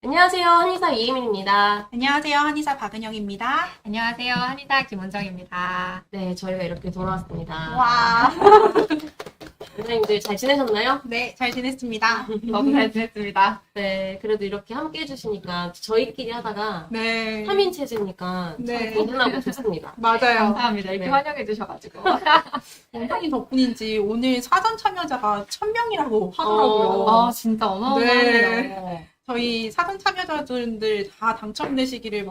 안녕하세요. 한의사 이혜민입니다. 안녕하세요. 한의사 박은영입니다. 안녕하세요. 한의사 김원정입니다. 네, 저희가 이렇게 돌아왔습니다. 와. 원장님들 잘 지내셨나요? 네, 잘 지냈습니다. 너무 잘 지냈습니다. 네, 그래도 이렇게 함께 해주시니까 저희끼리 하다가 네. 3인 체제니까 네. 참 든든하고 좋습니다. 맞아요. 감사합니다. 이렇게 네. 환영해 주셔가지고. 원장님 덕분인지 오늘 사전 참여자가 1000명이라고 하더라고요. 진짜 어마어마하네요. 네. 저희 사전 참여자분들 다 당첨되시기를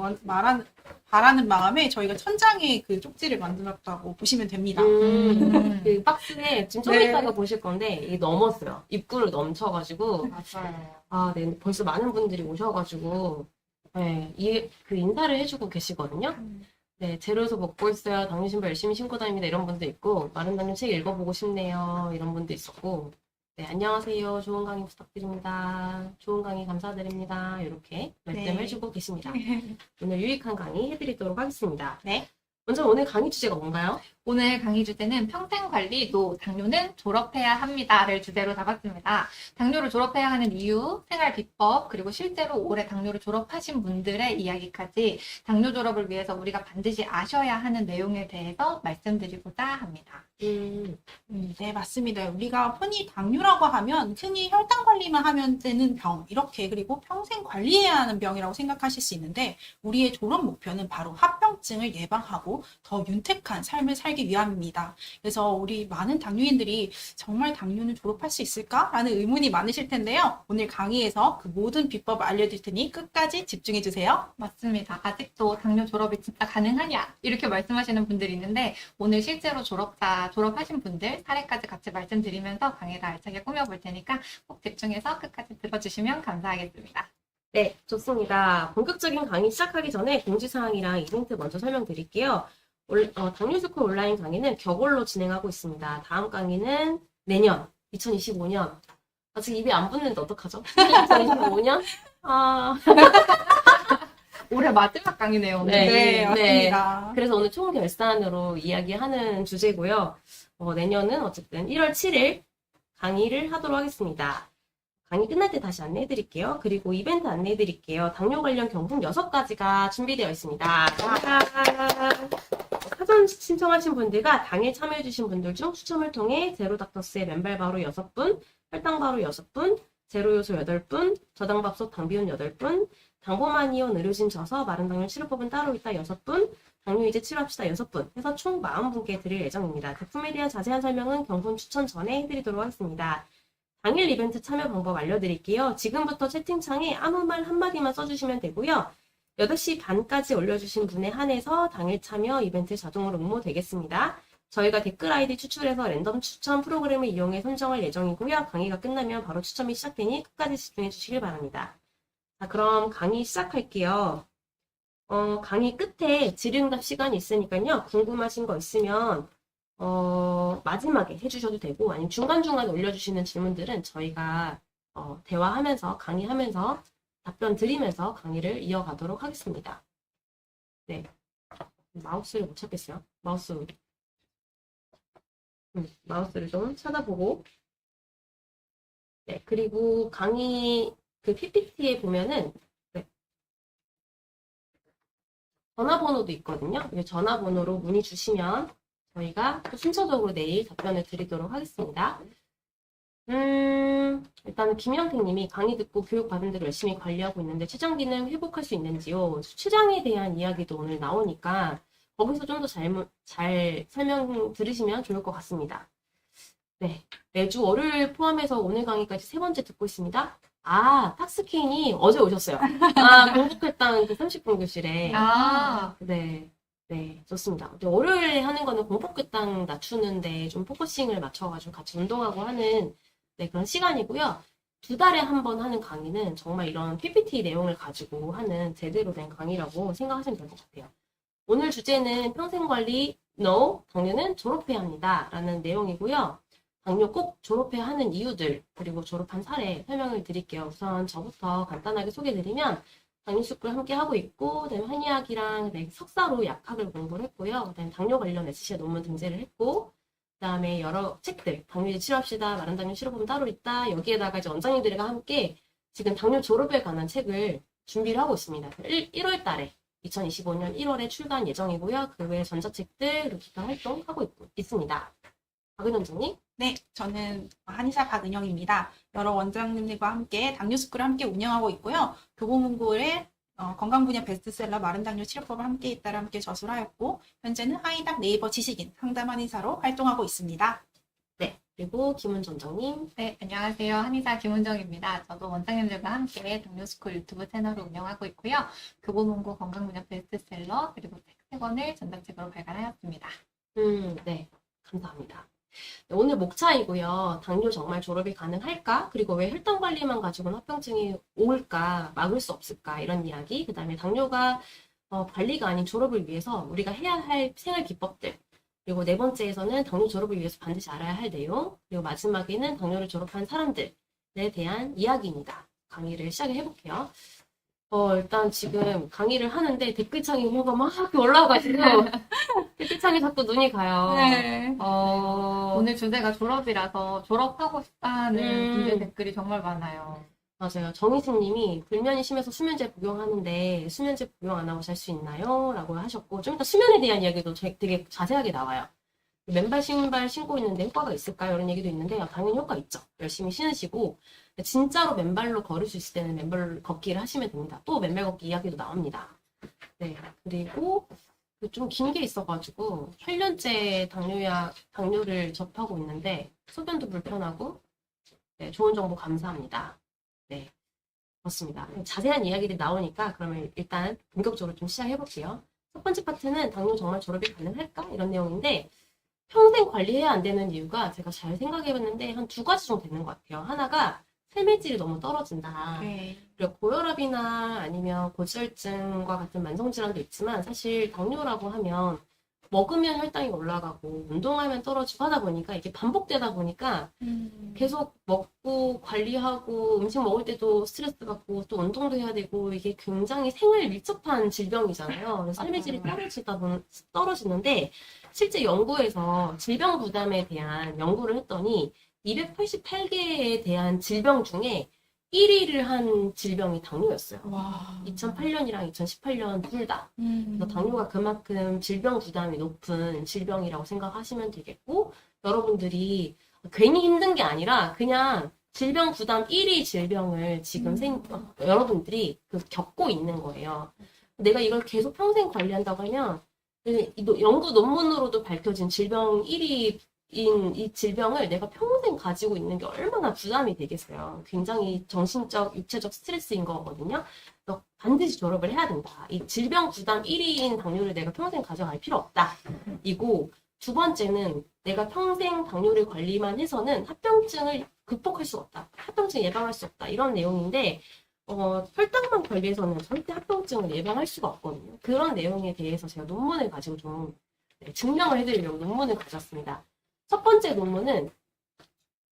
바라는 마음에 저희가 천장에 그 쪽지를 만들었다고 보시면 됩니다. 그 박스에 지금 좀 네. 이따가 보실 건데 이게 넘었어요. 입구를 넘쳐가지고 맞아요. 네, 벌써 많은 분들이 오셔가지고 네, 그 인사를 해주고 계시거든요. 네, 제로에서 먹고 있어요. 당뇨 신발 열심히 신고 다닙니다. 이런 분도 있고, 마른 당뇨 책 읽어보고 싶네요. 이런 분도 있었고, 네, 안녕하세요. 좋은 강의 부탁드립니다. 좋은 강의 감사드립니다. 이렇게 말씀해주고 계십니다. 오늘 유익한 강의 해드리도록 하겠습니다. 네. 먼저 오늘 강의 주제가 뭔가요? 오늘 강의 주제는 평생관리도 당뇨는 졸업해야 합니다를 주제로 잡았습니다. 당뇨를 졸업해야 하는 이유, 생활 비법, 그리고 실제로 올해 당뇨를 졸업하신 분들의 이야기까지 당뇨 졸업을 위해서 우리가 반드시 아셔야 하는 내용에 대해서 말씀드리고자 합니다. 네, 맞습니다. 우리가 흔히 당뇨라고 하면 흔히 혈당 관리만 하면 되는 병, 이렇게 그리고 평생 관리해야 하는 병이라고 생각하실 수 있는데 우리의 졸업 목표는 바로 합병증을 예방하고 더 윤택한 삶을 살기 위함입니다. 그래서 우리 많은 당뇨인들이 정말 당뇨는 졸업할 수 있을까? 라는 의문이 많으실 텐데요. 오늘 강의에서 그 모든 비법을 알려드릴 테니 끝까지 집중해 주세요. 맞습니다. 아직도 당뇨 졸업이 진짜 가능하냐? 이렇게 말씀하시는 분들이 있는데 오늘 실제로 졸업하신 분들 사례까지 같이 말씀드리면서 강의를 알차게 꾸며볼 테니까 꼭 집중해서 끝까지 들어주시면 감사하겠습니다. 네, 좋습니다. 본격적인 강의 시작하기 전에 공지사항이랑 이벤트 먼저 설명드릴게요. 당뇨스쿨 온라인 강의는 격월로 진행하고 있습니다. 다음 강의는 내년, 2025년. 아직 입에 안 붙는데 어떡하죠? 2025년? 올해 마지막 강의네요. 오늘. 네. 맞습니다. 그래서 오늘 총결산으로 이야기하는 주제고요. 내년은 어쨌든 1월 7일 강의를 하도록 하겠습니다. 강의 끝날 때 다시 안내해 드릴게요. 그리고 이벤트 안내해 드릴게요. 당뇨 관련 경품 6가지가 준비되어 있습니다. 사전 신청하신 분들과 당일 참여해 주신 분들 중 추첨을 통해 제로닥터스의 맨발 바로 6분, 혈당 바로 6분, 제로요소 8분, 저당밥솥 당비온 8분, 당보마니온 의료진 져서 마른 당뇨 치료법은 따로 있다 6분, 당뇨 이제 치료합시다 6분 해서 총 40분께 드릴 예정입니다. 제품에 대한 자세한 설명은 경품 추천 전에 해드리도록 하겠습니다. 당일 이벤트 참여 방법 알려드릴게요. 지금부터 채팅창에 아무 말 한마디만 써주시면 되고요. 8시 반까지 올려주신 분에 한해서 당일 참여 이벤트 자동으로 응모되겠습니다. 저희가 댓글 아이디 추출해서 랜덤 추천 프로그램을 이용해 선정할 예정이고요. 강의가 끝나면 바로 추첨이 시작되니 끝까지 집중해 주시길 바랍니다. 자, 그럼 강의 시작할게요. 강의 끝에 질의응답 시간이 있으니까요. 궁금하신 거 있으면 마지막에 해주셔도 되고 아니면 중간중간에 올려주시는 질문들은 저희가 대화하면서 강의하면서 답변 드리면서 강의를 이어가도록 하겠습니다. 네, 마우스를 못 찾겠어요. 마우스를 좀 찾아보고 네, 그리고 강의 그 PPT에 보면은 네, 전화번호도 있거든요. 이 전화번호로 문의 주시면 저희가 또 순서적으로 내일 답변을 드리도록 하겠습니다. 일단은 김영택님이 강의 듣고 교육받은 대로 열심히 관리하고 있는데 췌장 기능 회복할 수 있는지요? 췌장에 대한 이야기도 오늘 나오니까 거기서 좀 더 잘 설명 들으시면 좋을 것 같습니다. 네, 매주 월요일 포함해서 오늘 강의까지 3번째 듣고 있습니다. 탁스케인이 어제 오셨어요. 공복했던 그 30분 교실에. 네, 좋습니다. 근데 월요일에 하는 거는 공복血당 낮추는데 좀 포커싱을 맞춰가지고 같이 운동하고 하는 그런 시간이고요. 2달에 한 번 하는 강의는 정말 이런 PPT 내용을 가지고 하는 제대로 된 강의라고 생각하시면 될 것 같아요. 오늘 주제는 평생관리, NO, 당뇨는 졸업해야 합니다. 라는 내용이고요. 당뇨 꼭 졸업해야 하는 이유들, 그리고 졸업한 사례 설명을 드릴게요. 우선 저부터 간단하게 소개드리면 당뇨스쿨 함께 하고 있고, 그다음에 한의학이랑 석사로 약학을 공부를 했고요. 그다음에 당뇨 관련 SC에 논문 등재를 했고, 그다음에 여러 책들, 당뇨 이제 치료합시다, 마른 당뇨 치료법은 따로 있다. 여기에다가 이제 원장님들과 함께 지금 당뇨 졸업에 관한 책을 준비를 하고 있습니다. 1월 달에 2025년 1월에 출간 예정이고요. 그 외에 전자책들 그리고 기타 활동하고 있습니다. 박은 원장님? 네, 저는 한의사 박은영입니다. 여러 원장님들과 함께 당뇨 스쿨을 함께 운영하고 있고요. 교보문고의 건강 분야 베스트셀러 마른 당뇨 치료법을 함께 잇따라 함께 저술하였고, 현재는 하이닥 네이버 지식인 상담 한의사로 활동하고 있습니다. 네. 그리고 김은정 원장님. 네, 안녕하세요. 한의사 김은정입니다. 저도 원장님들과 함께 당뇨스쿨 유튜브 채널을 운영하고 있고요. 교보문고 건강 분야 베스트셀러 그리고 책 3권을 전자책으로 발간하였습니다. 네. 감사합니다. 네, 오늘 목차이고요. 당뇨 정말 졸업이 가능할까? 그리고 왜 혈당 관리만 가지고는 합병증이 올까? 막을 수 없을까? 이런 이야기. 그 다음에 당뇨가 관리가 아닌 졸업을 위해서 우리가 해야 할 생활 기법들. 그리고 네 번째에서는 당뇨 졸업을 위해서 반드시 알아야 할 내용. 그리고 마지막에는 당뇨를 졸업한 사람들에 대한 이야기입니다. 강의를 시작을 해볼게요. 일단 지금 강의를 하는데 댓글창이 뭐가 막 올라와가지고 댓글창에 자꾸 눈이 가요. 네. 어, 오늘 주제가 졸업이라서 졸업하고 싶다는 분들 음. 댓글이 정말 많아요. 맞아요. 정희승 님이 불면이 심해서 수면제 복용하는데 수면제 복용 안 하고 잘 수 있나요? 라고 하셨고 좀 이따 수면에 대한 이야기도 되게 자세하게 나와요. 맨발 신발 신고 있는데 효과가 있을까요? 이런 얘기도 있는데 당연히 효과 있죠. 열심히 신으시고 진짜로 맨발로 걸을 수 있을 때는 맨발 걷기를 하시면 됩니다. 또 맨발 걷기 이야기도 나옵니다. 네. 그리고 좀 긴 게 있어가지고 8년째 당뇨를 접하고 있는데 소변도 불편하고 네, 좋은 정보 감사합니다. 네, 그렇습니다. 자세한 이야기들이 나오니까 그러면 일단 본격적으로 좀 시작해볼게요. 첫 번째 파트는 당뇨 정말 졸업이 가능할까? 이런 내용인데 평생 관리해야 안 되는 이유가 제가 잘 생각해봤는데 한 두 가지 정도 되는 것 같아요. 하나가 삶의 질이 너무 떨어진다. 네. 그리고 고혈압이나 아니면 고지혈증과 같은 만성질환도 있지만 사실 당뇨라고 하면 먹으면 혈당이 올라가고 운동하면 떨어지고 하다 보니까 이게 반복되다 보니까 계속 먹고 관리하고 음식 먹을 때도 스트레스 받고 또 운동도 해야 되고 이게 굉장히 생활 밀접한 질병이잖아요. 그래서 삶의 질이 떨어지는데 실제 연구에서 질병 부담에 대한 연구를 했더니 288개에 대한 질병 중에 1위를 한 질병이 당뇨였어요. 와. 2008년이랑 2018년 둘 다. 그래서 당뇨가 그만큼 질병 부담이 높은 질병이라고 생각하시면 되겠고, 여러분들이 괜히 힘든 게 아니라 그냥 질병 부담 1위 질병을 지금 여러분들이 겪고 있는 거예요. 내가 이걸 계속 평생 관리한다고 하면 연구 논문으로도 밝혀진 질병 1위인 이 질병을 내가 평생 가지고 있는 게 얼마나 부담이 되겠어요. 굉장히 정신적, 육체적 스트레스인 거거든요. 그래서 반드시 졸업을 해야 된다. 이 질병 부담 1위인 당뇨를 내가 평생 가져갈 필요 없다. 이고 두 번째는 내가 평생 당뇨를 관리만 해서는 합병증을 극복할 수 없다. 합병증 예방할 수 없다. 이런 내용인데 혈당만 관리해서는 절대 합병증을 예방할 수가 없거든요. 그런 내용에 대해서 제가 논문을 가지고 좀 증명을 해드리려고 논문을 가졌습니다. 첫 번째 논문은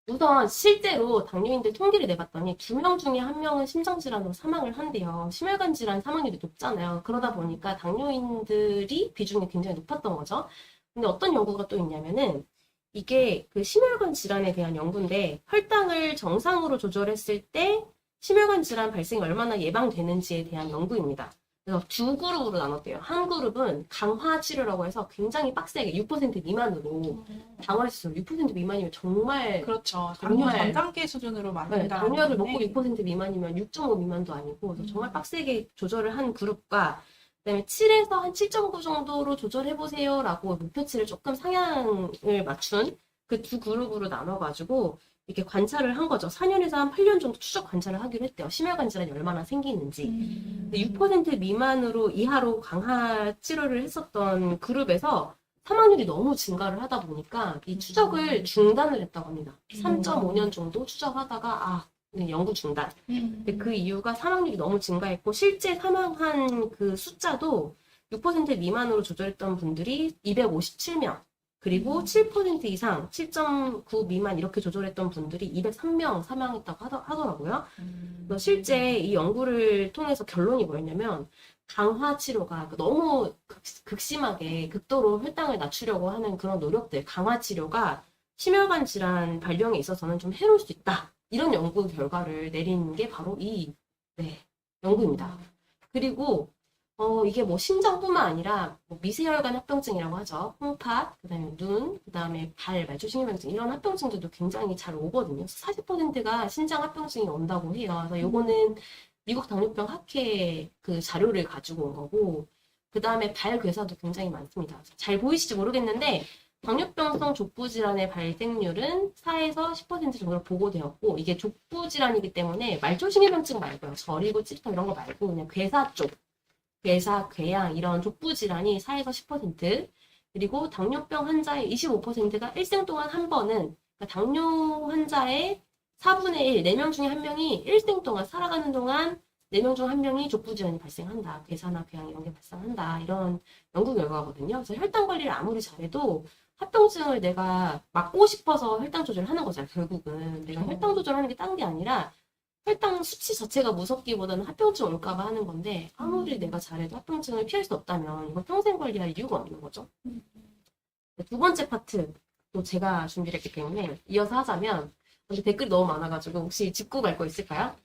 우선 실제로 당뇨인들 통계를 내봤더니 2명 중에 1명은 심장질환으로 사망을 한대요. 심혈관 질환 사망률이 높잖아요. 그러다 보니까 당뇨인들이 비중이 굉장히 높았던 거죠. 근데 어떤 연구가 또 있냐면은 이게 그 심혈관 질환에 대한 연구인데 혈당을 정상으로 조절했을 때 심혈관 질환 발생이 얼마나 예방되는지에 대한 연구입니다. 그래서 두 그룹으로 나눴대요. 한 그룹은 강화 치료라고 해서 굉장히 빡세게 6% 미만으로 당화했어요. 6% 미만이면 정말 그렇죠. 당뇨 정말 전 단계 수준으로 만든다는 당뇨를 먹고 건데. 6% 미만이면 6.5 미만도 아니고 그래서 정말 빡세게 조절을 한 그룹과 그다음에 7에서 한 7.9 정도로 조절해보세요라고 목표치를 조금 상향을 맞춘 그 두 그룹으로 나눠가지고 이렇게 관찰을 한 거죠. 4년에서 한 8년 정도 추적 관찰을 하기로 했대요. 심혈관 질환이 얼마나 생기는지. 6% 미만으로 이하로 강화 치료를 했었던 그룹에서 사망률이 너무 증가를 하다 보니까 이 추적을 중단을 했다고 합니다. 3.5년 정도 추적하다가 연구 중단. 근데 그 이유가 사망률이 너무 증가했고 실제 사망한 그 숫자도 6% 미만으로 조절했던 분들이 257명. 그리고 7% 이상, 7.9 미만 이렇게 조절했던 분들이 203명 사망했다고 하더라고요. 그래서 실제 이 연구를 통해서 결론이 뭐였냐면 강화 치료가 너무 극심하게 극도로 혈당을 낮추려고 하는 그런 노력들, 강화 치료가 심혈관 질환 발병에 있어서는 좀 해로울 수 있다. 이런 연구 결과를 내린 게 바로 연구입니다. 그리고 이게 뭐 심장뿐만 아니라 뭐 미세혈관 합병증이라고 하죠. 홍팥, 그다음에 눈, 그다음에 발, 말초신경병증 이런 합병증들도 굉장히 잘 오거든요. 40%가 신장 합병증이 온다고 해요. 그래서 요거는 미국 당뇨병 학회 그 자료를 가지고 온 거고, 그다음에 발 괴사도 굉장히 많습니다. 잘 보이실지 모르겠는데 당뇨병성 족부질환의 발생률은 4에서 10% 정도로 보고되었고, 이게 족부질환이기 때문에 말초신경병증 말고요. 저리고 찌릿함 이런 거 말고 그냥 괴사 쪽. 괴사, 궤양 이런 족부 질환이 4에서 10%, 그리고 당뇨병 환자의 25%가 일생 동안 한 번은, 그러니까 당뇨 환자의 4분의 1, 4명 중에 1명이 일생 동안 살아가는 동안 4명 중 1명이 족부 질환이 발생한다. 괴사나 궤양 이런 게 발생한다. 이런 연구 결과거든요. 그래서 혈당 관리를 아무리 잘해도 합병증을 내가 막고 싶어서 혈당 조절을 하는 거잖아요. 결국은 내가 혈당 조절하는 게 딴 게 아니라 혈당 수치 자체가 무섭기보다는 합병증 올까봐 하는 건데, 아무리 내가 잘해도 합병증을 피할 수 없다면 이건 평생 관리할 이유가 없는 거죠. 두 번째 파트 또 제가 준비를 했기 때문에 이어서 하자면, 근데 댓글이 너무 많아가지고 혹시 짚고 갈 거 있을까요?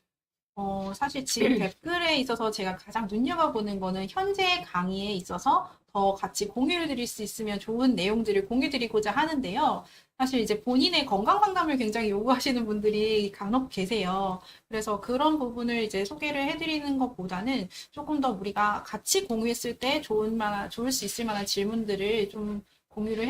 사실 지금 댓글에 있어서 제가 가장 눈여겨보는 거는 현재 강의에 있어서 더 같이 공유를 드릴 수 있으면 좋은 내용들을 공유 드리고자 하는데요. 사실 이제 본인의 건강 상담을 굉장히 요구하시는 분들이 간혹 계세요. 그래서 그런 부분을 이제 소개를 해드리는 것보다는 조금 더 우리가 같이 공유했을 때 좋을 수 있을 만한 질문들을 좀 공유를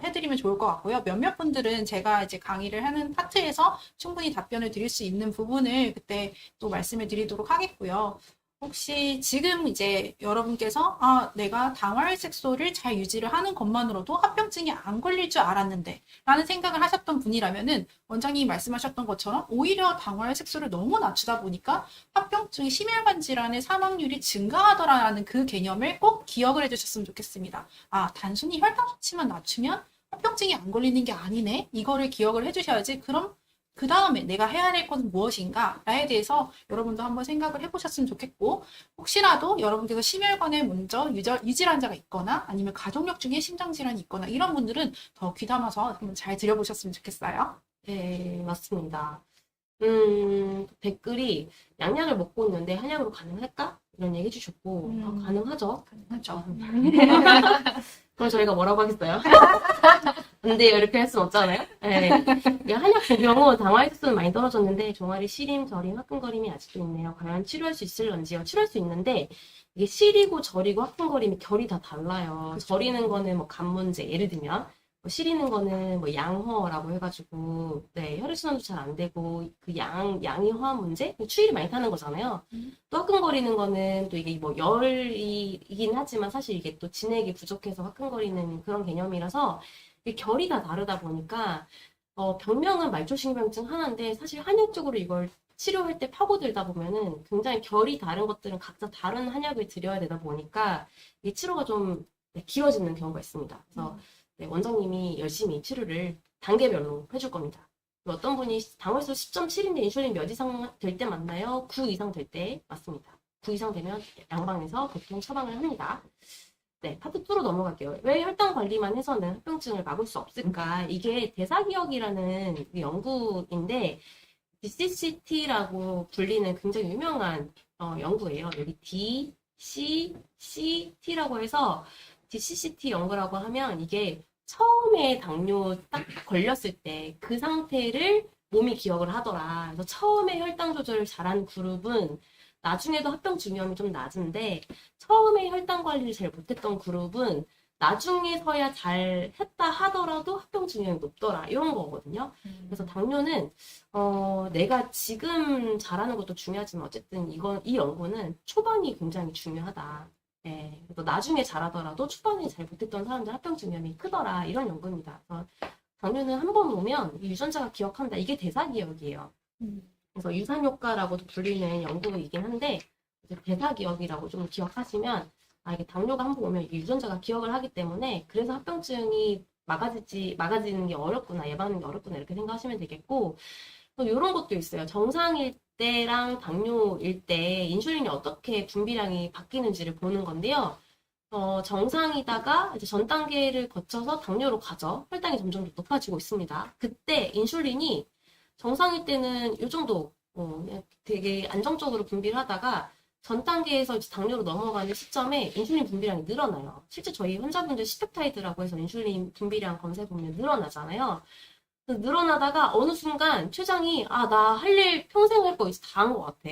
해드리면 좋을 것 같고요. 몇몇 분들은 제가 이제 강의를 하는 파트에서 충분히 답변을 드릴 수 있는 부분을 그때 또 말씀을 드리도록 하겠고요. 혹시 지금 이제 여러분께서 내가 당화혈색소를 잘 유지를 하는 것만으로도 합병증이 안 걸릴 줄 알았는데 라는 생각을 하셨던 분이라면은 원장님이 말씀하셨던 것처럼 오히려 당화혈색소를 너무 낮추다 보니까 합병증, 심혈관 질환의 사망률이 증가하더라라는 그 개념을 꼭 기억을 해주셨으면 좋겠습니다. 단순히 혈당 수치만 낮추면 합병증이 안 걸리는 게 아니네. 이거를 기억을 해주셔야지. 그럼 그 다음에 내가 해야 될 것은 무엇인가에 대해서 여러분도 한번 생각을 해보셨으면 좋겠고, 혹시라도 여러분께서 심혈관에 먼저 유질환자가 있거나 아니면 가족력 중에 심장질환이 있거나 이런 분들은 더 귀담아서 한번 잘 들여보셨으면 좋겠어요. 네, 맞습니다. 댓글이 양약을 먹고 있는데 한약으로 가능할까? 이런 얘기 해주셨고, 가능하죠. 그렇죠. 그럼 저희가 뭐라고 하겠어요? 안 돼요. 이렇게 할 순 없잖아요. 네. 한약 같은 경우 당화혈색소는 많이 떨어졌는데 종아리 시림, 저림, 화끈거림이 아직도 있네요. 과연 치료할 수 있을런지요? 치료할 수 있는데 이게 시리고 저리고 화끈거림이 결이 다 달라요. 그렇죠. 저리는 거는 뭐 간 문제, 예를 들면 뭐 시리는 거는 뭐 양허라고 해가지고 혈액순환도 잘 안 되고 그 양이 허한 문제, 추위를 많이 타는 거잖아요. 또 화끈거리는 거는 또 이게 뭐 열이긴 하지만 사실 이게 또 진액이 부족해서 화끈거리는 그런 개념이라서 이게 결이 다 다르다 보니까 병명은 말초신경병증 하나인데 사실 한약적으로 이걸 치료할 때 파고들다 보면은 굉장히 결이 다른 것들은 각자 다른 한약을 드려야 되다 보니까 이 치료가 좀 길어지는 경우가 있습니다. 그래서 원장님이 열심히 치료를 단계별로 해줄 겁니다. 어떤 분이 당화혈소 10.7인데 인슐린 몇 이상 될 때 맞나요? 9 이상 될 때 맞습니다. 9 이상 되면 양방에서 보통 처방을 합니다. 네, 파트 2로 넘어갈게요. 왜 혈당 관리만 해서는 합병증을 막을 수 없을까? 이게 대사기억이라는 연구인데 DCCT라고 불리는 굉장히 유명한 연구예요. 여기 DCCT라고 해서 DCCT 연구라고 하면 이게 처음에 당뇨 딱 걸렸을 때 그 상태를 몸이 기억을 하더라. 그래서 처음에 혈당 조절을 잘한 그룹은 나중에도 합병증 위험이 좀 낮은데 처음에 혈당 관리를 잘 못했던 그룹은 나중에서야 잘 했다 하더라도 합병증 위험이 높더라. 이런 거거든요. 그래서 당뇨는 내가 지금 잘하는 것도 중요하지만 어쨌든 이 연구는 초반이 굉장히 중요하다. 네, 그래서 나중에 잘하더라도 초반에 잘 못했던 사람들 합병증 위험이 크더라. 이런 연구입니다. 그래서 당뇨는 한 번 오면 유전자가 기억한다. 이게 대사기억이에요. 그래서 유산효과라고도 불리는 연구이긴 한데 대사기억이라고 좀 기억하시면 이게 당뇨가 한 번 오면 유전자가 기억을 하기 때문에 그래서 합병증이 막아지는 게 어렵구나, 예방하는 게 어렵구나 이렇게 생각하시면 되겠고, 또 이런 것도 있어요. 정상일 때랑 당뇨일 때 인슐린이 어떻게 분비량이 바뀌는지를 보는 건데요. 정상이다가 이제 전 단계를 거쳐서 당뇨로 가죠. 혈당이 점점 높아지고 있습니다. 그때 인슐린이 정상일 때는 이 정도 되게 안정적으로 분비를 하다가 전 단계에서 이제 당뇨로 넘어가는 시점에 인슐린 분비량이 늘어나요. 실제 저희 환자분들 시펩타이드라고 해서 인슐린 분비량 검사해보면 늘어나잖아요. 늘어나다가 어느 순간 췌장이 나 할 일 평생 할 거 이제 다 한 것 같아.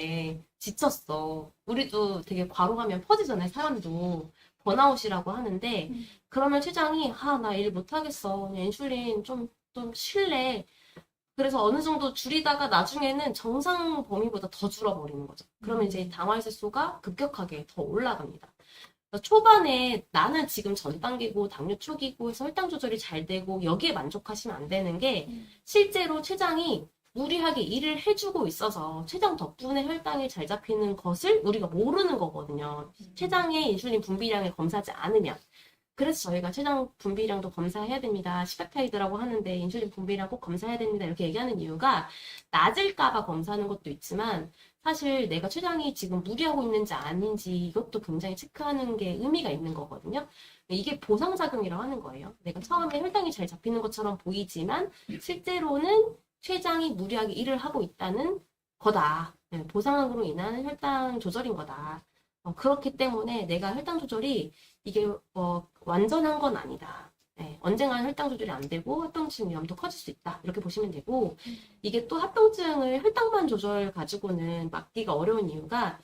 지쳤어. 우리도 되게 과로하면 퍼지잖아요. 사람도. 번아웃이라고 하는데 그러면 췌장이 나 일 못하겠어. 그냥 인슐린 좀 쉴래. 그래서 어느 정도 줄이다가 나중에는 정상 범위보다 더 줄어버리는 거죠. 그러면 이제 당화혈색소가 급격하게 더 올라갑니다. 그래서 초반에 나는 지금 전 단계고 당뇨 초기고 해서 혈당 조절이 잘 되고 여기에 만족하시면 안 되는 게 실제로 췌장이 무리하게 일을 해주고 있어서 췌장 덕분에 혈당이 잘 잡히는 것을 우리가 모르는 거거든요. 췌장의 인슐린 분비량을 검사하지 않으면. 그래서 저희가 췌장 분비량도 검사해야 됩니다. 시펩타이드라고 하는데 인슐린 분비량 꼭 검사해야 됩니다. 이렇게 얘기하는 이유가 낮을까봐 검사하는 것도 있지만 사실 내가 췌장이 지금 무리하고 있는지 아닌지 이것도 굉장히 체크하는 게 의미가 있는 거거든요. 이게 보상작용이라고 하는 거예요. 내가 처음에 혈당이 잘 잡히는 것처럼 보이지만 실제로는 췌장이 무리하게 일을 하고 있다는 거다. 보상으로 인한 혈당 조절인 거다. 그렇기 때문에 내가 혈당 조절이 이게 완전한 건 아니다. 언젠가는 혈당 조절이 안 되고 합병증 위험도 커질 수 있다. 이렇게 보시면 되고 이게 또 합병증을 혈당만 조절 가지고는 막기가 어려운 이유가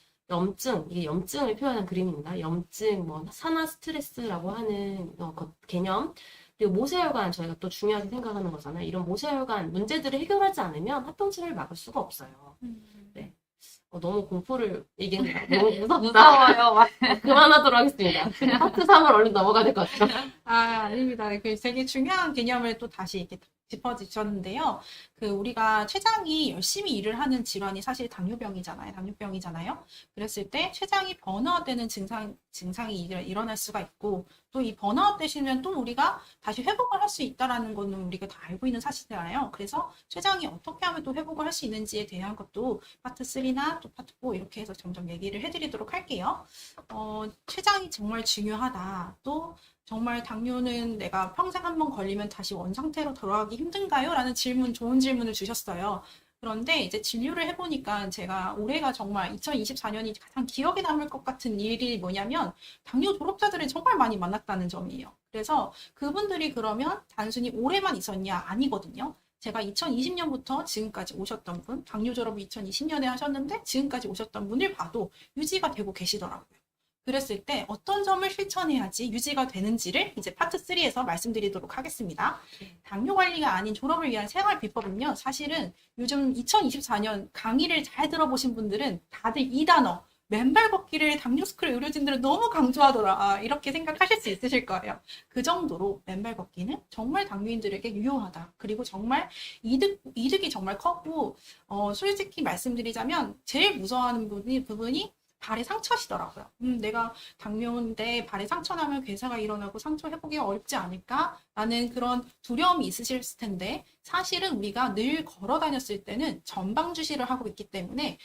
이게 염증을 표현한 그림입니다. 염증, 산화 스트레스라고 하는 개념. 그리고 모세혈관 저희가 또 중요하게 생각하는 거잖아요. 이런 모세혈관 문제들을 해결하지 않으면 합병증을 막을 수가 없어요. 네. 너무 공포를 얘기했나? 너무 무섭다. 무서워요. 그만하도록 하겠습니다. 파트 3을 얼른 넘어가야 될 것 같아요. 아닙니다. 그 되게 중요한 개념을 또 다시 이렇게 짚어주셨는데요. 우리가 췌장이 열심히 일을 하는 질환이 사실 당뇨병이잖아요. 그랬을 때 췌장이 번아웃되는 증상이 일어날 수가 있고, 또 이 번아웃 되시면 또 우리가 다시 회복을 할 수 있다라는 거는 우리가 다 알고 있는 사실이잖아요. 그래서 췌장이 어떻게 하면 또 회복을 할 수 있는지에 대한 것도 파트 3나 또 파트 4 이렇게 해서 점점 얘기를 해드리도록 할게요. 췌장이 정말 중요하다. 또 정말 당뇨는 내가 평생 한번 걸리면 다시 원상태로 돌아가기 힘든가요? 라는 좋은 질문을 주셨어요. 그런데 이제 진료를 해보니까 제가 올해가 정말 2024년이 가장 기억에 남을 것 같은 일이 뭐냐면 당뇨 졸업자들을 정말 많이 만났다는 점이에요. 그래서 그분들이 그러면 단순히 올해만 있었냐? 아니거든요. 제가 2020년부터 지금까지 오셨던 분, 당뇨 졸업을 2020년에 하셨는데 지금까지 오셨던 분을 봐도 유지가 되고 계시더라고요. 그랬을 때 어떤 점을 실천해야지 유지가 되는지를 이제 파트 3에서 말씀드리도록 하겠습니다. 당뇨 관리가 아닌 졸업을 위한 생활 비법은요. 사실은 요즘 2024년 강의를 잘 들어보신 분들은 다들 이 단어, 맨발 걷기를 당뇨스쿨 의료진들은 너무 강조하더라. 이렇게 생각하실 수 있으실 거예요. 그 정도로 맨발 걷기는 정말 당뇨인들에게 유효하다. 그리고 정말 이득이 정말 컸고, 솔직히 말씀드리자면 제일 무서워하는 부분이 발에 상처시더라고요. 내가 당뇨인데 발에 상처 나면 괴사가 일어나고 상처 회복이 어렵지 않을까? 라는 그런 두려움이 있으실 텐데 사실은 우리가 늘 걸어 다녔을 때는 전방 주시를 하고 있기 때문에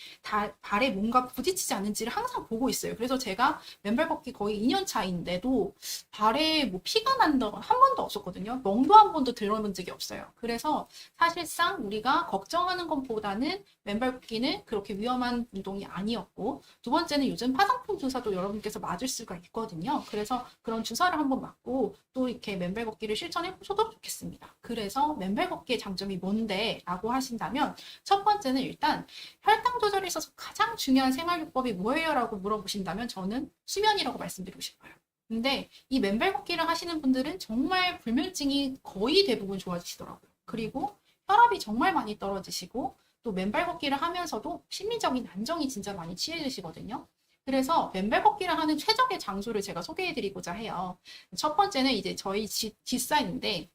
발에 뭔가 부딪히지 않는지를 항상 보고 있어요. 그래서 제가 맨발 걷기 거의 2년 차인데도 발에 피가 난다고 한 번도 없었거든요. 멍도 한 번도 들어본 적이 없어요. 그래서 사실상 우리가 걱정하는 것보다는 맨발 걷기는 그렇게 위험한 운동이 아니었고, 두 번째는 요즘 파상풍 주사도 여러분께서 맞을 수가 있거든요. 그래서 그런 주사를 한번 맞고 또 이렇게 맨발 걷기를 실천해 보셔도 좋겠습니다. 그래서 맨발 걷기의 장점이 뭔데? 라고 하신다면 첫 번째는 일단 혈당 조절에 있어서 가장 중요한 생활요법이 뭐예요? 라고 물어보신다면 저는 수면이라고 말씀드리고 싶어요. 근데 이 맨발 걷기를 하시는 분들은 정말 불면증이 거의 대부분 좋아지시더라고요. 그리고 혈압이 정말 많이 떨어지시고 또 맨발 걷기를 하면서도 심리적인 안정이 진짜 많이 취해지시거든요. 그래서 맨발 걷기를 하는 최적의 장소를 제가 소개해드리고자 해요. 첫 번째는 이제 저희 뒷사인데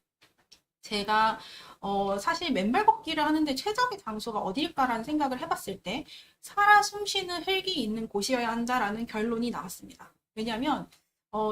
제가 사실 맨발 걷기를 하는데 최적의 장소가 어딜까라는 생각을 해봤을 때 살아 숨쉬는 흙이 있는 곳이어야 한다라는 결론이 나왔습니다. 왜냐하면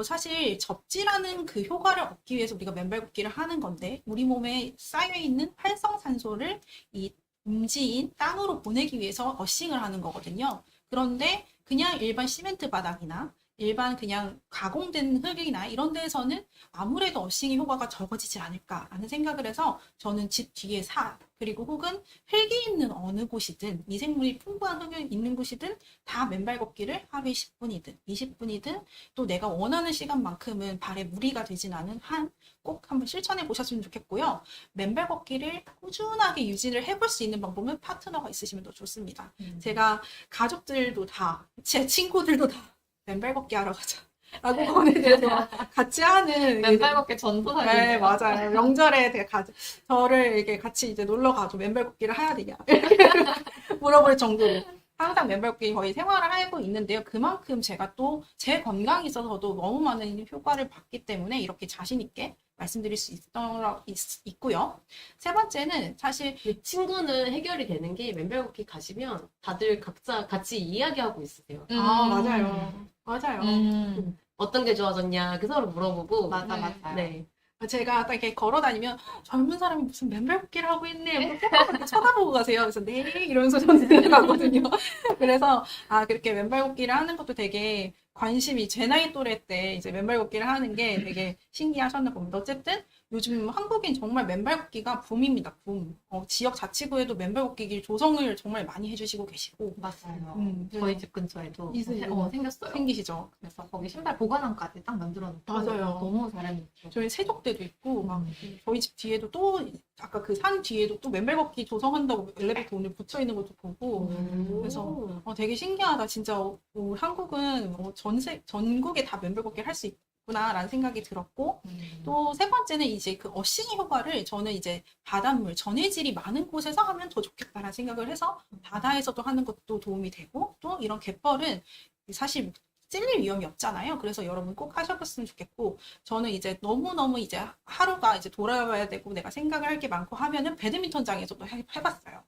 사실 접지라는 그 효과를 얻기 위해서 우리가 맨발 걷기를 하는 건데 우리 몸에 쌓여있는 활성산소를 이 음지인 땅으로 보내기 위해서 어싱을 하는 거거든요. 그런데 그냥 일반 시멘트 바닥이나 일반 그냥 가공된 흙이나 이런 데에서는 아무래도 어싱의 효과가 적어지지 않을까라는 생각을 해서 저는 집 뒤에 산 그리고 혹은 흙이 있는 어느 곳이든 미생물이 풍부한 흙이 있는 곳이든 다 맨발 걷기를 하루에 10분이든 20분이든 또 내가 원하는 시간만큼은 발에 무리가 되진 않은 한 꼭 한번 실천해 보셨으면 좋겠고요. 맨발 걷기를 꾸준하게 유지를 해볼 수 있는 방법은 파트너가 있으시면 더 좋습니다. 제가 가족들도 다, 제 친구들도 다 맨발 걷기 하러 가자. 라고 권해드려서 같이 하는. 맨발 걷기 전도사님. 네, 맞아요. 명절에 저를 이렇게 같이 이제 놀러 가도 맨발 걷기를 해야 되냐. 물어볼 정도로. 항상 맨발 걷기 거의 생활을 하고 있는데요. 그만큼 제가 또 제 건강에 있어서도 너무 많은 효과를 봤기 때문에 이렇게 자신있게 말씀드릴 수 있고요. 세 번째는 사실 이 친구는 해결이 되는 게 맨발 걷기 가시면 다들 각자 같이 이야기하고 있으세요. 맞아요. 맞아요. 어떤 게 좋아졌냐 그 서로 물어보고. 맞아, 네. 맞아요. 네. 제가 딱 이렇게 걸어 다니면 젊은 사람이 무슨 맨발 걷기를 하고 있네. 뭐 이렇게 쳐다보고 가세요. 그래서 네 이러면서 저는 내려가거든요. 그래서 그렇게 맨발 걷기를 하는 것도 되게 관심이 제 나이 또래 때 이제 맨발 걷기를 하는 게 되게 신기하셨나 봅니다. 어쨌든 요즘 한국인 정말 맨발 걷기가 붐입니다. 붐. 지역 자치구에도 맨발 걷기 조성을 정말 많이 해주시고 계시고 맞아요. 저희 집 근처에도 생겼어요. 생기시죠. 그래서 거기 신발 보관함까지 딱 만들어놓고 맞아요. 너무 잘해놓고. 저희 세족대도 있고 막 저희 집 뒤에도 또 아까 그 산 뒤에도 또 맨발 걷기 조성한다고 엘리베이터 오늘 붙여 있는 것도 보고 그래서 되게 신기하다. 진짜 한국은 전국에 다 맨발 걷기를 할 수 있구나라는 생각이 들었고 또 세 번째는 이제 그 어싱 효과를 저는 이제 바닷물 전해질이 많은 곳에서 하면 더 좋겠다라는 생각을 해서 바다에서도 하는 것도 도움이 되고 또 이런 갯벌은 사실 찔릴 위험이 없잖아요. 그래서 여러분 꼭 하셔봤으면 좋겠고 저는 이제 너무너무 이제 하루가 이제 돌아와야 되고 내가 생각을 할 게 많고 하면은 배드민턴장에서도 해봤어요.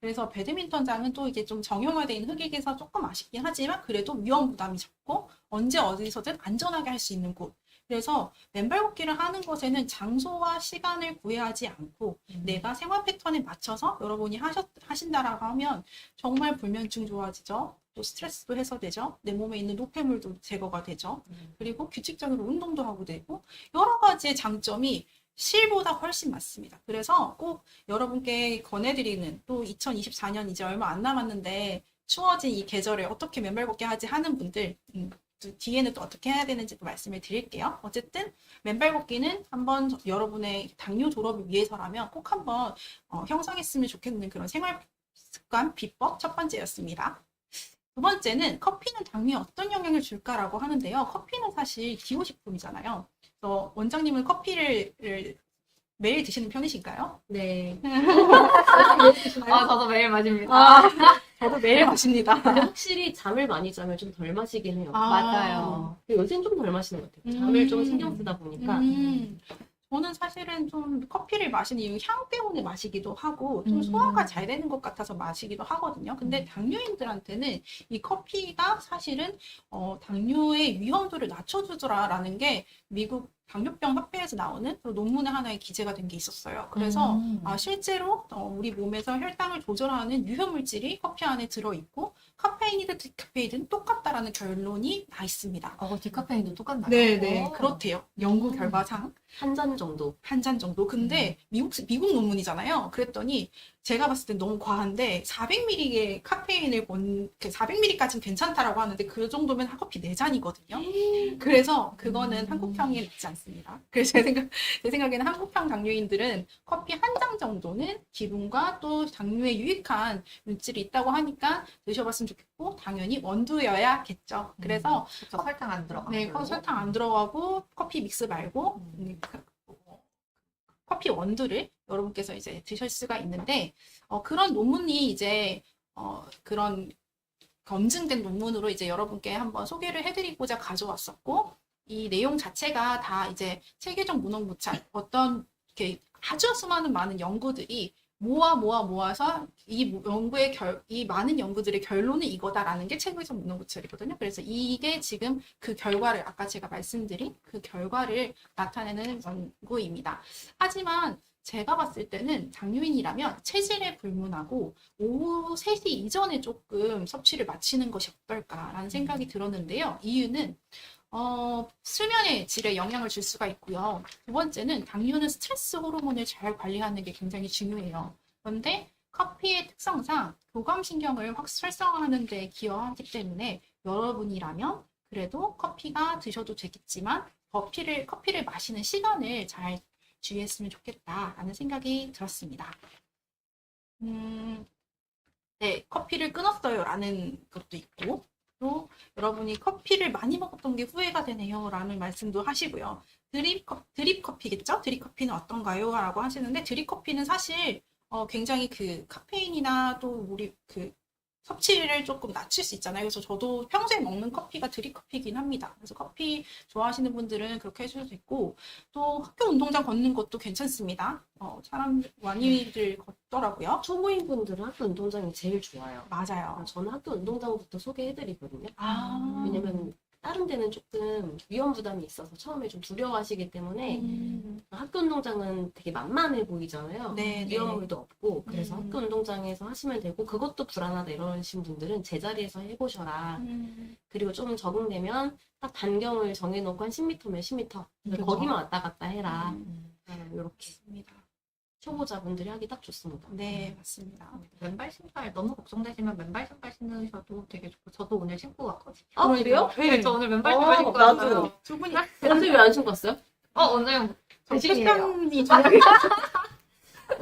그래서 배드민턴장은 또 이게 좀 정형화되어 있는 흙이라서 조금 아쉽긴 하지만 그래도 위험 부담이 적고 언제 어디서든 안전하게 할 수 있는 곳. 그래서 맨발 걷기를 하는 것에는 장소와 시간을 구애하지 않고 내가 생활 패턴에 맞춰서 여러분이 하신다라고 하면 정말 불면증 좋아지죠. 또 스트레스도 해소되죠. 내 몸에 있는 노폐물도 제거가 되죠. 그리고 규칙적으로 운동도 하고 되고 여러 가지의 장점이 실보다 훨씬 많습니다. 그래서 꼭 여러분께 권해드리는 또 2024년 이제 얼마 안 남았는데 추워진 이 계절에 어떻게 맨발 걷기 하지 하는 분들 또 뒤에는 또 어떻게 해야 되는지도 말씀을 드릴게요. 어쨌든 맨발 걷기는 한번 여러분의 당뇨 졸업을 위해서라면 꼭 한번 형성했으면 좋겠는 그런 생활 습관 비법 첫 번째였습니다. 두 번째는 커피는 당뇨에 어떤 영향을 줄까라고 하는데요. 커피는 사실 기호식품이잖아요. 그래서 원장님은 커피를 매일 드시는 편이신가요? 네. 저도 매일 마십니다. 저도 매일 마십니다. 근데 확실히 잠을 많이 자면 좀 덜 마시긴 해요. 맞아요. 요새는 좀 덜 마시는 것 같아요. 잠을 좀 신경 쓰다 보니까. 저는 사실은 좀 커피를 마시는 이유 향 때문에 마시기도 하고 좀 소화가 잘 되는 것 같아서 마시기도 하거든요. 근데 당뇨인들한테는 이 커피가 사실은 당뇨의 위험도를 낮춰주더라라는 게 미국 당뇨병 협회에서 나오는 논문의 하나에 기재가 된 게 있었어요. 그래서 실제로 우리 몸에서 혈당을 조절하는 유효물질이 커피 안에 들어있고 카페인이든 디카페인이든 똑같다라는 결론이 나 있습니다. 디카페인도 똑같나요? 네, 그렇대요. 연구 결과상. 한 잔 정도. 한 잔 정도. 근데 미국 논문이잖아요. 그랬더니 제가 봤을 땐 너무 과한데 400ml의 카페인을 400ml까지는 괜찮다라고 하는데 그 정도면 커피 4잔이거든요. 그래서 그거는 한국평에 맞지 않습니다. 그래서 제 생각에는 한국평 당뇨인들은 커피 한 잔 정도는 기분과 또 당뇨에 유익한 물질이 있다고 하니까 드셔봤으면 좋겠고 당연히 원두여야겠죠. 그래서 그렇죠. 설탕 안 들어가고. 네, 설탕 안 들어가고 커피 믹스 말고 커피 원두를 여러분께서 이제 드실 수가 있는데 그런 논문이 이제 그런 검증된 논문으로 이제 여러분께 한번 소개를 해드리고자 가져왔었고 이 내용 자체가 다 이제 체계적 문헌무찰 어떤 이렇게 아주 수많은 많은 연구들이 모아서 이 많은 연구들의 결론은 이거다라는 게 체계적 문헌무찰이거든요. 그래서 이게 지금 그 결과를 아까 제가 말씀드린 그 결과를 나타내는 연구입니다. 하지만 제가 봤을 때는 당뇨인이라면 체질에 불문하고 오후 3시 이전에 조금 섭취를 마치는 것이 어떨까라는 생각이 들었는데요. 이유는 수면의 질에 영향을 줄 수가 있고요. 두 번째는 당뇨는 스트레스 호르몬을 잘 관리하는 게 굉장히 중요해요. 그런데 커피의 특성상 교감신경을 활성화하는 데 기여하기 때문에 여러분이라면 그래도 커피가 드셔도 되겠지만 커피를 마시는 시간을 잘 주의했으면 좋겠다라는 생각이 들었습니다. 네, 커피를 끊었어요 라는 것도 있고 또 여러분이 커피를 많이 먹었던 게 후회가 되네요 라는 말씀도 하시고요. 드립 커피겠죠? 드립 커피는 어떤가요? 라고 하시는데 드립 커피는 사실 굉장히 그 카페인이나 또 우리 그 섭취를 조금 낮출 수 있잖아요. 그래서 저도 평소에 먹는 커피가 드립 커피이긴 합니다. 그래서 커피 좋아하시는 분들은 그렇게 해주셔도 있고 또 학교 운동장 걷는 것도 괜찮습니다. 사람 많이들 걷더라고요. 초보인 분들은 학교 운동장이 제일 좋아요. 맞아요. 저는 학교 운동장부터 소개해드리거든요. 아, 왜냐면 다른 데는 조금 위험 부담이 있어서 처음에 좀 두려워하시기 때문에 학교 운동장은 되게 만만해 보이잖아요. 네, 위험물도 없고 그래서 음. 학교 운동장에서 하시면 되고 그것도 불안하다 이러신 분들은 제자리에서 해보셔라. 그리고 좀 적응되면 딱 반경을 정해놓고 한 10m면 10m 그렇죠. 거기만 왔다 갔다 해라. 이렇게 맞습니다. 초보자분들이 하기 딱 좋습니다. 네, 맞습니다. 맨발 신발 너무 걱정되시면 맨발 신발 신으셔도 되게 좋고 저도 오늘 신고 왔거든요. 아 그래요? 네, 저 오늘 맨발 신발 신고 나도. 왔어요. 두 분이 선생님 왜안 신고 왔어요? 오늘 대신이에요. 패션이 중요해요.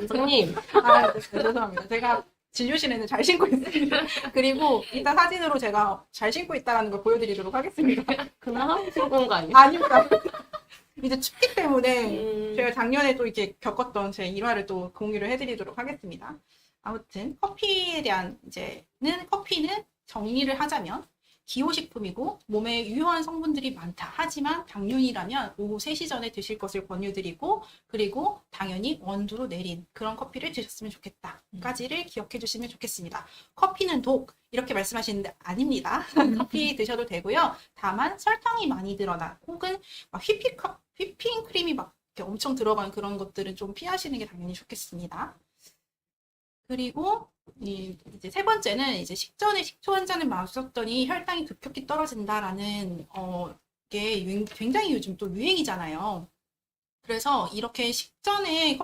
선생님 아, 네, 죄송합니다. 제가 진료실에는 잘 신고 있습니다. 그리고 이따 사진으로 제가 잘 신고 있다는 걸 보여드리도록 하겠습니다. 그날 하고 신고 온 거 아니에요? 아닙니다. 이제 춥기 때문에 제가 음, 작년에 또 이렇게 겪었던 제 일화를 또 공유를 해드리도록 하겠습니다. 아무튼 커피에 대한 커피는 정리를 하자면 기호식품이고 몸에 유효한 성분들이 많다. 하지만 당뇨인이라면 오후 3시 전에 드실 것을 권유드리고 그리고 당연히 원두로 내린 그런 커피를 드셨으면 좋겠다까지를 기억해 주시면 좋겠습니다. 커피는 독 이렇게 말씀하시는데 아닙니다. 커피 드셔도 되고요. 다만 설탕이 많이 들어나 혹은 막 휘핑 크림이 막 이렇게 엄청 들어간 그런 것들은 좀 피하시는 게 당연히 좋겠습니다. 그리고 이제 세 번째는 이제 식전에 식초 한 잔을 마셨더니 혈당이 급격히 떨어진다라는 게 굉장히 요즘 또 유행이잖아요. 그래서 이렇게 식전에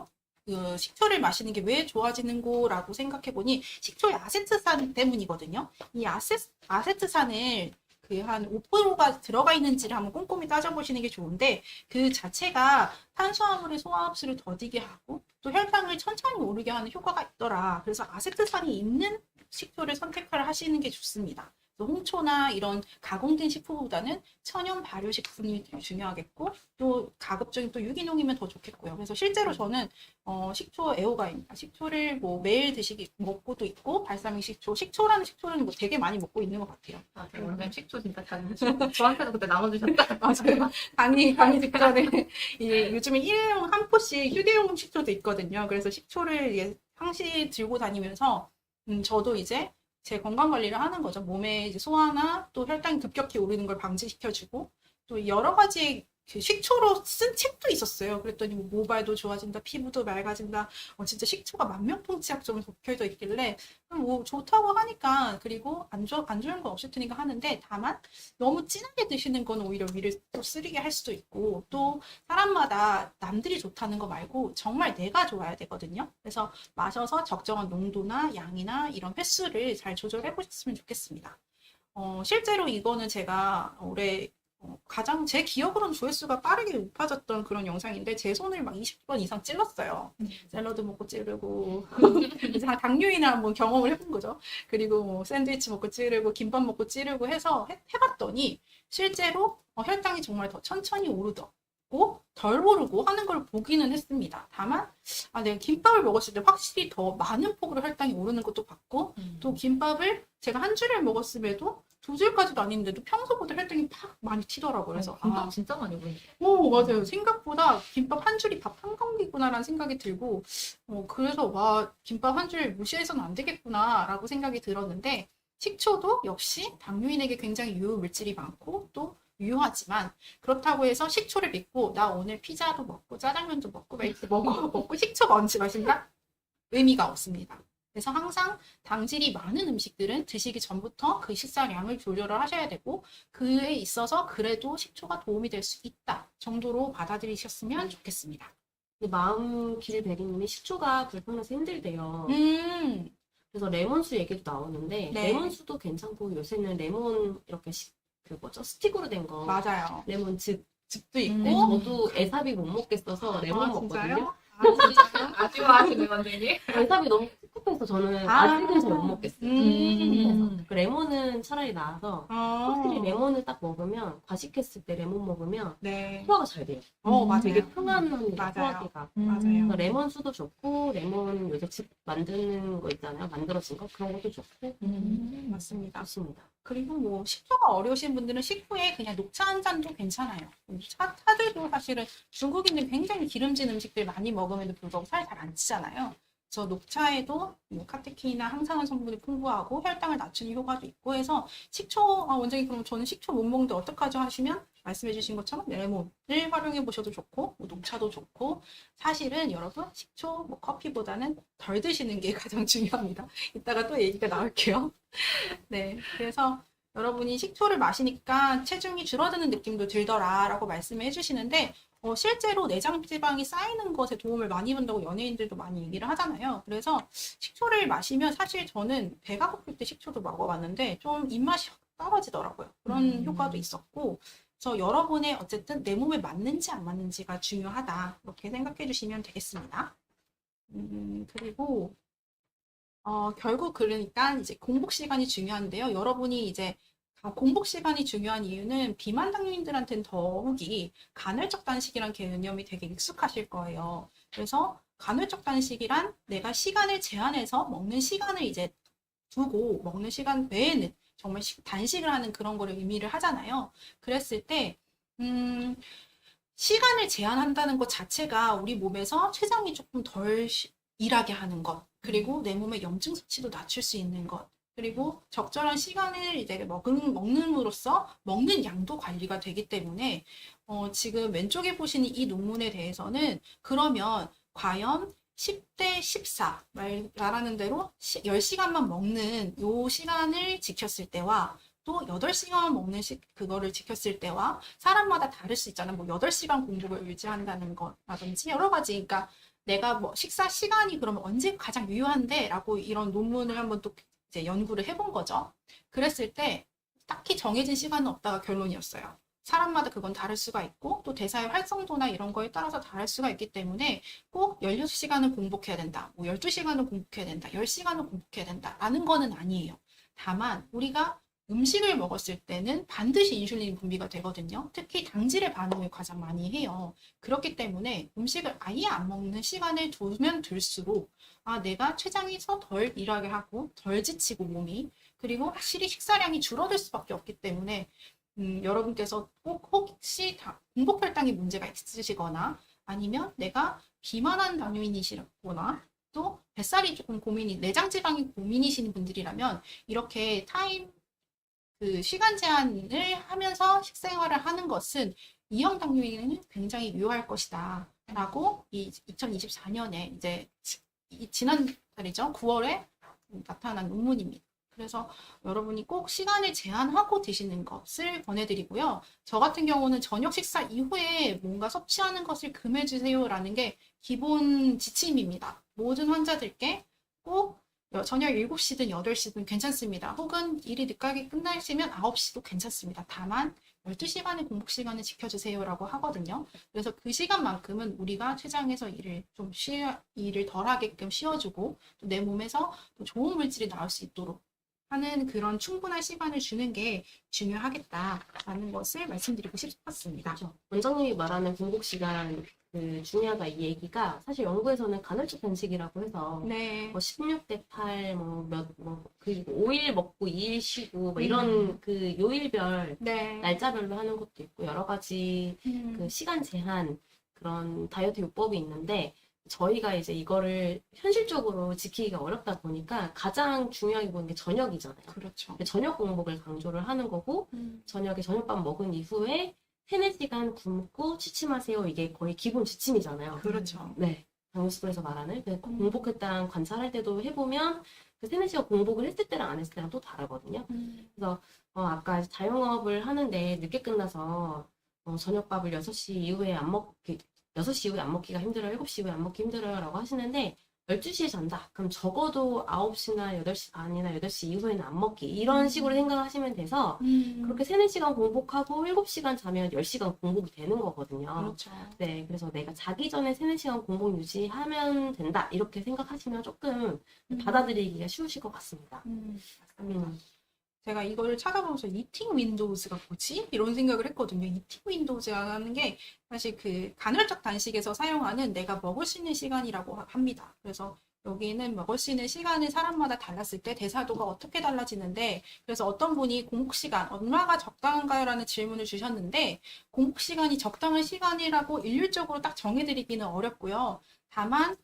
식초를 마시는 게 왜 좋아지는 거라고 생각해 보니 식초의 아세트산 때문이거든요. 이 아세트산을 한 5%가 들어가 있는지를 한번 꼼꼼히 따져보시는 게 좋은데 그 자체가 탄수화물의 소화 흡수를 더디게 하고 또 혈당을 천천히 오르게 하는 효과가 있더라. 그래서 아세트산이 있는 식초를 선택을 하시는 게 좋습니다. 홍초나 이런 가공된 식품보다는 천연 발효식품이 중요하겠고 또 가급적인 또 유기농이면 더 좋겠고요. 그래서 실제로 저는 식초 애호가입니다. 식초를 뭐 매일 먹고도 있고 발사믹 식초라는 식초는 뭐 되게 많이 먹고 있는 것 같아요. 네, 오늘 식초 진짜 잘 드시고 저한테도 그때 나눠주셨다. 맞아요. 강의 직전에 이제 요즘에 일회용 한 포씩 휴대용 식초도 있거든요. 그래서 식초를 항시 들고 다니면서 저도 이제 제 건강 관리를 하는 거죠. 몸에 이제 소화나 또 혈당이 급격히 오르는 걸 방지시켜주고 또 여러 가지 그 식초로 쓴 책도 있었어요. 그랬더니 뭐 모발도 좋아진다, 피부도 맑아진다. 진짜 식초가 만명통치약점을 적혀져 있길래 뭐 좋다고 하니까 그리고 안 좋은 건 없을 테니까 하는데 다만 너무 진하게 드시는 건 오히려 위를 또 쓰리게 할 수도 있고 또 사람마다 남들이 좋다는 거 말고 정말 내가 좋아야 되거든요. 그래서 마셔서 적정한 농도나 양이나 이런 횟수를 잘 조절해 보셨으면 좋겠습니다. 실제로 이거는 제가 올해 가장 제 기억으로는 조회수가 빠르게 높아졌던 그런 영상인데 제 손을 막 20번 이상 찔렀어요. 샐러드 먹고 찌르고 이제 당뇨인을 한번 경험을 해본 거죠. 그리고 뭐 샌드위치 먹고 찌르고 김밥 먹고 찌르고 해서 해봤더니 실제로 혈당이 정말 더 천천히 오르고 덜 오르고 하는 걸 보기는 했습니다. 다만 내가 김밥을 먹었을 때 확실히 더 많은 폭으로 혈당이 오르는 것도 봤고 또 김밥을 제가 한 줄을 먹었음에도 2줄까지도 아닌데도 평소보다 혈당이 팍 많이 튀더라고요. 그래서 김밥 진짜 많이 보이네. 맞아요. 생각보다 김밥 한 줄이 밥 한 공기구나라는 생각이 들고 그래서 와 김밥 한 줄 무시해서는 안 되겠구나라고 생각이 들었는데 식초도 역시 당뇨인에게 굉장히 유효 물질이 많고 또 유효하지만 그렇다고 해서 식초를 믿고 나 오늘 피자도 먹고 짜장면도 먹고 막 이렇게 먹고 식초 마신다? 의미가 없습니다. 그래서 항상 당질이 많은 음식들은 드시기 전부터 그 식사량을 조절을 하셔야 되고 그에 있어서 그래도 식초가 도움이 될 수 있다 정도로 받아들이셨으면 좋겠습니다. 근데 마음 길 베리님이 식초가 불편해서 힘들대요. 음, 그래서 레몬수 얘기도 나오는데 네. 레몬수도 괜찮고 요새는 레몬 이렇게 그 뭐죠? 스틱으로 된 거. 맞아요. 레몬 즙도 있고 음. 저도 에사비 못 먹겠어서 레몬 먹거든요. 아주 좋아하시는 원장님. 에사비 너무 꿉꿉해서 저는 아. 아직은 잘 못 먹겠어요. 음. 그 레몬은 차라리 나아서 확실히 레몬을 딱 먹으면 과식했을 때 레몬 먹으면 네. 소화가 잘 돼요. 맞아요. 되게 평안합니다. 맞아요. 소화기가. 맞아요. 그래서 레몬 수도 좋고 레몬 요새 즙 만드는 거 있잖아요. 만들어진 거 그런 것도 좋고 맞습니다. 좋습니다. 그리고 뭐 식초가 어려우신 분들은 식후에 그냥 녹차 한 잔도 괜찮아요. 차들도 사실은 중국인들 굉장히 기름진 음식들 많이 먹음에도 불구하고 살 잘 안 찌잖아요. 그래서 녹차에도 뭐 카테킨이나 항산화 성분이 풍부하고 혈당을 낮추는 효과도 있고 해서 식초, 원장님 그럼 저는 식초 못 먹는데 어떡하죠 하시면 말씀해 주신 것처럼 레몬을 활용해 보셔도 좋고 뭐 녹차도 좋고 사실은 여러분 식초 뭐 커피보다는 덜 드시는 게 가장 중요합니다. 이따가 또 얘기가 나올게요. 네, 그래서 여러분이 식초를 마시니까 체중이 줄어드는 느낌도 들더라라고 말씀을 해주시는데 실제로 내장 지방이 쌓이는 것에 도움을 많이 받는다고 연예인들도 많이 얘기를 하잖아요. 그래서 식초를 마시면 사실 저는 배가 고플 때 식초도 먹어봤는데 좀 입맛이 확 떨어지더라고요. 그런 효과도 있었고 그래서 여러분의 어쨌든 내 몸에 맞는지 안 맞는지가 중요하다 이렇게 생각해 주시면 되겠습니다. 그리고 결국 그러니까 이제 공복 시간이 중요한데요. 여러분이 이제 공복 시간이 중요한 이유는 비만 당뇨인들한테는 더욱이 간헐적 단식이란 개념이 되게 익숙하실 거예요. 그래서 간헐적 단식이란 내가 시간을 제한해서 먹는 시간을 이제 두고 먹는 시간 외에는 정말 단식을 하는 그런 거를 의미를 하잖아요. 그랬을 때 시간을 제한한다는 것 자체가 우리 몸에서 췌장이 조금 덜 일하게 하는 것, 그리고 내 몸의 염증 수치도 낮출 수 있는 것, 그리고 적절한 시간을 이제 먹는으로써 먹는 양도 관리가 되기 때문에 지금 왼쪽에 보시는 이 논문에 대해서는 그러면 과연 10대 14 말하는 대로 10시간만 먹는 요 시간을 지켰을 때와 또 8시간 먹는 그거를 지켰을 때와 사람마다 다를 수 있잖아요. 뭐 8시간 공복을 유지한다는 거라든지 여러 가지. 그러니까 내가 뭐 식사 시간이 그러면 언제 가장 유효한데? 라고 이런 논문을 한번 또 이제 연구를 해본 거죠. 그랬을 때 딱히 정해진 시간은 없다가 결론이었어요. 사람마다 그건 다를 수가 있고 또 대사의 활성도나 이런 거에 따라서 다를 수가 있기 때문에 꼭 16시간을 공복해야 된다. 뭐 12시간을 공복해야 된다. 10시간을 공복해야 된다. 라는 거는 아니에요. 다만 우리가 음식을 먹었을 때는 반드시 인슐린이 분비가 되거든요. 특히 당질의 반응을 가장 많이 해요. 그렇기 때문에 음식을 아예 안 먹는 시간을 두면 둘수록 내가 췌장에서 덜 일하게 하고 덜 지치고 몸이 그리고 확실히 식사량이 줄어들 수밖에 없기 때문에 여러분께서 꼭 혹시 공복 혈당에 문제가 있으시거나 아니면 내가 비만한 당뇨인이시거나 또 뱃살이 조금 내장 지방이 고민이신 분들이라면 이렇게 시간 제한을 하면서 식생활을 하는 것은 이형 당뇨인에는 굉장히 유효할 것이다. 라고 이 2024년에 이제 지난달이죠. 9월에 나타난 논문입니다. 그래서 여러분이 꼭 시간을 제한하고 드시는 것을 권해드리고요. 저 같은 경우는 저녁 식사 이후에 뭔가 섭취하는 것을 금해주세요라는 게 기본 지침입니다. 모든 환자들께 꼭 저녁 7시든 8시든 괜찮습니다. 혹은 일이 늦게 끝나시면 9시도 괜찮습니다. 다만 12시간의 공복 시간을 지켜주세요라고 하거든요. 그래서 그 시간만큼은 우리가 췌장에서 일을 덜 하게끔 쉬어주고 또 내 몸에서 또 좋은 물질이 나올 수 있도록 하는 그런 충분한 시간을 주는 게 중요하겠다라는 것을 말씀드리고 싶었습니다. 그렇죠. 원장님이 말하는 공복 시간 중요하다 이 얘기가 사실 연구에서는 간헐적 단식이라고 해서 네. 뭐 16대 8, 그리고 5일 먹고 2일 쉬고 뭐 이런 그 요일별 네. 날짜별로 하는 것도 있고 여러 가지 그 시간 제한 그런 다이어트 요법이 있는데 저희가 이제 이거를 현실적으로 지키기가 어렵다 보니까 가장 중요하게 보는 게 저녁이잖아요. 그렇죠. 저녁 공복을 강조를 하는 거고, 저녁에 저녁밥 먹은 이후에 3-4시간 굶고 취침하세요. 이게 거의 기본 지침이잖아요. 그렇죠. 네. 당뇨스쿨에서 말하는. 공복했다는 관찰할 때도 해보면 그 3-4시간 공복을 했을 때랑 안 했을 때랑 또 다르거든요. 그래서 아까 자영업을 하는데 늦게 끝나서 저녁밥을 6시 이후에 안 먹기, 6시 이후에 안 먹기가 힘들어요. 7시 이후에 안 먹기 힘들어요. 라고 하시는데 12시에 잔다. 그럼 적어도 9시나 8시 반이나 8시 이후에는 안 먹기. 이런 식으로 생각하시면 돼서 그렇게 3-4시간 공복하고 7시간 자면 10시간 공복이 되는 거거든요. 그렇죠. 네, 그래서 내가 자기 전에 3-4시간 공복 유지하면 된다. 이렇게 생각하시면 조금 받아들이기가 쉬우실 것 같습니다. 제가 이거를 찾아보면서 이팅 윈도우즈가 뭐지? 이런 생각을 했거든요. 이팅 윈도우즈라는 게 사실 그 간헐적 단식에서 사용하는 내가 먹을 수 있는 시간이라고 합니다. 그래서 여기는 먹을 수 있는 시간은 사람마다 달랐을 때 대사도가 어떻게 달라지는데, 그래서 어떤 분이 공복 시간 얼마가 적당한가요? 라는 질문을 주셨는데, 공복 시간이 적당한 시간이라고 일률적으로 딱 정해드리기는 어렵고요. 다만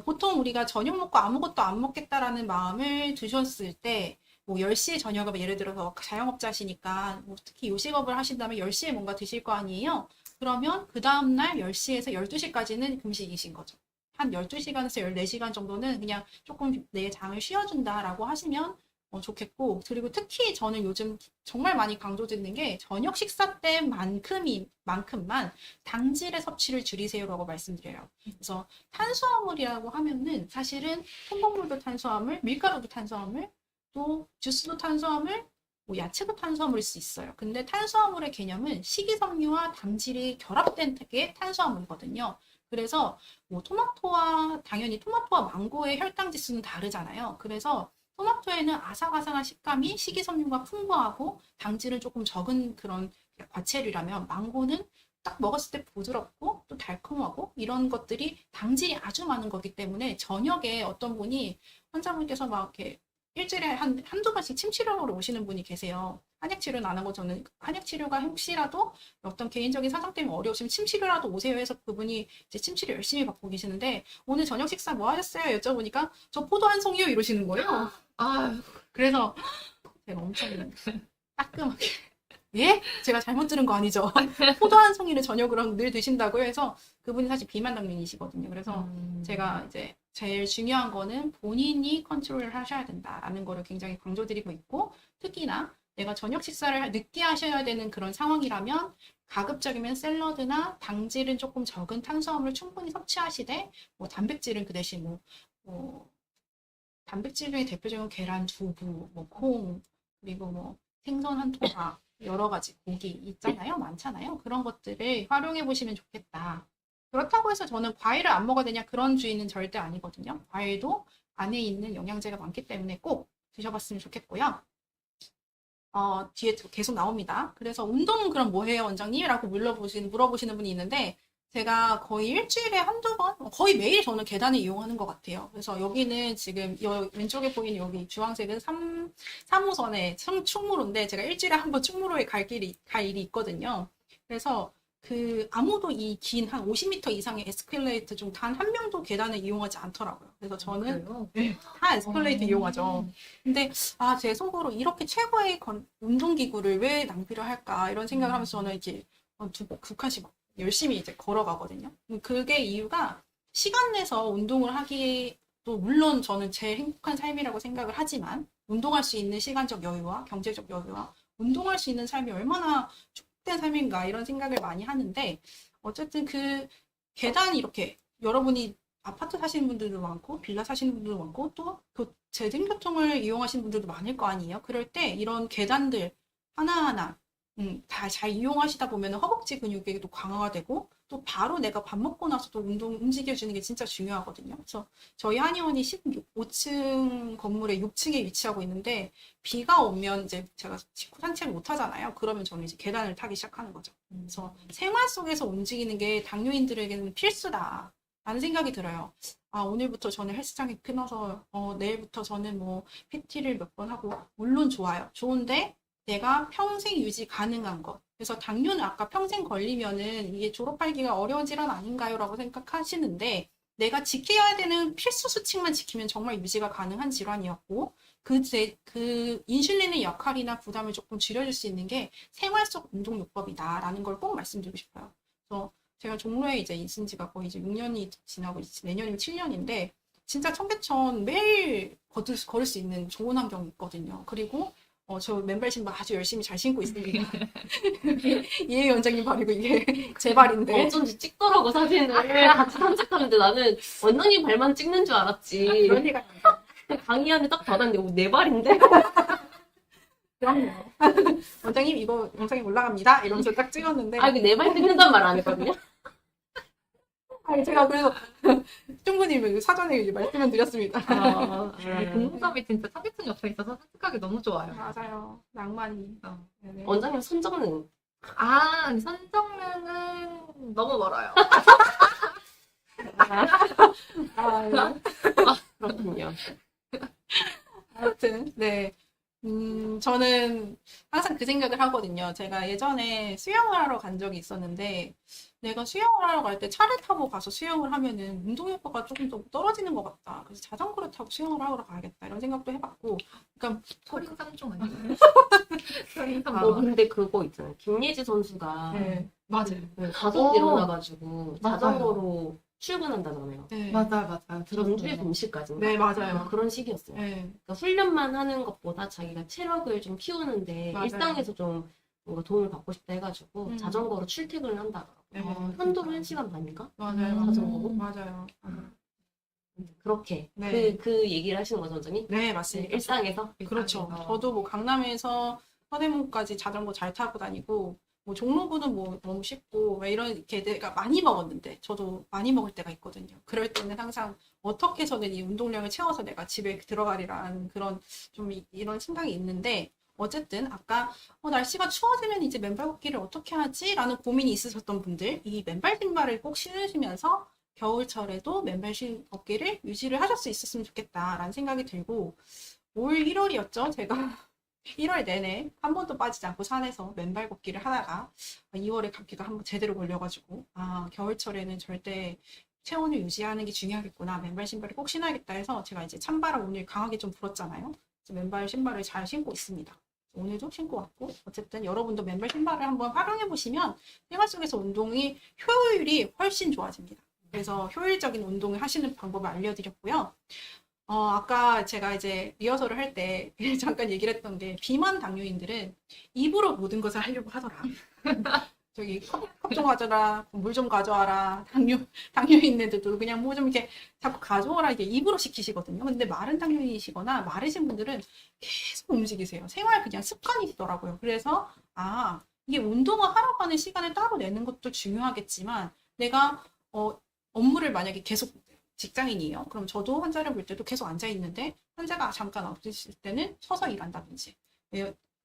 보통 우리가 저녁 먹고 아무것도 안 먹겠다라는 마음을 두셨을 때, 뭐 10시에 저녁을 예를 들어서 자영업자시니까 뭐 특히 요식업을 하신다면 10시에 뭔가 드실 거 아니에요? 그러면 그 다음날 10시에서 12시까지는 금식이신 거죠. 한 12시간에서 14시간 정도는 그냥 조금 내 장을 쉬어준다라고 하시면 좋겠고, 그리고 특히 저는 요즘 정말 많이 강조드리는 게 저녁 식사 때만큼만 당질의 섭취를 줄이세요라고 말씀드려요. 그래서 탄수화물이라고 하면은 사실은 통곡물도 탄수화물, 밀가루도 탄수화물, 또 주스도 탄수화물, 뭐 야채도 탄수화물일 수 있어요. 근데 탄수화물의 개념은 식이섬유와 당질이 결합된 게 탄수화물이거든요. 그래서 뭐 당연히 토마토와 망고의 혈당 지수는 다르잖아요. 그래서 토마토에는 아삭아삭한 식감이 식이섬유가 풍부하고 당질은 조금 적은 그런 과체류라면, 망고는 딱 먹었을 때 부드럽고 또 달콤하고 이런 것들이 당질이 아주 많은 거기 때문에 저녁에 어떤 분이 환자분께서 막 이렇게 일주일에 한두 번씩 침 치료로 오시는 분이 계세요. 한약 치료는 안 하고 저는 한약 치료가 혹시라도 어떤 개인적인 사정 때문에 어려우시면 침 치료라도 오세요 해서 그분이 이제 침 치료 열심히 받고 계시는데, 오늘 저녁 식사 뭐 하셨어요? 여쭤보니까 저 포도 한 송이요 이러시는 거예요. 그래서 제가 엄청 따끔하게 예? 제가 잘못 들은 거 아니죠? 포도 한 송이를 저녁으로 늘 드신다고요 해서, 그분이 사실 비만 당뇨이시거든요. 그래서 제가 이제 제일 중요한 거는 본인이 컨트롤을 하셔야 된다라는 거를 굉장히 강조드리고 있고, 특히나 내가 저녁 식사를 늦게 하셔야 되는 그런 상황이라면 가급적이면 샐러드나 당질은 조금 적은 탄수화물을 충분히 섭취하시되, 뭐 단백질은 그 대신 뭐 단백질 중에 대표적인 계란, 두부, 뭐 콩, 그리고 뭐 생선 한 토막, 여러 가지 고기 있잖아요. 많잖아요. 그런 것들을 활용해 보시면 좋겠다. 그렇다고 해서 저는 과일을 안 먹어야 되냐, 그런 주의는 절대 아니거든요. 과일도 안에 있는 영양제가 많기 때문에 꼭 드셔봤으면 좋겠고요. 뒤에 계속 나옵니다. 그래서 운동은 그럼 뭐 해요, 원장님? 라고 물어보시는 분이 있는데, 제가 거의 일주일에 한두 번, 거의 매일 저는 계단을 이용하는 것 같아요. 그래서 여기는 지금 왼쪽에 보이는 여기 주황색은 3호선의 충무로인데, 제가 일주일에 한 번 충무로에 갈 일이 있거든요. 그래서 아무도 이 긴 한 50m 이상의 에스컬레이터 중 단 한 명도 계단을 이용하지 않더라고요. 그래서 저는 다 에스컬레이터 이용하죠. 근데 제 속으로 이렇게 최고의 운동기구를 왜 낭비를 할까, 이런 생각을 하면서 저는 이제 두 칸씩 막 열심히 이제 걸어가거든요. 그게 이유가, 시간 내서 운동을 하기도 물론 저는 제일 행복한 삶이라고 생각을 하지만, 운동할 수 있는 시간적 여유와 경제적 여유와 운동할 수 있는 삶이 얼마나 축복된 삶인가, 이런 생각을 많이 하는데, 어쨌든 그 계단이 이렇게, 여러분이 아파트 사시는 분들도 많고 빌라 사시는 분들도 많고 또 그 대중교통을 이용하시는 분들도 많을 거 아니에요. 그럴 때 이런 계단들 하나하나 다 잘 이용하시다 보면 허벅지 근육이 또 강화가 되고, 또 바로 내가 밥 먹고 나서도 움직여주는 게 진짜 중요하거든요. 그래서 저희 한의원이 15층 건물의 6층에 위치하고 있는데, 비가 오면 이제 제가 직후 산책을 못 하잖아요. 그러면 저는 이제 계단을 타기 시작하는 거죠. 그래서 생활 속에서 움직이는 게 당뇨인들에게는 필수다 라는 생각이 들어요. 오늘부터 저는 헬스장에 끊어서 내일부터 저는 뭐 PT를 몇 번 하고, 물론 좋아요. 좋은데 내가 평생 유지 가능한 것. 그래서 당뇨는 아까 평생 걸리면은 이게 졸업하기가 어려운 질환 아닌가요? 라고 생각하시는데, 내가 지켜야 되는 필수 수칙만 지키면 정말 유지가 가능한 질환이었고, 그 인슐린의 역할이나 부담을 조금 줄여줄 수 있는 게 생활 속 운동요법이다라는 걸 꼭 말씀드리고 싶어요. 그래서 제가 종로에 이제 있은 지가 거의 이제 6년이 지나고 내년이면 7년인데, 진짜 청계천 매일 걸을 수 있는 좋은 환경이 있거든요. 그리고 저 맨발 신발 아주 열심히 잘 신고 있습니다. 이해 원장님 발이고 이게 제 발인데. 어쩐지 찍더라고 사진을 같이 산책하는데 나는 원장님 발만 찍는 줄 알았지. 그런 리가 강의 안에 딱 받았는데 내 발인데? 그럼요. 원장님 이거 영상에 올라갑니다. 이러면서 딱 찍었는데. 아, 이거 내 발 찍는단 말 안 했거든요? 아니, 제가 그래서 충분히 사전에 이제 말씀을 드렸습니다. 공점이 진짜 청계천 옆에 있어서 산책하기 너무 좋아요. 맞아요. 낭만이. 네네. 원장님 손정능. 아, 선정면은 너무 멀어요. 아, 그렇군요. 아무튼 네. 저는 항상 그 생각을 하거든요. 제가 예전에 수영을 하러 간 적이 있었는데, 내가 수영을 하러 갈 때 차를 타고 가서 수영을 하면은 운동 효과가 조금 더 떨어지는 것 같다. 그래서 자전거를 타고 수영을 하러 가야겠다. 이런 생각도 해봤고, 그러니까 소림삼종 아니에요? 소림삼 근데 그거 있잖아요. 김예지 선수가 네, 맞아요. 가족 일어나가지고 맞아요. 자전거로 출근한다잖아요. 네, 맞아요. 전주에 동시까지인가? 네, 맞아요. 그런 시기였어요. 네, 그러니까 훈련만 하는 것보다 자기가 체력을 좀 키우는데 맞아요. 일상에서 좀 뭔가 도움을 받고 싶다 해가지고 음. 자전거로 출퇴근을 한다더라고요. 네. 편도로 1시간 반인가? 맞아요. 자전거로? 맞아요. 그렇게 네. 그 얘기를 하시는 거죠, 원장님? 네, 맞습니다. 일상에서? 그렇죠. 일상에서. 저도 뭐 강남에서 서대문까지 자전거 잘 타고 다니고, 뭐 종로구는 뭐 너무 쉽고, 왜 이렇게 내가 많이 먹었는데, 저도 많이 먹을 때가 있거든요. 그럴 때는 항상 어떻게 해서든 이 운동량을 채워서 내가 집에 들어가리라는 그런 좀 이런 생각이 있는데, 어쨌든 아까 날씨가 추워지면 이제 맨발 걷기를 어떻게 하지? 라는 고민이 있으셨던 분들, 이 맨발 신발을 꼭 신으시면서 겨울철에도 맨발 걷기를 유지를 하실 수 있었으면 좋겠다라는 생각이 들고, 올 1월이었죠. 제가 1월 내내 한 번도 빠지지 않고 산에서 맨발 걷기를 하다가 2월에 감기가 한번 제대로 걸려가지고, 겨울철에는 절대 체온을 유지하는 게 중요하겠구나. 맨발 신발을 꼭 신어야겠다 해서 제가 이제 찬바람 오늘 강하게 좀 불었잖아요. 그래서 맨발 신발을 잘 신고 있습니다. 오늘도 신고 왔고, 어쨌든 여러분도 맨발 신발을 한번 활용해 보시면 생활 속에서 운동이 효율이 훨씬 좋아집니다. 그래서 효율적인 운동을 하시는 방법을 알려드렸고요. 아까 제가 이제 리허설을 할 때 잠깐 얘기를 했던 게, 비만 당뇨인들은 입으로 모든 것을 하려고 하더라. 저기 컵 좀 가져라, 물 좀 가져와라. 당뇨인들도 그냥 뭐 좀 이렇게 자꾸 가져오라, 이게 입으로 시키시거든요. 근데 마른 당뇨인이시거나 마르신 분들은 계속 움직이세요. 생활 그냥 습관이시더라고요. 그래서 이게 운동을 하러 가는 시간을 따로 내는 것도 중요하겠지만, 내가 업무를 만약에 계속 직장인이에요. 그럼 저도 환자를 볼 때도 계속 앉아 있는데, 환자가 잠깐 없으실 때는 서서 일한다든지.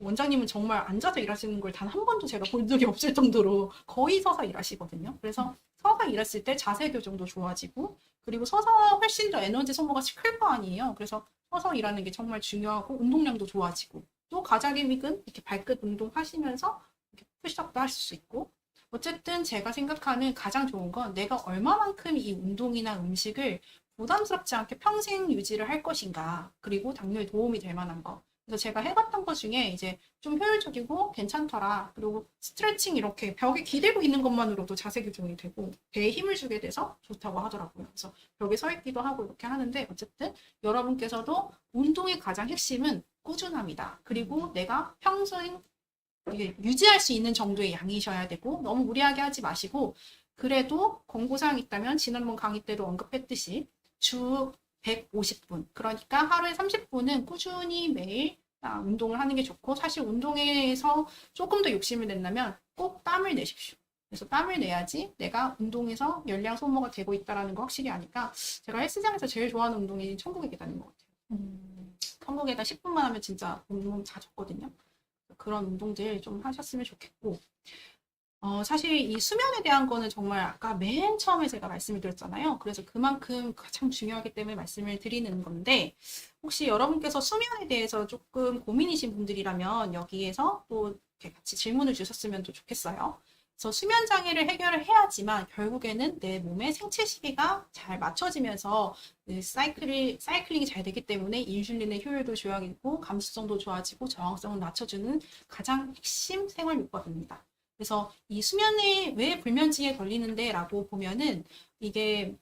원장님은 정말 앉아서 일하시는 걸 단 한 번도 제가 본 적이 없을 정도로 거의 서서 일하시거든요. 그래서 서서 일했을 때 자세 교정도 좋아지고, 그리고 서서 훨씬 더 에너지 소모가 클 거 아니에요. 그래서 서서 일하는 게 정말 중요하고, 운동량도 좋아지고, 또 가자기믹은 이렇게 발끝 운동 하시면서 이렇게 푸시업도 하실 수 있고, 어쨌든 제가 생각하는 가장 좋은 건 내가 얼마만큼 이 운동이나 음식을 부담스럽지 않게 평생 유지를 할 것인가, 그리고 당뇨에 도움이 될 만한 거. 그래서 제가 해봤던 것 중에 이제 좀 효율적이고 괜찮더라. 그리고 스트레칭 이렇게 벽에 기대고 있는 것만으로도 자세 교정이 되고 배에 힘을 주게 돼서 좋다고 하더라고요. 그래서 벽에 서 있기도 하고 이렇게 하는데, 어쨌든 여러분께서도 운동의 가장 핵심은 꾸준함이다. 그리고 내가 평생 이게 유지할 수 있는 정도의 양이셔야 되고, 너무 무리하게 하지 마시고, 그래도 권고사항이 있다면 지난번 강의 때도 언급했듯이 주 150분, 그러니까 하루에 30분은 꾸준히 매일 운동을 하는 게 좋고, 사실 운동에서 조금 더 욕심을 낸다면 꼭 땀을 내십시오. 그래서 땀을 내야지 내가 운동에서 열량 소모가 되고 있다는 거 확실히 아니까, 제가 헬스장에서 제일 좋아하는 운동이 천국의 계단인 것 같아요. 천국의 계단 10분만 하면 진짜 운동 다 졌거든요. 그런 운동들 좀 하셨으면 좋겠고, 사실 이 수면에 대한 거는 정말 아까 맨 처음에 제가 말씀을 드렸잖아요. 그래서 그만큼 가장 중요하기 때문에 말씀을 드리는 건데, 혹시 여러분께서 수면에 대해서 조금 고민이신 분들이라면 여기에서 또 이렇게 같이 질문을 주셨으면 또 좋겠어요. 그래서 수면 장애를 해결을 해야지만 결국에는 내 몸의 생체 시계가 잘 맞춰지면서 사이클링이 잘 되기 때문에 인슐린의 효율도 좋아지고 감수성도 좋아지고 저항성을 낮춰주는 가장 핵심 생활 요법입니다. 그래서 이 수면에 왜 불면증에 걸리는데 라고 보면은 이게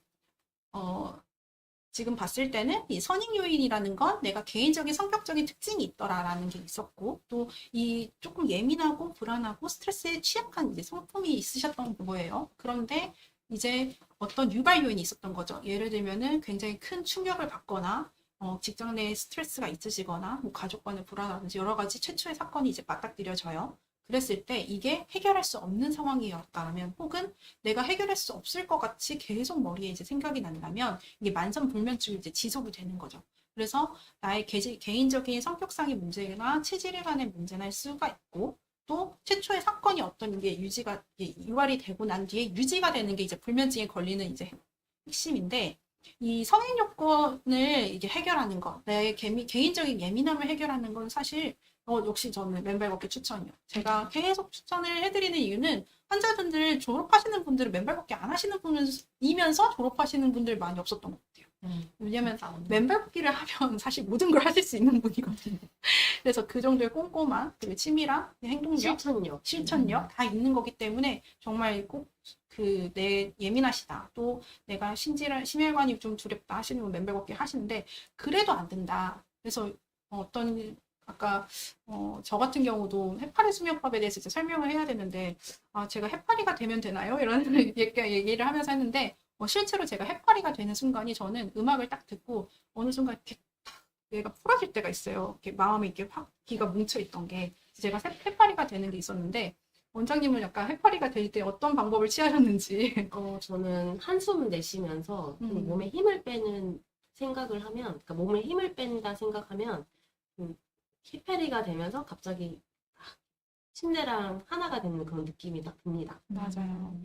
지금 봤을 때는 이 선행 요인이라는 건 내가 개인적인 성격적인 특징이 있더라라는 게 있었고, 또 이 조금 예민하고 불안하고 스트레스에 취약한 이제 성품이 있으셨던 거예요. 그런데 이제 어떤 유발 요인이 있었던 거죠. 예를 들면은 굉장히 큰 충격을 받거나 직장 내에 스트레스가 있으시거나 뭐 가족과의 불안하든지 여러 가지 최초의 사건이 이제 맞닥뜨려져요. 그랬을 때 이게 해결할 수 없는 상황이었다면, 혹은 내가 해결할 수 없을 것 같이 계속 머리에 이제 생각이 난다면 이게 만성불면증이 이제 지속이 되는 거죠. 그래서 나의 개인적인 성격상의 문제나 체질에 관한 문제날 수가 있고, 또 최초의 사건이 어떤 게 유발이 되고 난 뒤에 유지가 되는 게 이제 불면증에 걸리는 이제 핵심인데, 이 성행 요건을 이게 해결하는 것, 내 개인적인 예민함을 해결하는 건 사실 역시 저는 맨발 걷기 추천이요. 제가 계속 추천을 해드리는 이유는 환자분들 졸업하시는 분들은 맨발 걷기 안 하시는 분이면서 졸업하시는 분들 많이 없었던 것 같아요. 왜냐면 맨발 걷기를 하면 사실 모든 걸 하실 수 있는 분이거든요. 그래서 그 정도의 꼼꼼한 그리고 치밀한 행동력, 실천력 다 있는 거기 때문에 정말 꼭 내 예민하시다, 또 내가 심혈관이 좀 두렵다 하시는 분 맨발 걷기 하시는데 그래도 안 된다. 그래서 아까 저 같은 경우도 해파리 수면법에 대해서 이제 설명을 해야 되는데 제가 해파리가 되면 되나요? 이런 얘기를 하면서 했는데 실제로 제가 해파리가 되는 순간이 저는 음악을 딱 듣고 어느 순간 이렇게 탁 얘가 풀어질 때가 있어요. 이렇게 마음에 이렇게 확 기가 뭉쳐 있던 게 제가 해파리가 되는 게 있었는데, 원장님은 약간 해파리가 될 때 어떤 방법을 취하셨는지. 저는 한숨 내쉬면서 좀 몸에 힘을 빼는 생각을 하면, 그러니까 몸에 힘을 뺀다 생각하면 해파리가 되면서 갑자기 침대랑 하나가 되는 그런 느낌이 딱 듭니다. 맞아요.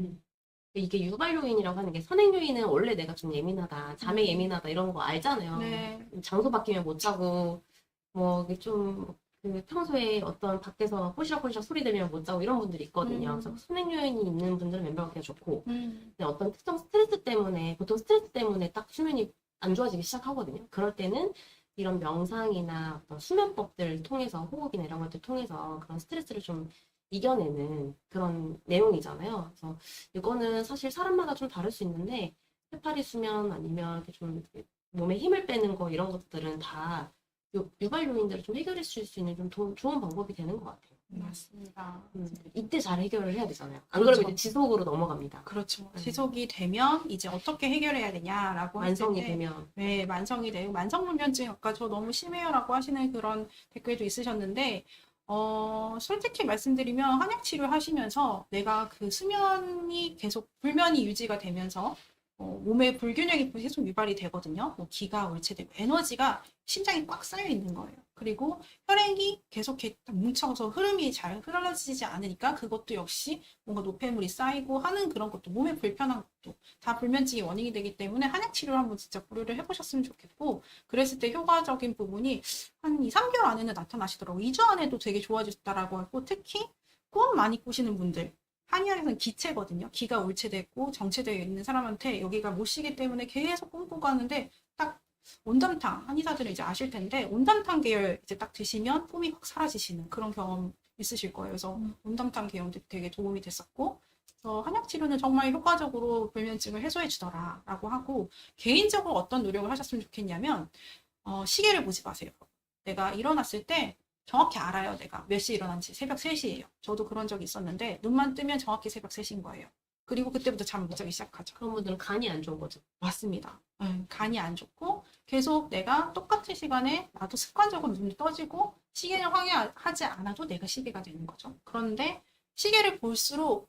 이게 유발 요인이라고 하는 게, 선행 요인은 원래 내가 좀 예민하다, 잠에 예민하다 이런 거 알잖아요. 네. 장소 바뀌면 못 자고, 뭐 이게 평소에 어떤 밖에서 포시락포시락 소리 들리면 못 자고 이런 분들이 있거든요. 그래서 선행 요인이 있는 분들은 맨발 걷기가 좋고, 근데 어떤 특정 스트레스 때문에, 보통 스트레스 때문에 딱 수면이 안 좋아지기 시작하거든요. 그럴 때는 이런 명상이나 어떤 수면법들을 통해서, 호흡이나 이런 것들 통해서 그런 스트레스를 좀 이겨내는 그런 내용이잖아요. 그래서 이거는 사실 사람마다 좀 다를 수 있는데, 해파리 수면 아니면 이렇게 좀 몸에 힘을 빼는 거 이런 것들은 다 유발 요인들을 좀 해결해 줄 수 있는 좀 좋은 방법이 되는 것 같아요. 맞습니다. 이때 잘 해결을 해야 되잖아요. 안 그러면 그렇죠. 이제 지속으로 넘어갑니다. 그렇죠. 지속이 되면 이제 어떻게 해결해야 되냐라고 했을 만성이 때, 되면. 네, 만성이 되고, 만성불면증 아까 저 너무 심해요라고 하시는 그런 댓글도 있으셨는데, 솔직히 말씀드리면 한약 치료하시면서 내가 그 수면이 계속 불면이 유지가 되면서 몸의 불균형이 계속 유발이 되거든요. 뭐 기가 올체되고 에너지가 심장에 꽉 쌓여 있는 거예요. 그리고 혈액이 계속 이렇게 뭉쳐서 흐름이 잘 흘러지지 않으니까 그것도 역시 뭔가 노폐물이 쌓이고 하는 그런 것도, 몸에 불편한 것도 다 불면증의 원인이 되기 때문에 한약 치료를 한번 진짜 고려를 해보셨으면 좋겠고, 그랬을 때 효과적인 부분이 한 2, 3개월 안에는 나타나시더라고요. 2주 안에도 되게 좋아졌다라고 하고, 특히 꿈 많이 꾸시는 분들, 한의학에서는 기체거든요. 기가 올체되고 정체되어 있는 사람한테 여기가 못 쉬기 때문에 계속 꿈꾸고 하는데, 딱 온담탕, 한의사들은 이제 아실 텐데, 온담탕 계열 이제 딱 드시면 꿈이 확 사라지시는 그런 경험 있으실 거예요. 그래서 온담탕 계열도 되게 도움이 됐었고, 그래서 한약 치료는 정말 효과적으로 불면증을 해소해 주더라라고 하고, 개인적으로 어떤 노력을 하셨으면 좋겠냐면, 시계를 보지 마세요. 내가 일어났을 때 정확히 알아요. 내가 몇 시에 일어난지. 새벽 3시예요. 저도 그런 적이 있었는데 눈만 뜨면 정확히 새벽 3시인 거예요. 그리고 그때부터 잠을 못 자기 시작하죠. 그런 분들은 간이 안 좋은 거죠. 맞습니다. 간이 안 좋고 계속 내가 똑같은 시간에 나도 습관적으로 눈이 떠지고 시계를 확인하지 않아도 내가 시계가 되는 거죠. 그런데 시계를 볼수록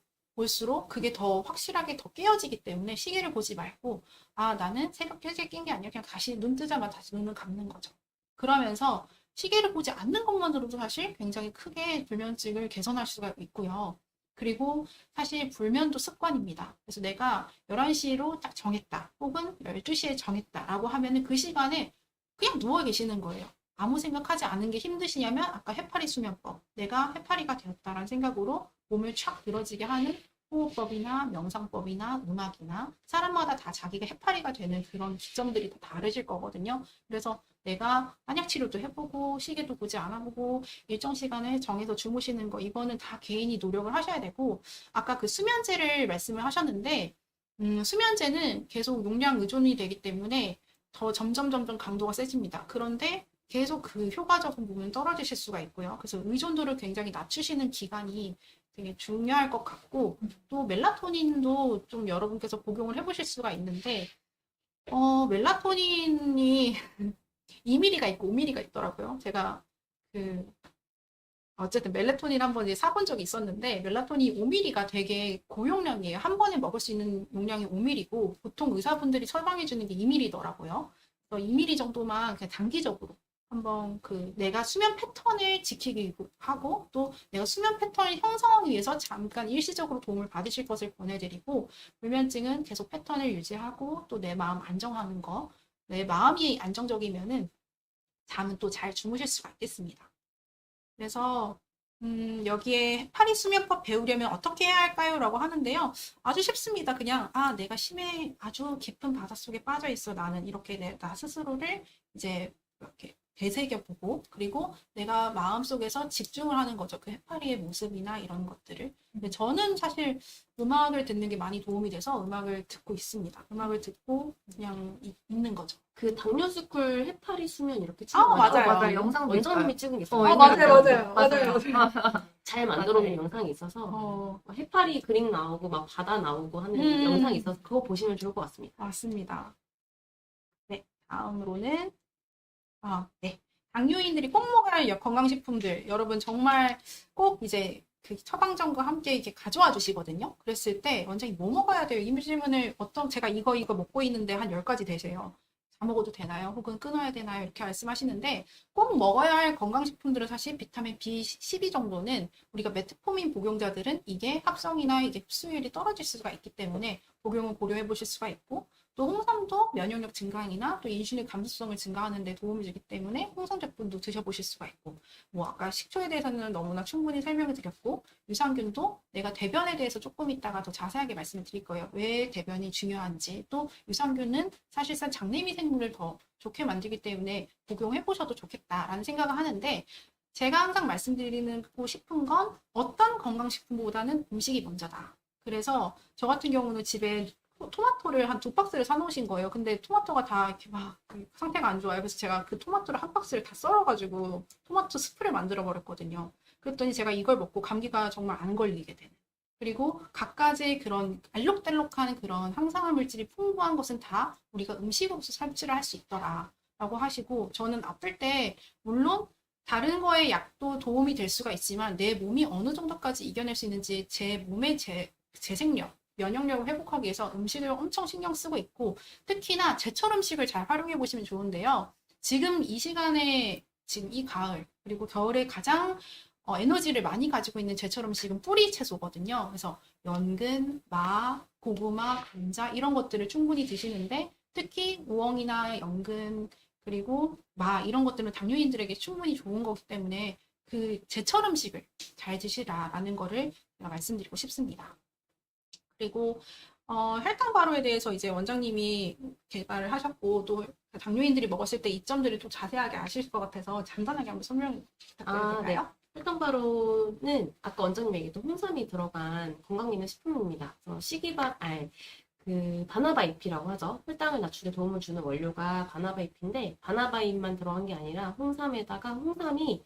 그게 더 확실하게 더 깨어지기 때문에 시계를 보지 말고, 나는 새벽 3시에 낀 게 아니라 그냥 다시 눈 뜨자마자 다시 눈을 감는 거죠. 그러면서 시계를 보지 않는 것만으로도 사실 굉장히 크게 불면증을 개선할 수가 있고요. 그리고 사실 불면도 습관입니다. 그래서 내가 11시로 딱 정했다, 혹은 12시에 정했다라고 하면은 그 시간에 그냥 누워 계시는 거예요. 아무 생각하지 않은 게 힘드시냐면 아까 해파리 수면법, 내가 해파리가 되었다라는 생각으로 몸을 촥 늘어지게 하는 호흡법이나 명상법이나 음악이나 사람마다 다 자기가 해파리가 되는 그런 기점들이 다 다르실 거거든요. 그래서 내가 한약 치료도 해보고 시계도 보지 않아보고 일정 시간을 정해서 주무시는 거 이거는 다 개인이 노력을 하셔야 되고 아까 그 수면제를 말씀을 하셨는데 수면제는 계속 용량 의존이 되기 때문에 더 점점 강도가 세집니다. 그런데 계속 그 효과적인 부분은 떨어지실 수가 있고요. 그래서 의존도를 굉장히 낮추시는 기간이 되게 중요할 것 같고 또 멜라토닌도 좀 여러분께서 복용을 해보실 수가 있는데 멜라토닌이 2mm가 있고 5mm가 있더라고요. 제가 어쨌든 멜라토닌 한번 이제 사본 적이 있었는데 멜라토닌 5mm가 되게 고용량이에요. 한 번에 먹을 수 있는 용량이 5mm고 보통 의사분들이 처방해 주는 게 2mm더라고요. 그래서 2mm 정도만 그냥 단기적으로 한번 내가 수면 패턴을 지키기 하고 또 내가 수면 패턴을 형성하기 위해서 잠깐 일시적으로 도움을 받으실 것을 권해드리고 불면증은 계속 패턴을 유지하고 또 내 마음 안정하는 거 내 마음이 안정적이면은 잠은 또 잘 주무실 수가 있겠습니다. 그래서 여기에 해파리 수면법 배우려면 어떻게 해야 할까요? 라고 하는데요. 아주 쉽습니다. 그냥 내가 심해 아주 깊은 바닷속에 빠져 있어. 나는 이렇게 나 스스로를 이제 이렇게 되새겨보고 그리고 내가 마음속에서 집중을 하는 거죠. 그 해파리의 모습이나 이런 것들을. 근데 저는 사실 음악을 듣는 게 많이 도움이 돼서 음악을 듣고 있습니다. 음악을 듣고 그냥 있는 거죠. 그 당뇨스쿨 해파리 수면 이렇게 아, 찍은 맞아요. 맞아요. 영상도 원장님이 있어요. 찍은 게 있어요. 맞아요. 잘 만들어 놓은 맞아요. 영상이 있어서 어, 해파리 그림 나오고 막 바다 나오고 하는 영상이 있어서 그거 보시면 좋을 것 같습니다. 맞습니다. 네, 다음으로는 네. 당뇨인들이 꼭 먹어야 할 건강식품들 여러분 정말 꼭 이제 그 처방전과 함께 이렇게 가져와 주시거든요. 그랬을 때 원장님 뭐 먹어야 돼요? 이 질문을 제가 이거 먹고 있는데 한 10가지 되세요. 다 먹어도 되나요? 혹은 끊어야 되나요? 이렇게 말씀하시는데 꼭 먹어야 할 건강식품들은 사실 비타민 B12 정도는 우리가 메트포민 복용자들은 이게 합성이나 이게 흡수율이 떨어질 수가 있기 때문에 복용을 고려해 보실 수가 있고 또 홍삼도 면역력 증강이나 또 인슐린 감수성을 증가하는 데 도움이 되기 때문에 홍삼 제품도 드셔보실 수가 있고 아까 식초에 대해서는 너무나 충분히 설명을 드렸고 유산균도 내가 대변에 대해서 조금 이따가 더 자세하게 말씀을 드릴 거예요. 왜 대변이 중요한지 또 유산균은 사실상 장내미 생물을 더 좋게 만들기 때문에 복용해 보셔도 좋겠다라는 생각을 하는데 제가 항상 말씀드리고 싶은 건 어떤 건강식품보다는 음식이 먼저다. 그래서 저 같은 경우는 집에 토마토를 한 2박스를 사놓으신 거예요. 근데 토마토가 다 이렇게 막 상태가 안 좋아요. 그래서 제가 그 토마토를 한 박스를 다 썰어가지고 토마토 스프를 만들어 버렸거든요. 그랬더니 제가 이걸 먹고 감기가 정말 안 걸리게 되는. 그리고 갖가지 그런 알록달록한 그런 항산화 물질이 풍부한 것은 다 우리가 음식으로서 섭취를 할 수 있더라. 라고 하시고 저는 아플 때 물론 다른 거에 약도 도움이 될 수가 있지만 내 몸이 어느 정도까지 이겨낼 수 있는지 제 몸의 재생력 면역력을 회복하기 위해서 음식을 엄청 신경 쓰고 있고 특히나 제철 음식을 잘 활용해 보시면 좋은데요. 지금 이 시간에 지금 이 가을 그리고 겨울에 가장 에너지를 많이 가지고 있는 제철 음식은 뿌리 채소거든요. 그래서 연근, 마, 고구마, 감자 이런 것들을 충분히 드시는데 특히 우엉이나 연근 그리고 마 이런 것들은 당뇨인들에게 충분히 좋은 거기 때문에 그 제철 음식을 잘 드시라라는 거를 제가 말씀드리고 싶습니다. 그리고 혈당 발효에 대해서 이제 원장님이 개발을 하셨고 또 당뇨인들이 먹었을 때 이점들을 좀 자세하게 아실 것 같아서 간단하게 한번 설명 부탁드려도 될까요? 네. 혈당바로는 아까 원장님 얘기했던 홍삼이 들어간 건강기능 식품입니다. 그래서 그 바나바잎이라고 하죠. 혈당을 낮추는 데 도움을 주는 원료가 바나바잎인데 바나바잎만 들어간 게 아니라 홍삼에다가 홍삼이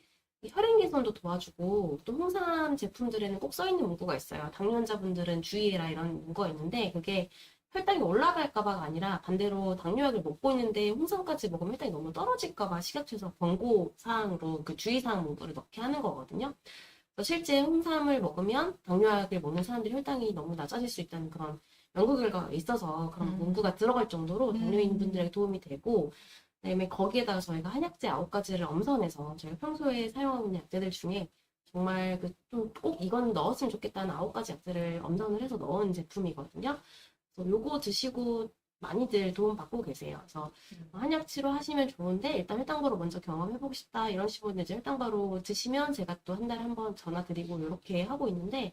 혈행 개선도 도와주고 또 홍삼 제품들에는 꼭 써있는 문구가 있어요. 당뇨 환자분들은 주의해라 이런 문구가 있는데 그게 혈당이 올라갈까봐가 아니라 반대로 당뇨약을 먹고 있는데 홍삼까지 먹으면 혈당이 너무 떨어질까봐 식약처에서 권고사항으로 그 주의사항 문구를 넣게 하는 거거든요. 그래서 실제 홍삼을 먹으면 당뇨약을 먹는 사람들이 혈당이 너무 낮아질 수 있다는 그런 연구 결과가 있어서 그런 문구가 들어갈 정도로 당뇨인 분들에게 도움이 되고 그다음에 거기에다가 저희가 한약재 9가지를 엄선해서 저희가 평소에 사용하고 있는 약재들 중에 정말 좀 꼭 이건 넣었으면 좋겠다는 9가지 약재를 엄선을 해서 넣은 제품이거든요. 그래서 요거 드시고 많이들 도움 받고 계세요. 그래서 한약 치료하시면 좋은데 일단 혈당바로 먼저 경험해보고 싶다 이런 식으로 이제 혈당바로 드시면 제가 또 한 달에 한 번 전화 드리고 이렇게 하고 있는데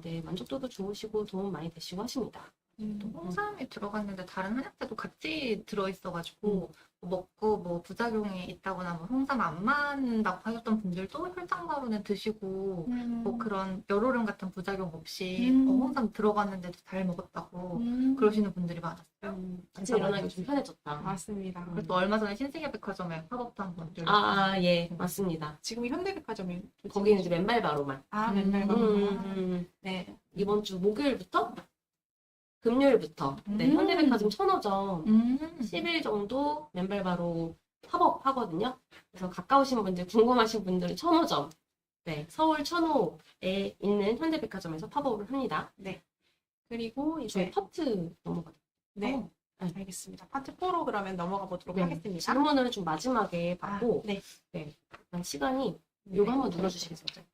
네, 만족도도 좋으시고 도움 많이 되시고 하십니다. 또 홍삼이 들어갔는데 다른 한약재도 같이 들어있어가지고 먹고 뭐 부작용이 있다거나 뭐 홍삼 안 맞는다고 하셨던 분들도 혈당바로는 드시고 뭐 그런 열오름 같은 부작용 없이 홍삼 들어갔는데도 잘 먹었다고 그러시는 분들이 많았어요. 아침 일어나기 좀 편해졌다. 맞습니다. 그리고 또 얼마 전에 신세계백화점에 팝업도 한 분들 예, 맞습니다. 지금 현대백화점이 거기는 이제 맨발 바로만. 맨날 네. 이번 주 목요일부터 금요일부터 네, 현대백화점 천호점 10일 정도 맨발 바로 팝업 하거든요. 그래서 가까우신 분들, 궁금하신 분들은 천호점, 네, 서울 천호에 있는 현대백화점에서 팝업을 합니다. 그리고 저희 이제 파트 넘어가요. 네. 알겠습니다. 파트 4로 그러면 넘어가 보도록 네, 하겠습니다. 질문을 좀 마지막에 받고 네. 일단 시간이 요거 한번 눌러주시겠어요?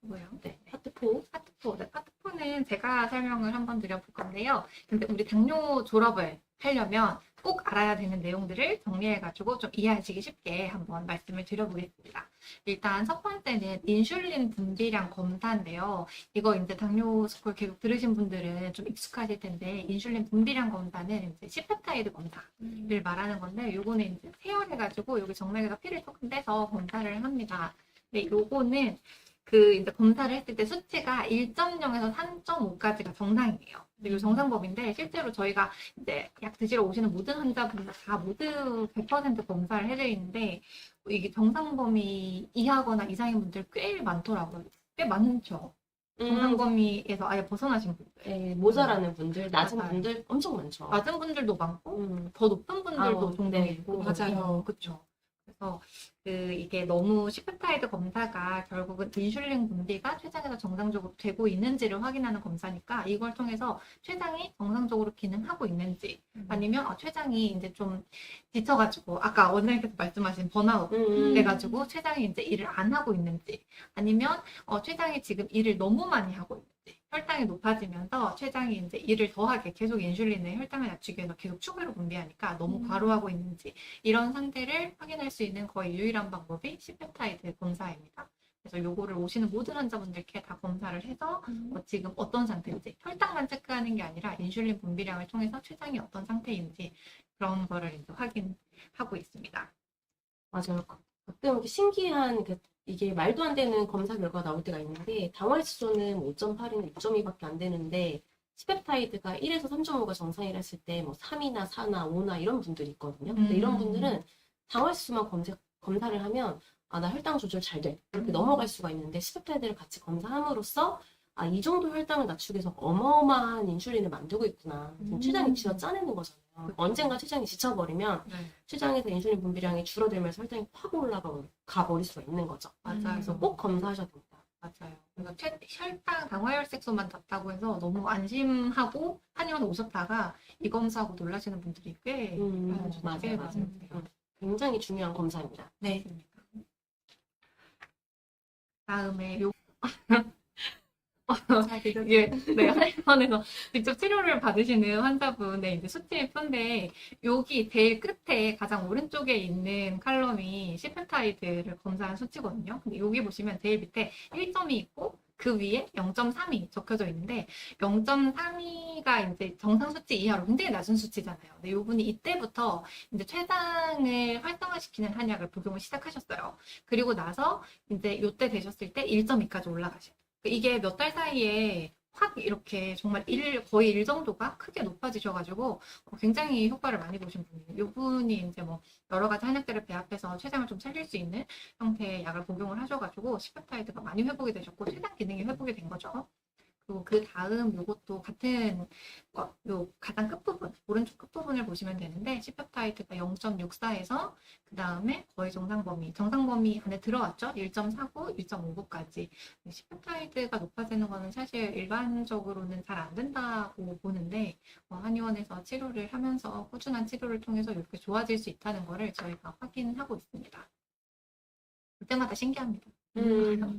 뭐요? 네, 파트 4. 파트4. 네, 파트4는 제가 설명을 한번 드려볼 건데요. 근데 우리 당뇨 졸업을 하려면 꼭 알아야 되는 내용들을 정리해가지고 좀 이해하시기 쉽게 한번 말씀을 드려보겠습니다. 일단 첫 번째는 인슐린 분비량 검사인데요. 이거 이제 당뇨 스쿨 계속 들으신 분들은 좀 익숙하실 텐데, 인슐린 분비량 검사는 이제 C페프타이드 검사를 말하는 건데, 요거는 이제 세혈해가지고 여기 정맥에서 피를 조금 떼서 검사를 합니다. 근데 요거는 그 이제 검사를 했을 때 수치가 1.0에서 3.5까지가 정상이에요. 근데 이 정상법인데 실제로 저희가 이제 약 드시러 오시는 모든 환자분들 다 모두 100% 검사를 해드리는데 이게 정상 범위 이하거나 이상인 분들 꽤 많더라고요. 꽤 많죠. 정상 범위에서 아예 벗어나신 분들. 네, 모자라는 분들, 낮은 맞아요. 분들 엄청 많죠. 낮은 분들도 많고 더 높은 분들도 종종 네, 있고. 맞아요. 그렇죠. 그래서 이게 너무 C페프타이드 검사가 결국은 인슐린 분비가 췌장에서 정상적으로 되고 있는지를 확인하는 검사니까 이걸 통해서 췌장이 정상적으로 기능하고 있는지 아니면 췌장이 이제 좀 지쳐가지고 아까 원장님께서 말씀하신 번아웃 돼가지고 췌장이 이제 일을 안 하고 있는지 아니면 췌장이 지금 일을 너무 많이 하고 있는지 혈당이 높아지면서 췌장이 이제 일을 더하게 계속 인슐린을 혈당을 낮추기 위해서 계속 추가로 분비하니까 너무 과로하고 있는지 이런 상태를 확인할 수 있는 거의 유일한 방법이 C페프타이드 검사입니다. 그래서 요거를 오시는 모든 환자분들께 다 검사를 해서 지금 어떤 상태인지 혈당만 체크하는 게 아니라 인슐린 분비량을 통해서 췌장이 어떤 상태인지 그런 거를 이제 확인하고 있습니다. 맞아요. 가끔 이렇게 신기한 이게 말도 안 되는 검사 결과가 나올 때가 있는데 당화혈수소는 5.8이나 6.2밖에 안 되는데 C페프타이드가 1에서 3.5가 정상이라 했을 때 뭐 3이나 4나 5나 이런 분들이 있거든요. 근데 이런 분들은 당화혈수소만 검사를 하면 나 혈당 조절 잘 돼. 이렇게 넘어갈 수가 있는데 C페프타이드를 같이 검사함으로써 이 정도 혈당을 낮추기 위해서 어마어마한 인슐린을 만들고 있구나. 지금 췌장이 쥐어 짜내는 거잖아요. 언젠가 쇄장이 지쳐버리면 췌장에서 인슐린 분비량이 줄어들면서 혈당이 확 올라가 버릴 수가 있는 거죠. 맞아요. 그래서 꼭 검사하셔야 됩니다. 맞아요. 그러니까 혈당 당화혈색소만 낮다고 해서 너무 안심하고 한의원 오셨다가 이 검사하고 놀라시는 분들이 꽤 맞아요. 굉장히 중요한 검사입니다. 네. 다음에 이게 한의원에서 직접 치료를 받으시는 환자분의 이제 수치표인데 여기 제일 끝에 가장 오른쪽에 있는 칼럼이 C페프타이드를 검사한 수치거든요. 근데 여기 보시면 제일 밑에 1점이 있고 그 위에 0.3이 적혀져 있는데 0.32가 이제 정상 수치 이하로 굉장히 낮은 수치잖아요. 근데 요분이 이때부터 이제 췌장을 활성화시키는 한약을 복용을 시작하셨어요. 그리고 나서 이제 요때 되셨을 때 1.2까지 올라가셔요. 이게 몇 달 사이에 확 이렇게 정말 거의 1 정도가 크게 높아지셔가지고 굉장히 효과를 많이 보신 분이에요. 이분이 이제 뭐 여러 가지 한약들을 배합해서 췌장을 좀 살릴 수 있는 형태의 약을 복용을 하셔가지고 C페프타이드가 많이 회복이 되셨고 췌장 기능이 회복이 된 거죠. 그리고 그 다음 요것도 같은 요 가장 끝부분 오른쪽 끝부분을 보시면 되는데 C페프타이드가 0.64에서 그 다음에 거의 정상 범위 안에 들어왔죠. 1.49, 1.59까지 C페프타이드가 높아지는 거는 사실 일반적으로는 잘 안 된다고 보는데 한의원에서 치료를 하면서 꾸준한 치료를 통해서 이렇게 좋아질 수 있다는 거를 저희가 확인하고 있습니다. 그때마다 신기합니다.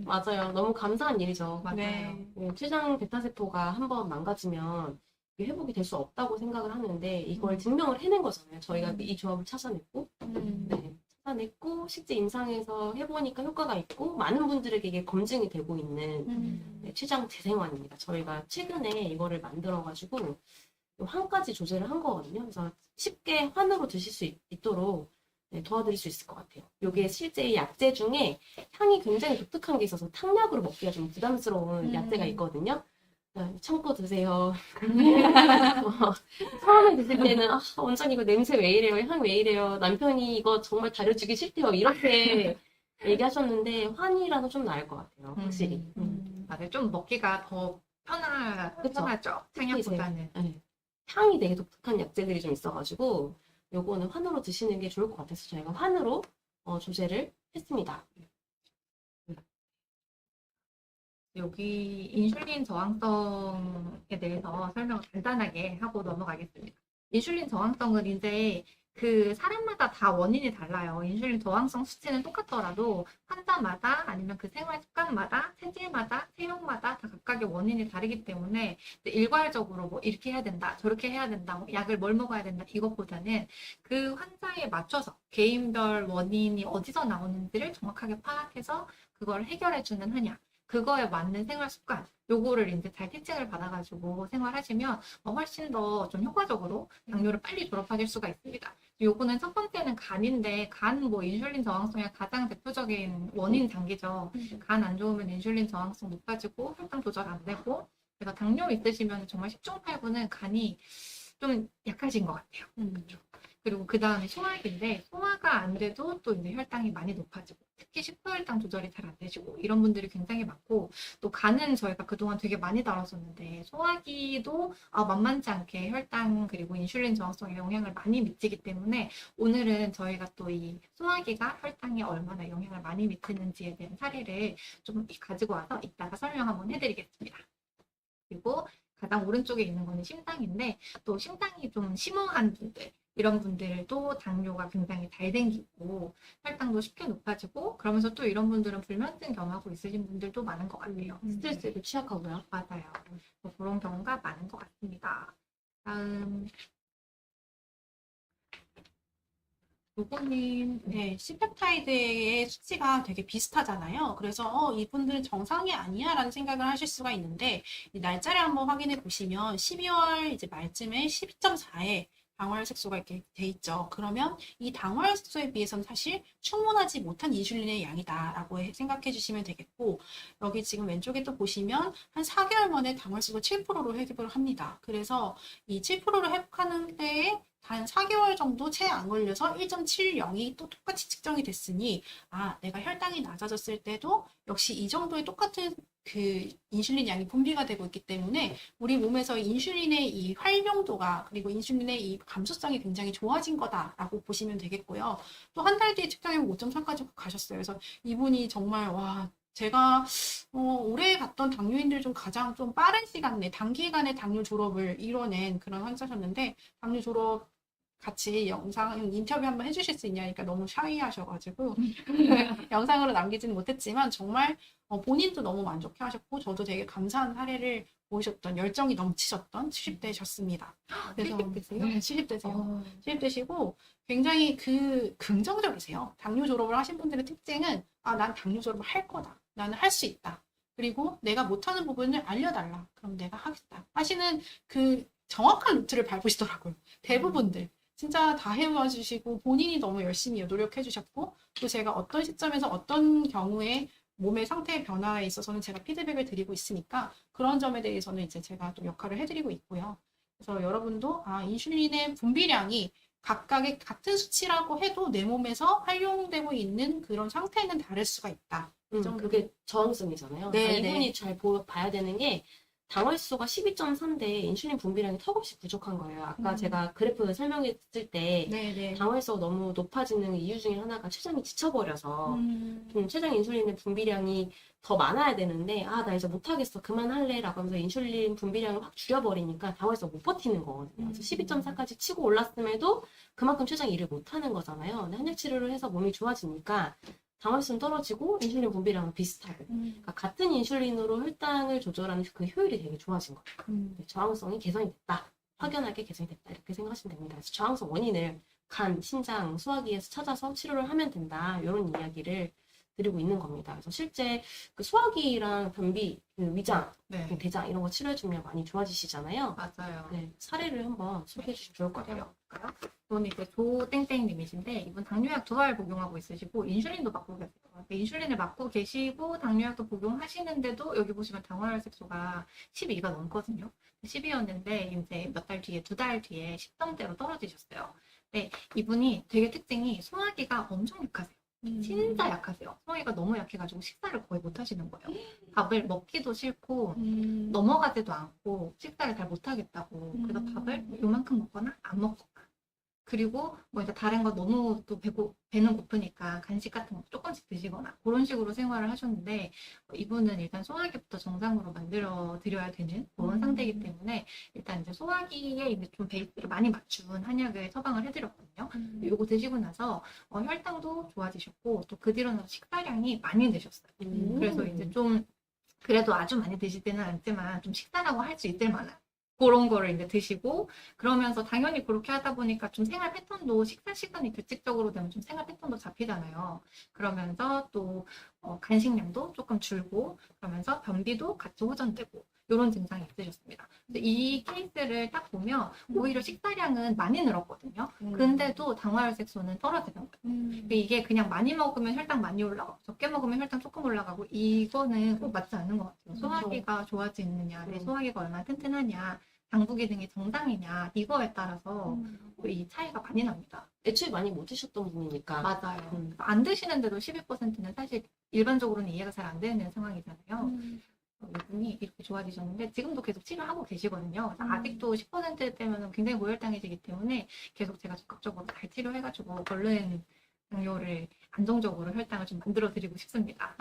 맞아요. 너무 감사한 일이죠. 맞아요. 네. 췌장 베타세포가 한번 망가지면 이게 회복이 될 수 없다고 생각을 하는데 이걸 증명을 해낸 거잖아요. 저희가 이 조합을 찾아냈고 나타냈고 실제 임상에서 해보니까 효과가 있고 많은 분들에게 이게 검증이 되고 있는 네, 췌장 재생환입니다. 저희가 최근에 이거를 만들어가지고 환까지 조제를 한 거거든요. 그래서 쉽게 환으로 드실 수 있도록 네, 도와드릴 수 있을 것 같아요. 이게 실제 약재 중에 향이 굉장히 독특한 게 있어서 탕약으로 먹기가 좀 부담스러운 약재가 있거든요. 참고 드세요. 처음에 드실 때는 원장님 이거 냄새 왜 이래요? 향 왜 이래요? 남편이 이거 정말 다려주기 싫대요. 이렇게 얘기하셨는데 환이라도 좀 나을 것 같아요. 확실히. 맞아요. 좀 먹기가 더 그쵸? 편하죠. 특히 이제 생약보다는. 네, 향이 되게 독특한 약재들이 좀 있어가지고 요거는 환으로 드시는 게 좋을 것 같아서 저희가 환으로 조제를 했습니다. 여기 인슐린 저항성에 대해서 설명을 간단하게 하고 넘어가겠습니다. 인슐린 저항성은 이제 그 사람마다 다 원인이 달라요. 인슐린 저항성 수치는 똑같더라도 환자마다 아니면 그 생활 습관마다 체질마다 체형마다 다 각각의 원인이 다르기 때문에 일괄적으로 뭐 이렇게 해야 된다, 저렇게 해야 된다, 뭐 약을 뭘 먹어야 된다 이것보다는 그 환자에 맞춰서 개인별 원인이 어디서 나오는지를 정확하게 파악해서 그걸 해결해주는 한약. 그거에 맞는 생활 습관, 요거를 이제 잘 티칭을 받아가지고 생활하시면 훨씬 더 좀 효과적으로 당뇨를 빨리 졸업하실 수가 있습니다. 요거는 첫 번째는 간인데, 간 뭐 인슐린 저항성의 가장 대표적인 원인 단계죠. 간 안 좋으면 인슐린 저항성 높아지고 혈당 조절 안 되고, 그래서 당뇨 있으시면 정말 10중 8구는 간이 좀 약하신 것 같아요. 그렇죠. 그리고 그 다음에 소화기인데, 소화가 안 돼도 또 이제 혈당이 많이 높아지고, 특히 식후혈당 조절이 잘 안 되시고, 이런 분들이 굉장히 많고, 또 간은 저희가 그동안 되게 많이 다뤘었는데, 소화기도 만만치 않게 혈당 그리고 인슐린 저항성에 영향을 많이 미치기 때문에, 오늘은 저희가 또 이 소화기가 혈당에 얼마나 영향을 많이 미치는지에 대한 사례를 좀 가지고 와서 이따가 설명 한번 해드리겠습니다. 그리고 가장 오른쪽에 있는 거는 심장인데, 또 심장이 좀 심오한 분들, 이런 분들도 당뇨가 굉장히 잘 생기고 혈당도 쉽게 높아지고, 그러면서 또 이런 분들은 불면증 경험하고 있으신 분들도 많은 것 같아요. 스트레스에도 취약하고요. 맞아요. 그런 경우가 많은 것 같습니다. 다음 요거는 네, C펩타이드의 수치가 되게 비슷하잖아요. 그래서 이분들은 정상이 아니야 라는 생각을 하실 수가 있는데, 이 날짜를 한번 확인해 보시면 12월 이제 말쯤에 12.4에 당화혈색소가 이렇게 돼 있죠. 그러면 이 당화혈색소에 비해서는 사실 충분하지 못한 인슐린의 양이다라고 생각해 주시면 되겠고, 여기 지금 왼쪽에 또 보시면 한 4개월 만에 당화혈색소 7%로 회복을 합니다. 그래서 이 7%를 회복하는 데에 단 4개월 정도 채 안 걸려서 1.70이 또 똑같이 측정이 됐으니, 내가 혈당이 낮아졌을 때도 역시 이 정도의 똑같은 그 인슐린 양이 분비가 되고 있기 때문에 우리 몸에서 인슐린의 이 활용도가, 그리고 인슐린의 이 감수성이 굉장히 좋아진 거다라고 보시면 되겠고요. 또 한 달 뒤에 측정해보면 5.3까지 가셨어요. 그래서 이분이 정말 제가 올해 갔던 당뇨인들 중 가장 좀 빠른 시간 내 단기간에 당뇨 졸업을 이뤄낸 그런 환자셨는데, 당뇨 졸업 같이 영상 인터뷰 한번 해주실 수 있냐니까 너무 샤이하셔가지고 영상으로 남기지는 못했지만 정말 본인도 너무 만족해하셨고, 저도 되게 감사한 사례를 보이셨던, 열정이 넘치셨던 70대셨습니다. 그래서 70대세요? 네, 70대세요. 70대시고 굉장히 긍정적이세요. 당뇨 졸업을 하신 분들의 특징은 난 당뇨 졸업을 할 거다. 나는 할 수 있다. 그리고 내가 못하는 부분을 알려달라. 그럼 내가 하겠다. 하시는 그 정확한 루트를 밟으시더라고요. 대부분들. 진짜 다 해와주시고 본인이 너무 열심히 노력해 주셨고, 또 제가 어떤 시점에서 어떤 경우에 몸의 상태의 변화에 있어서는 제가 피드백을 드리고 있으니까 그런 점에 대해서는 이제 제가 또 역할을 해드리고 있고요. 그래서 여러분도 인슐린의 분비량이 각각의 같은 수치라고 해도 내 몸에서 활용되고 있는 그런 상태는 다를 수가 있다. 그게 저항성이잖아요. 네, 이분이 잘 봐야 되는 게 당화혈소가 12.3인데 인슐린 분비량이 턱없이 부족한 거예요. 아까 제가 그래프 설명했을 때 당화혈소가 너무 높아지는 이유 중에 하나가 췌장이 지쳐버려서 췌장 인슐린의 분비량이 더 많아야 되는데 나 이제 못하겠어 그만할래 라고 하면서 인슐린 분비량을 확 줄여버리니까 당화혈소가 못 버티는 거거든요. 그래서 12.4까지 치고 올랐음에도 그만큼 췌장이 일을 못하는 거잖아요. 근데 한약 치료를 해서 몸이 좋아지니까 당화혈소는 떨어지고 인슐린 분비량은 비슷하고 그러니까 같은 인슐린으로 혈당을 조절하는 그 효율이 되게 좋아진 거예요. 저항성이 개선이 됐다. 확연하게 개선이 됐다. 이렇게 생각하시면 됩니다. 그래서 저항성 원인을 간, 신장, 소화기에서 찾아서 치료를 하면 된다. 이런 이야기를 드리고 있는 겁니다. 그래서 실제 그 소화기랑 변비, 그 위장, 네. 그 대장 이런 거 치료해주면 많이 좋아지시잖아요. 맞아요. 네, 사례를 한번 소개해 주시면 좋을 것 같아요. 볼까요? 이분 이제 조땡땡님이신데 이분 당뇨약 2알 복용하고 있으시고 인슐린도 맞고 계세요. 근데 인슐린을 맞고 계시고 당뇨약도 복용하시는데도 여기 보시면 당화혈색소가 12가 넘거든요. 10이었는데 이제 몇 달 뒤에 2달 뒤에 10점대로 떨어지셨어요. 네, 이분이 되게 특징이 소화기가 엄청 약하세요. 진짜 약하세요. 소화기가 너무 약해가지고 식사를 거의 못 하시는 거예요. 밥을 먹기도 싫고 넘어가지도 않고 식사를 잘 못하겠다고. 그래서 밥을 요만큼 먹거나 안 먹거나. 그리고 뭐 이제 다른 거 너무 또 배는 고프니까 간식 같은 거 조금씩 드시거나 그런 식으로 생활을 하셨는데 이분은 일단 소화기부터 정상으로 만들어 드려야 되는 그런 상태이기 때문에 일단 이제 소화기에 이제 좀 베이스를 많이 맞춘 한약을 처방을 해드렸거든요. 요거 드시고 나서 혈당도 좋아지셨고 또 그 뒤로는 식사량이 많이 드셨어요. 그래서 이제 좀 그래도 아주 많이 드시지는 않지만 좀 식사라고 할 수 있을 만한 그런 거를 이제 드시고 그러면서 당연히 그렇게 하다 보니까 좀 생활 패턴도 식사 시간이 규칙적으로 되면 좀 생활 패턴도 잡히잖아요. 그러면서 또 간식량도 조금 줄고 그러면서 변비도 같이 호전되고 이런 증상이 있으셨습니다. 근데 이 케이스를 딱 보면 오히려 식사량은 많이 늘었거든요. 근데도 당화혈색소는 떨어지는 거예요. 근데 이게 그냥 많이 먹으면 혈당 많이 올라가고 적게 먹으면 혈당 조금 올라가고 이거는 꼭 맞지 않는 것 같아요. 소화기가 좋아지느냐, 내 소화기가 얼마나 튼튼하냐, 당부 기능이 정상이냐 이거에 따라서 이 차이가 많이 납니다. 애초에 많이 못 드셨던 분이니까. 맞아요. 안 드시는데도 12%는 사실 일반적으로는 이해가 잘 안 되는 상황이잖아요. 이분이 이렇게 좋아지셨는데 지금도 계속 치료하고 계시거든요. 그래서 아직도 10%대면 굉장히 고혈당이시기 때문에 계속 제가 적극적으로 잘 치료해가지고 얼른 당뇨를 안정적으로 혈당을 좀 만들어 드리고 싶습니다.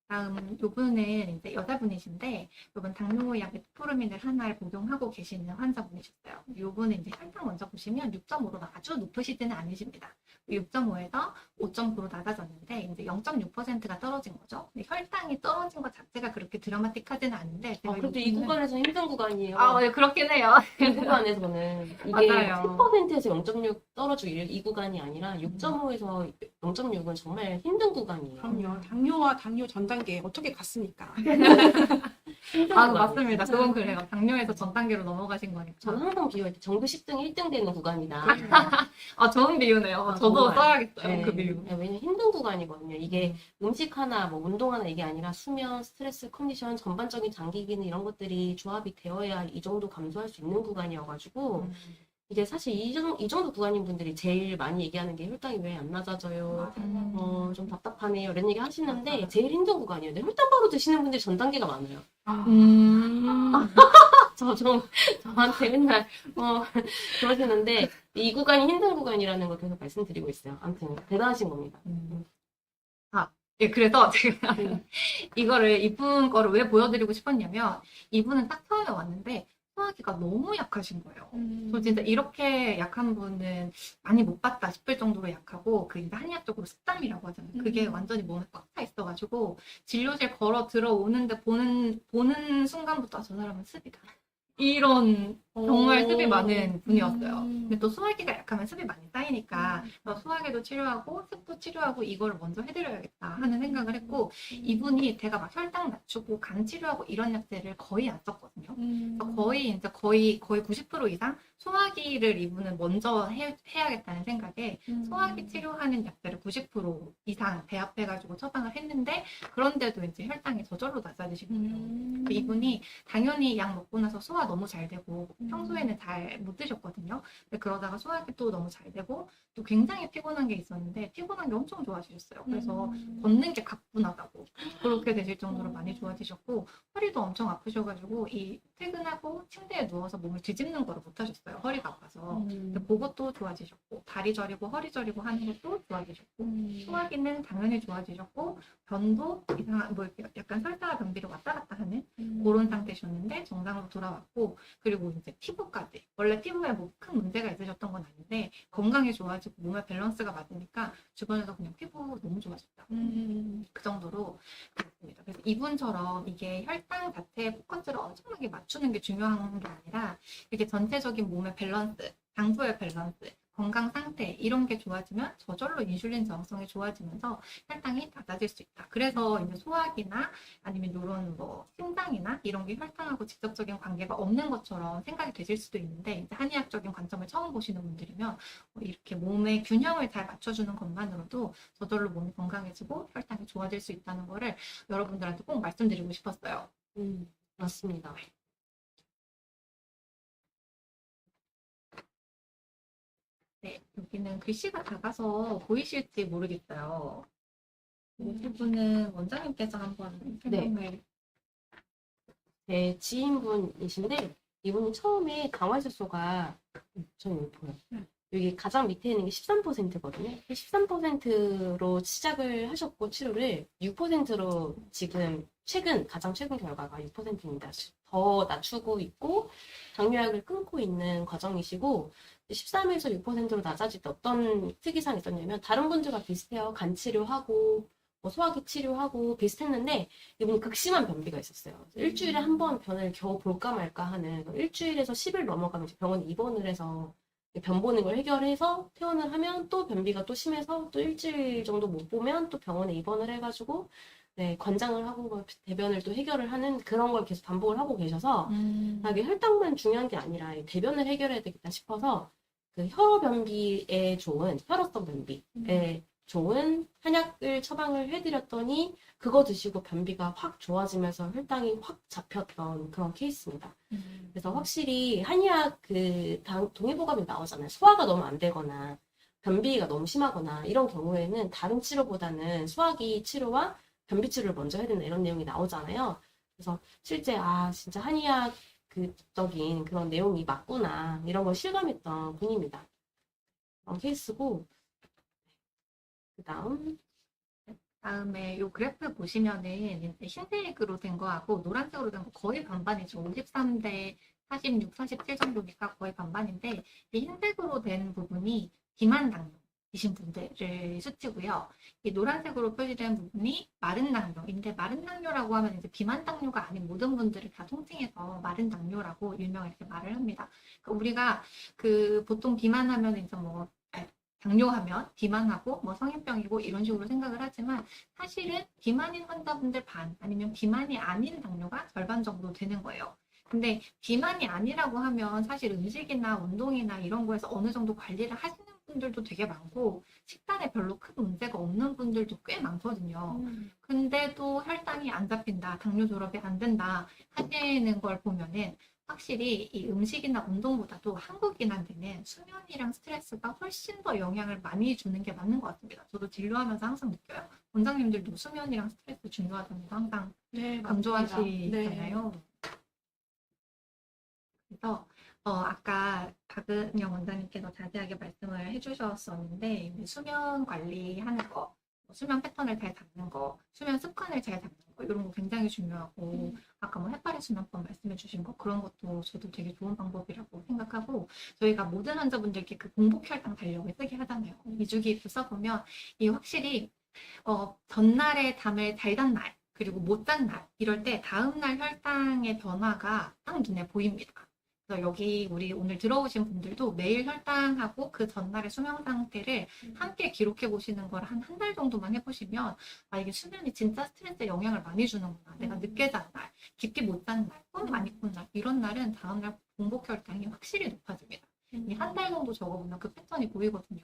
다음 요분은 이제 여자분이신데 요분 당뇨약 메트포르민을 하나를 복용하고 계시는 환자분이셨어요. 요분은 이제 혈당 먼저 보시면 6.5로 아주 높으시지는 않으십니다. 6.5에서 5.9로 낮아졌는데 이제 0.6%가 떨어진 거죠. 근데 혈당이 떨어진 것 자체가 그렇게 드라마틱하지는 않은데 제가 그래도 이 구간에서 힘든 구간이에요. 네, 그렇긴 해요. 이 구간에서는 이게 맞아요. 10%에서 0.6 떨어지고 이 구간이 아니라 6.5에서 0.6은 정말 힘든 구간이에요. 그럼요. 당뇨와 당뇨 전 단계 어떻게 갔습니까? 힘든 아, 구간이에요. 맞습니다. 그건 그래요. 당뇨에서 전 단계로 넘어가신 거니까. 저는 항상 비유할 때 전교 10등 1등 되는 구간이다. 좋은 비유네요. 저도 정말. 써야겠어요. 네. 그 비유. 왜냐면 힘든 구간이거든요. 이게 음식 하나, 뭐 운동 하나 이게 아니라 수면, 스트레스, 컨디션, 전반적인 장기 기능 이런 것들이 조합이 되어야 이 정도 감소할 수 있는 구간이어가지고 이게 사실 이 정도 구간인 분들이 제일 많이 얘기하는 게 혈당이 왜 안 낮아져요? 좀 답답하네요. 이런 얘기 하시는데 맞아요. 제일 힘든 구간이에요. 근데 혈당 바로 드시는 분들이 전 단계가 많아요. 저한테 맨날 그러시는데 이 구간이 힘든 구간이라는 걸 계속 말씀드리고 있어요. 아무튼 대단하신 겁니다. 예, 그래서 제가 이거를 이분 거를 왜 보여드리고 싶었냐면 이분은 딱 처음에 왔는데 소화기가 너무 약하신 거예요. 저 진짜 이렇게 약한 분은 많이 못 봤다 싶을 정도로 약하고 그 이제 한의학적으로 습담이라고 하잖아요. 그게 완전히 몸에 꽉 차 있어가지고 진료실 걸어 들어오는데 보는 순간부터 저 사람은 습이다. 이런 정말 습이 많은 분이었어요. 근데 또 소화기가 약하면 습이 많이 쌓이니까 소화기도 치료하고 습도 치료하고 이걸 먼저 해드려야겠다 하는 생각을 했고 이분이 제가 막 혈당 낮추고 간 치료하고 이런 약들을 거의 안 썼거든요. 그래서 거의 90% 이상 소화기를 이분은 먼저 해야겠다는 생각에 소화기 치료하는 약들을 90% 이상 배합해가지고 처방을 했는데 그런데도 이제 혈당이 저절로 낮아지신 거예요. 이분이 당연히 약 먹고 나서 소화 너무 잘 되고 평소에는 잘 못 드셨거든요. 근데 그러다가 소화기도 너무 잘 되고 또 굉장히 피곤한 게 있었는데 피곤한 게 엄청 좋아지셨어요. 그래서 걷는 게 가뿐하다고 그렇게 되실 정도로 많이 좋아지셨고 허리도 엄청 아프셔가지고 이 퇴근하고 침대에 누워서 몸을 뒤집는 거를 못 하셨어요. 허리가 아파서. 근데 그것도 좋아지셨고 다리 저리고 허리 저리고 하는 것도 좋아지셨고 소화기는 당연히 좋아지셨고 변도 이상한 뭐 이렇게 약간 설사와 변비로 왔다 갔다 하는 그런 상태셨는데 정상으로 돌아왔고 그리고 이제 피부까지 원래 피부에 뭐 큰 문제가 있으셨던 건 아닌데 건강이 좋아지고 몸의 밸런스가 맞으니까 주변에서 그냥 피부 너무 좋아졌다 그 정도로 그렇습니다. 그래서 이분처럼 이게 혈당 자체에 포커스를 엄청나게 맞추는 게 중요한 게 아니라 이게 전체적인 몸의 밸런스 당소의 밸런스 건강 상태 이런 게 좋아지면 저절로 인슐린 저항성이 좋아지면서 혈당이 낮아질 수 있다. 그래서 이제 소화기나 아니면 이런 뭐 심장이나 이런 게 혈당하고 직접적인 관계가 없는 것처럼 생각이 되실 수도 있는데 이제 한의학적인 관점을 처음 보시는 분들이면 이렇게 몸의 균형을 잘 맞춰주는 것만으로도 저절로 몸이 건강해지고 혈당이 좋아질 수 있다는 거를 여러분들한테 꼭 말씀드리고 싶었어요. 맞습니다. 네, 여기는 글씨가 작아서 보이실지 모르겠어요. 이 부분은 원장님께서 한번 설명을. 제 지인분이신데 이분이 처음에 강화질소가 저는 보여요. 여기 가장 밑에 있는 게 13%거든요. 13%로 시작을 하셨고 치료를 6%로 지금 가장 최근 결과가 6%입니다. 더 낮추고 있고 당뇨약을 끊고 있는 과정이시고 13에서 6%로 낮아질 때 어떤 특이사항이 있었냐면 다른 분들과 비슷해요. 간 치료하고 뭐 소화기 치료하고 비슷했는데 이분이 극심한 변비가 있었어요. 일주일에 한 번 변을 겨우 볼까 말까 하는 일주일에서 10일 넘어가면 이제 병원에 입원을 해서 변 보는 걸 해결해서 퇴원을 하면 또 변비가 또 심해서 또 일주일 정도 못 보면 또 병원에 입원을 해가지고 네, 관장을 하고 대변을 또 해결을 하는 그런 걸 계속 반복을 하고 계셔서 이게 혈당만 중요한 게 아니라 이 대변을 해결해야 되겠다 싶어서 그 혈변비에 좋은 혈액성 변비에 좋은 한약을 처방을 해드렸더니 그거 드시고 변비가 확 좋아지면서 혈당이 확 잡혔던 그런 케이스입니다. 그래서 확실히 한의학 동의보감이 나오잖아요. 소화가 너무 안 되거나 변비가 너무 심하거나 이런 경우에는 다른 치료보다는 소화기 치료와 변비 치료를 먼저 해야 된다 이런 내용이 나오잖아요. 그래서 실제 진짜 한의학 적인 그런 내용이 맞구나 이런 걸 실감했던 분입니다. 그런 케이스고 다음에 요 그래프 보시면은 이제 흰색으로 된 거하고 노란색으로 된 거 거의 반반이죠. 53대 46, 47 정도니까 거의 반반인데 이 흰색으로 된 부분이 비만 당뇨이신 분들을 수치고요. 이 노란색으로 표시된 부분이 마른 당뇨인데 마른 당뇨라고 하면 이제 비만 당뇨가 아닌 모든 분들을 다 통칭해서 마른 당뇨라고 일명 이렇게 말을 합니다. 그러니까 우리가 보통 비만하면 이제 뭐 당뇨하면 비만하고 뭐 성인병이고 이런 식으로 생각을 하지만 사실은 비만인 환자분들 반 아니면 비만이 아닌 당뇨가 절반 정도 되는 거예요. 근데 비만이 아니라고 하면 사실 음식이나 운동이나 이런 거에서 어느 정도 관리를 하시는 분들도 되게 많고 식단에 별로 큰 문제가 없는 분들도 꽤 많거든요. 근데도 혈당이 안 잡힌다, 당뇨 졸업이 안 된다 하시는 걸 보면은 확실히 이 음식이나 운동보다도 한국인한테는 수면이랑 스트레스가 훨씬 더 영향을 많이 주는 게 맞는 것 같습니다. 저도 진료하면서 항상 느껴요. 원장님들도 수면이랑 스트레스 중요하다는 거 항상 강조하시잖아요. 그래서 아까 박은영 원장님께서 자세하게 말씀을 해주셨었는데 수면 관리하는 거, 수면 패턴을 잘 잡는 거, 수면 습관을 잘 잡는 거 이런 거 굉장히 중요하고 아까 뭐 해파리 수면법 말씀해 주신 거 그런 것도 저도 되게 좋은 방법이라고 생각하고 저희가 모든 환자분들께 그 공복 혈당 달력을 쓰게 하잖아요. 2주기입도 써보면 이 확실히 전날에 잠을 잘 잔 날 그리고 못 잔 날 이럴 때 다음날 혈당의 변화가 딱 눈에 보입니다. 그래서 여기 우리 오늘 들어오신 분들도 매일 혈당하고 그 전날의 수면 상태를 함께 기록해 보시는 걸 한 달 정도만 해보시면 이게 수면이 진짜 스트레스에 영향을 많이 주는구나. 내가 늦게 잔 날, 깊게 못 잔 날, 꿈 많이 꾼 날 이런 날은 다음날 공복 혈당이 확실히 높아집니다. 이 한 달 정도 적어보면 그 패턴이 보이거든요.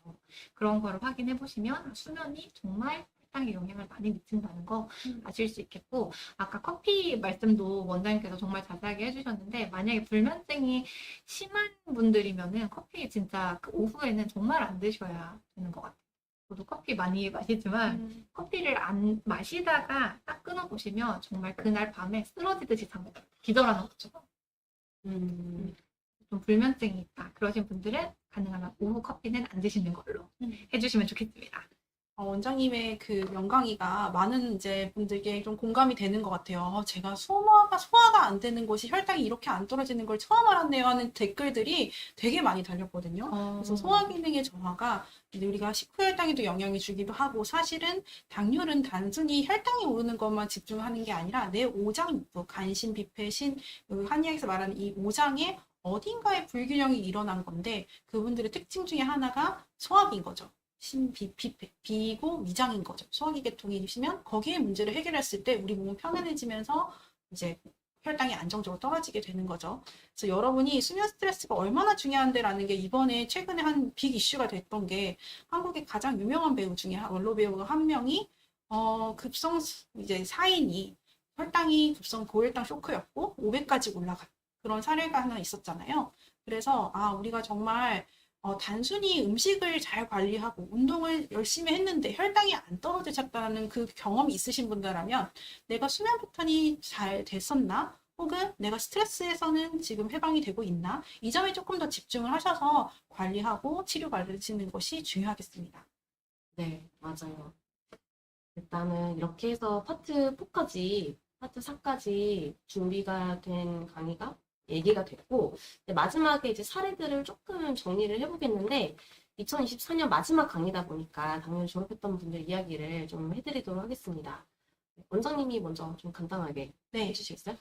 그런 거를 확인해 보시면 수면이 정말 혈당에 영향을 많이 미친다는 거 아실 수 있겠고 아까 커피 말씀도 원장님께서 정말 자세하게 해주셨는데 만약에 불면증이 심한 분들이면은 커피 진짜 그 오후에는 정말 안 드셔야 되는 것 같아요. 저도 커피 많이 마시지만 커피를 안 마시다가 딱 끊어보시면 정말 그날 밤에 쓰러지듯이 잠들어요. 기절하는 것처럼. 좀 불면증이 있다. 그러신 분들은 가능하면 오후 커피는 안 드시는 걸로 해주시면 좋겠습니다. 원장님의 그 명강의가 많은 이제 분들께 좀 공감이 되는 것 같아요. 제가 소화가 안 되는 것이 혈당이 이렇게 안 떨어지는 걸 처음 알았네요 하는 댓글들이 되게 많이 달렸거든요. 그래서 소화 기능의 저하가 우리가 식후 혈당에도 영향을 주기도 하고 사실은 당뇨는 단순히 혈당이 오르는 것만 집중하는 게 아니라 내 오장 육부, 간신, 비폐, 신, 한의학에서 말하는 이 오장의 어딘가에 불균형이 일어난 건데 그분들의 특징 중에 하나가 소화기인 거죠. 비고 위장인 거죠. 소화기 계통이시면 거기에 문제를 해결했을 때 우리 몸은 편안해지면서 이제 혈당이 안정적으로 떨어지게 되는 거죠. 그래서 여러분이 수면 스트레스가 얼마나 중요한데라는 게 이번에 최근에 한 빅 이슈가 됐던 게 한국의 가장 유명한 배우 중에 원로 배우 한 명이 급성 이제 사인이 혈당이 급성 고혈당 쇼크였고 500까지 올라간 그런 사례가 하나 있었잖아요. 그래서 우리가 정말 단순히 음식을 잘 관리하고 운동을 열심히 했는데 혈당이 안 떨어지셨다는 그 경험이 있으신 분들라면 내가 수면 패턴이 잘 됐었나? 혹은 내가 스트레스에서는 지금 해방이 되고 있나? 이 점에 조금 더 집중을 하셔서 관리하고 치료 받으시는 것이 중요하겠습니다. 네, 맞아요. 일단은 이렇게 해서 파트 4까지, 파트 4까지 준비가 된 강의가 얘기가 됐고, 마지막에 이제 사례들을 조금 정리를 해보겠는데, 2024년 마지막 강의다 보니까 당연히 졸업했던 분들 이야기를 좀 해드리도록 하겠습니다. 원장님이 먼저 좀 간단하게 네. 해주시겠어요?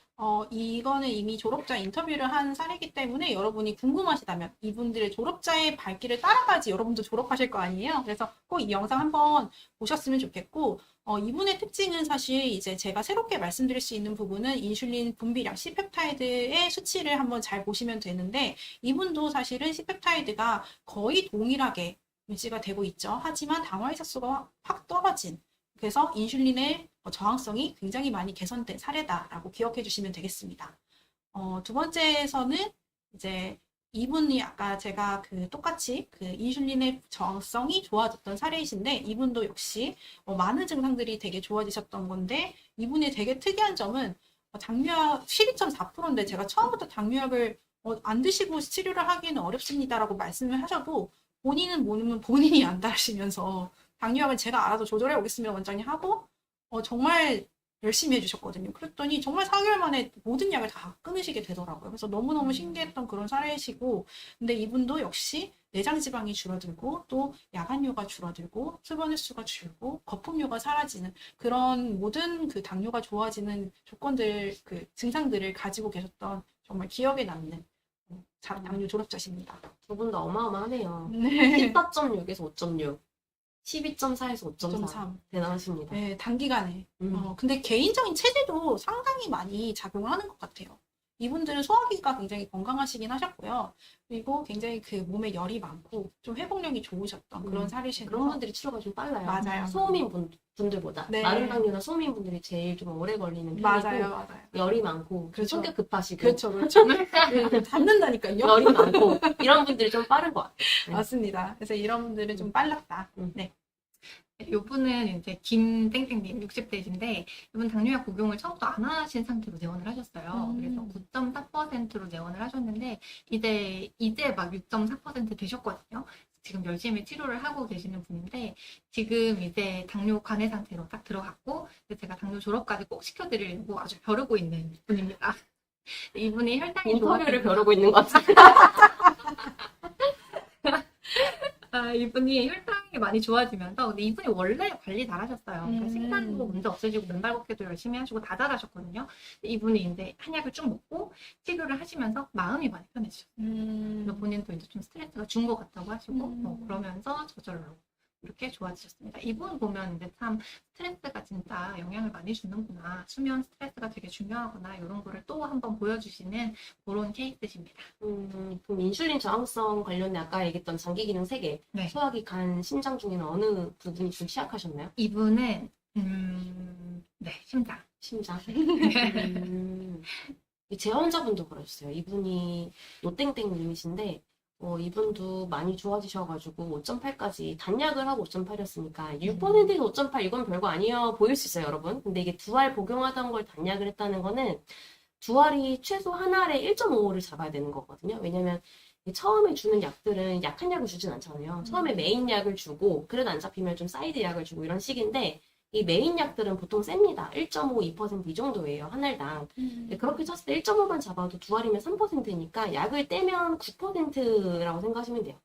이거는 이미 졸업자 인터뷰를 한 사례이기 때문에 여러분이 궁금하시다면 이분들의 졸업자의 발길을 따라가지 여러분도 졸업하실 거 아니에요? 그래서 꼭 이 영상 한번 보셨으면 좋겠고, 이분의 특징은 사실 이제 제가 새롭게 말씀드릴 수 있는 부분은 인슐린 분비량, C펩타이드의 수치를 한번 잘 보시면 되는데, 이분도 사실은 C펩타이드가 거의 동일하게 유지가 되고 있죠. 하지만 당화혈색소가 확 떨어진, 그래서 인슐린의 저항성이 굉장히 많이 개선된 사례다라고 기억해 주시면 되겠습니다. 두 번째에서는 이제 이분이 아까 제가 똑같이 인슐린의 저항성이 좋아졌던 사례이신데 이분도 역시 많은 증상들이 되게 좋아지셨던 건데 이분의 되게 특이한 점은 당뇨약 12.4%인데 제가 처음부터 당뇨약을 안 드시고 치료를 하기는 어렵습니다라고 말씀을 하셔도 본인은 모르면 본인이 안다 하시면서 당뇨약은 제가 알아서 조절해 오겠습니다 원장님 하고 정말 열심히 해주셨거든요. 그랬더니 정말 4개월 만에 모든 약을 다 끊으시게 되더라고요. 그래서 너무너무 신기했던 그런 사례이시고, 근데 이분도 역시 내장 지방이 줄어들고 또 야간뇨가 줄어들고 수분 횟수가 줄고 거품료가 사라지는 그런 모든 당뇨가 좋아지는 조건들 증상들을 가지고 계셨던 정말 기억에 남는 당뇨 졸업자십니다. 두 분 다 어마어마하네요. 네. 14.6에서 5.6. 12.4에서 5.4. 5.3. 대단하십니다. 네, 단기간에. 근데 개인적인 체질도 상당히 많이 작용을 하는 것 같아요. 이분들은 소화기가 굉장히 건강하시긴 하셨고요. 그리고 굉장히 몸에 열이 많고 좀 회복력이 좋으셨던 그런 사례시고 그런 분들이 치료가 좀 빨라요. 맞아요. 소음인 분들보다. 네. 마른 당뇨나 소음인 분들이 제일 좀 오래 걸리는 편이고 맞아요. 열이 많고 그렇죠. 성격 급하시고 그렇죠. 닿는다니까요. 열이 많고 이런 분들이 좀 빠른 것 같아요. 네. 맞습니다. 그래서 이런 분들은 좀 빨랐다. 네. 이분은 이제 김땡땡님 60대이신데 이분 당뇨약 복용을 처음부터 안 하신 상태로 내원을 하셨어요. 그래서 9.4%로 내원을 하셨는데 이제 막 6.4% 되셨거든요. 지금 열심히 치료를 하고 계시는 분인데 지금 이제 당뇨 관해 상태로 딱 들어갔고 제가 당뇨 졸업까지 꼭 시켜드리려고 아주 벼르고 있는 분입니다. 이분이 혈당이 인터뷰를 벼르고 있는 것 같아요. 이분이 혈당이 많이 좋아지면서 근데 이분이 원래 관리 잘하셨어요. 그러니까 식단도 문제 없으시고 맨발 걷기도 열심히 하시고 다 잘하셨거든요. 이분이 이제 한약을 쭉 먹고 치료를 하시면서 마음이 많이 편해지셨어요. 그래서 본인도 이제 좀 스트레스가 준 것 같다고 하시고 그러면서 저절로 이렇게 좋아지셨습니다. 이분 보면 이제 참 스트레스가 진짜 영향을 많이 주는구나. 수면 스트레스가 되게 중요하구나. 이런 거를 또 한번 보여주시는 그런 케이스십니다. 그럼 인슐린 저항성 관련해 아까 얘기했던 장기 기능 3개, 네. 소화기, 간, 심장 중에는 어느 부분이 좀 취약하셨나요? 이분은 네, 심장. 심장. 제 환자분도 그러셨어요. 이분이 노땡땡님이신데 이분도 많이 좋아지셔가지고 5.8까지 단약을 하고 5.8이었으니까 6%에서 5.8 이건 별거 아니에요 보일 수 있어요 여러분. 근데 이게 두 알 복용하던 걸 단약을 했다는 거는 두 알이 최소 한 알에 1.5를 잡아야 되는 거거든요. 왜냐면 처음에 주는 약들은 약한 약을 주진 않잖아요. 처음에 메인 약을 주고 그래도 안 잡히면 좀 사이드 약을 주고 이런 식인데 이 메인 약들은 보통 셉니다. 1.5, 2%이 정도예요. 한 알당. 그렇게 쳤을 때 1.5만 잡아도 두 알이면 3%니까 약을 떼면 9%라고 생각하시면 돼요.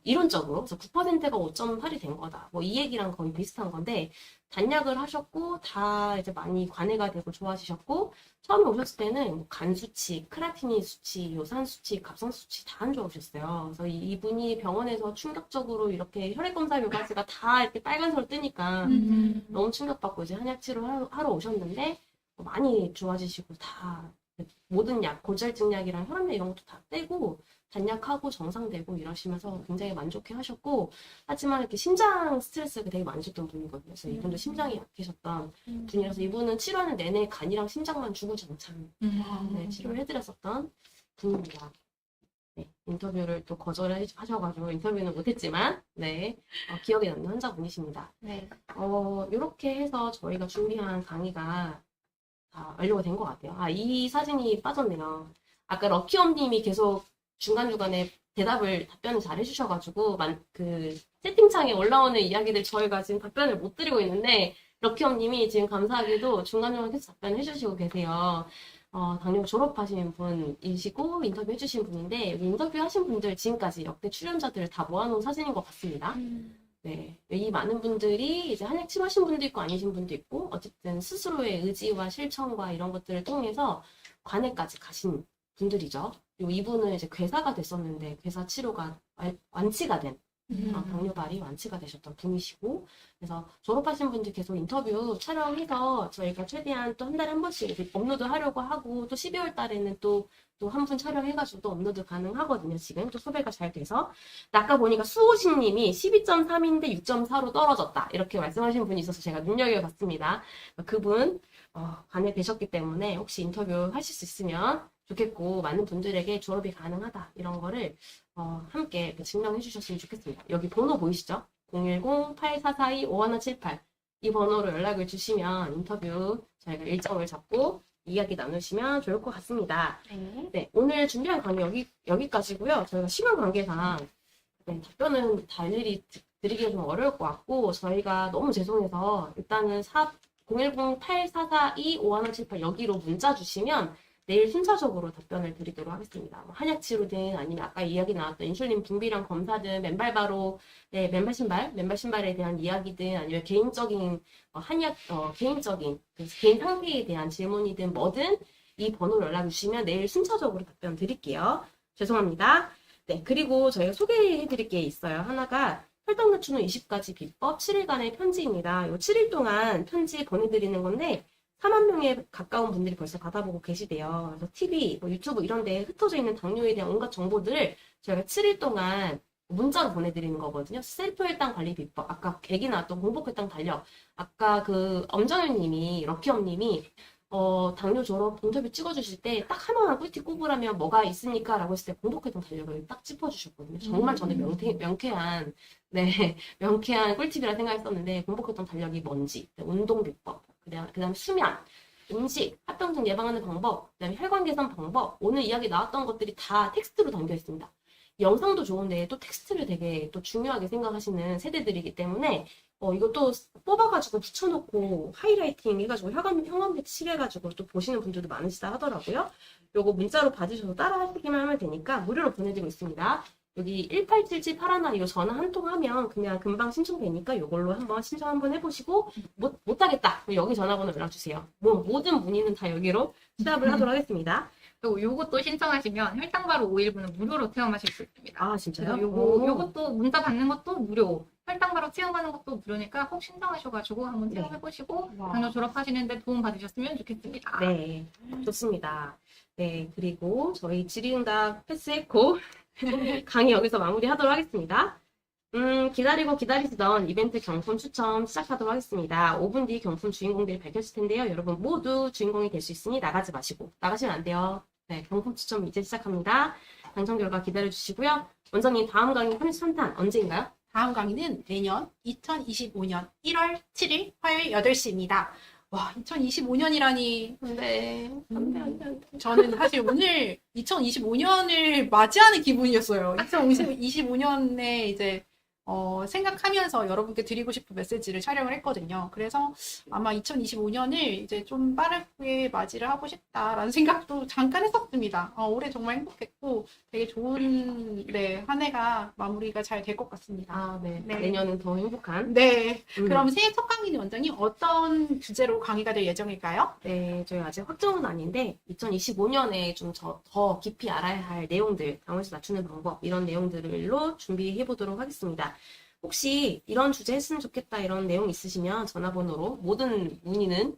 이론적으로. 그래서 9%가 5.8이 된 거다. 뭐 이 얘기랑 거의 비슷한 건데, 단약을 하셨고, 다 이제 많이 관해가 되고 좋아지셨고, 처음에 오셨을 때는 뭐간 수치, 크레아티닌 수치, 요산 수치, 갑상 수치 다 안 좋아오셨어요. 그래서 이분이 병원에서 충격적으로 이렇게 혈액 검사 결과지가 다 이렇게 빨간색으로 뜨니까 너무 충격받고 이제 한약 치료하러 오셨는데, 많이 좋아지시고 다 모든 약, 고지혈증 약이랑 혈압약 이런 것도 다 떼고 단약하고 정상되고 이러시면서 굉장히 만족해 하셨고, 하지만 이렇게 심장 스트레스가 되게 많으셨던 분이거든요. 그래서 이분도 심장이 약해셨던 분이라서 이분은 치료하는 내내 간이랑 심장만 주구장창 네, 치료를 해드렸었던 분입니다. 네, 인터뷰를 또 거절하셔가지고 인터뷰는 못했지만 네, 기억에 남는 환자분이십니다. 네. 이렇게 해서 저희가 준비한 강의가 다 완료가 된 것 같아요. 이 사진이 빠졌네요. 아까 럭키엄님이 계속 중간중간에 답변을 잘 해주셔가지고, 그, 채팅창에 올라오는 이야기들 저희가 지금 답변을 못 드리고 있는데, 럭키엄님이 지금 감사하게도 중간중간 계속 답변을 해주시고 계세요. 당뇨 졸업하신 분이시고, 인터뷰 해주신 분인데, 여기 인터뷰 하신 분들 지금까지 역대 출연자들을 다 모아놓은 사진인 것 같습니다. 네. 이 많은 분들이 이제 한약 치료하신 분도 있고 아니신 분도 있고, 어쨌든 스스로의 의지와 실천과 이런 것들을 통해서 관해까지 가신 분들이죠. 그리고 이분은 이제 괴사가 됐었는데, 괴사 치료가 완치가 된, 당뇨발이 완치가 되셨던 분이시고, 그래서 졸업하신 분들 계속 인터뷰 촬영해서 저희가 최대한 또 한 달에 한 번씩 업로드 하려고 하고, 또 12월 달에는 또 한 분 촬영해가지고 또 업로드 가능하거든요. 지금 또 섭외가 잘 돼서. 아까 보니까 수호신님이 12.3인데 6.4로 떨어졌다. 이렇게 말씀하신 분이 있어서 제가 눈여겨봤습니다. 그분 관에 되셨기 때문에 혹시 인터뷰 하실 수 있으면 좋겠고, 많은 분들에게 졸업이 가능하다. 이런 거를 함께 증명해 주셨으면 좋겠습니다. 여기 번호 보이시죠? 010-8442-5178 이 번호로 연락을 주시면 인터뷰 저희가 일정을 잡고 이야기 나누시면 좋을 것 같습니다. 네, 오늘 준비한 강의 여기까지고요. 저희가 시간 관계상 답변은 다 일일이 드리기가 좀 어려울 것 같고, 저희가 너무 죄송해서 일단은 010-8442-5178 여기로 문자 주시면 내일 순차적으로 답변을 드리도록 하겠습니다. 한약 치료든 아니면 아까 이야기 나왔던 인슐린 분비량 검사든 맨발바로 맨발 신발에 대한 이야기든 아니면 개인적인 한약 개인적인 개인 상태에 대한 질문이든 뭐든 이 번호로 연락 주시면 내일 순차적으로 답변 드릴게요. 죄송합니다. 네, 그리고 저희가 소개해 드릴 게 있어요. 하나가 혈당 낮춘 후 20가지 비법 7일간의 편지입니다. 이 7일 동안 편지 보내드리는 건데 4만 명에 가까운 분들이 벌써 받아보고 계시대요. 그래서 TV, 유튜브 이런 데 흩어져 있는 당뇨에 대한 온갖 정보들을 저희가 7일 동안 문자로 보내드리는 거거든요. 셀프 혈당 관리 비법, 아까 얘기 나왔던 공복 혈당 달력, 아까 그 엄정현님이, 럭키엄님이 당뇨 졸업 인터뷰 찍어주실 때 딱 하나만 꿀팁 꼽으라면 뭐가 있습니까? 라고 했을 때 공복 혈당 달력을 딱 짚어주셨거든요. 정말 저는 명쾌한 꿀팁이라 생각했었는데 공복 혈당 달력이 뭔지, 운동 비법, 그다음 수면, 음식, 합병증 예방하는 방법, 그다음에 혈관 개선 방법, 오늘 이야기 나왔던 것들이 다 텍스트로 담겨 있습니다. 영상도 좋은데 또 텍스트를 되게 또 중요하게 생각하시는 세대들이기 때문에 이것도 뽑아가지고 붙여놓고 하이라이팅 해가지고 형광빛 칠해가지고 또 보시는 분들도 많으시다 하더라고요. 요거 문자로 받으셔서 따라 하시기만 하면 되니까 무료로 보내드리고 있습니다. 여기 187781 이거 전화 한 통 하면 그냥 금방 신청되니까 이걸로 한번 신청 한번 해보시고 못하겠다 여기 전화번호 연락주세요. 모든 문의는 다 여기로 수답을 하도록 하겠습니다. 그리고 요것도 신청하시면 혈당바로 5일분은 무료로 체험하실 수 있습니다. 아 진짜요? 그래서 요것도 문자 받는 것도 무료, 혈당바로 체험하는 것도 무료니까 꼭 신청하셔가지고 한번 체험해보시고 당뇨 졸업하시는데 도움 받으셨으면 좋겠습니다. 네, 좋습니다. 네, 그리고 저희 질의응답 패스했고 강의 여기서 마무리하도록 하겠습니다. 기다리고 기다리시던 이벤트 경품 추첨 시작하도록 하겠습니다. 5분 뒤 경품 주인공들이 밝혀질 텐데요. 여러분 모두 주인공이 될 수 있으니 나가지 마시고, 나가시면 안 돼요. 네, 경품 추첨 이제 시작합니다. 당첨 결과 기다려주시고요. 원장님 다음 강의 33탄 언제인가요? 다음 강의는 내년 2025년 1월 7일 화요일 8시입니다. 와, 2025년이라니. 네, 안 돼. 저는 사실 오늘 2025년을 맞이하는 기분이었어요. 2025년에 이제 생각하면서 여러분께 드리고 싶은 메시지를 촬영을 했거든요. 그래서 아마 2025년을 이제 좀 빠르게 맞이를 하고 싶다라는 생각도 잠깐 했었습니다. 올해 정말 행복했고 되게 좋은 네, 한 해가 마무리가 잘 될 것 같습니다. 아, 네. 네. 내년은 더 행복한. 네. 음. 그럼 새해 첫 강의는 원장님 어떤 주제로 강의가 될 예정일까요? 네, 저희 아직 확정은 아닌데 2025년에 좀 더 깊이 알아야 할 내용들, 당원수 낮추는 방법 이런 내용들로 준비해 보도록 하겠습니다. 혹시 이런 주제 했으면 좋겠다 이런 내용 있으시면 전화번호로 모든 문의는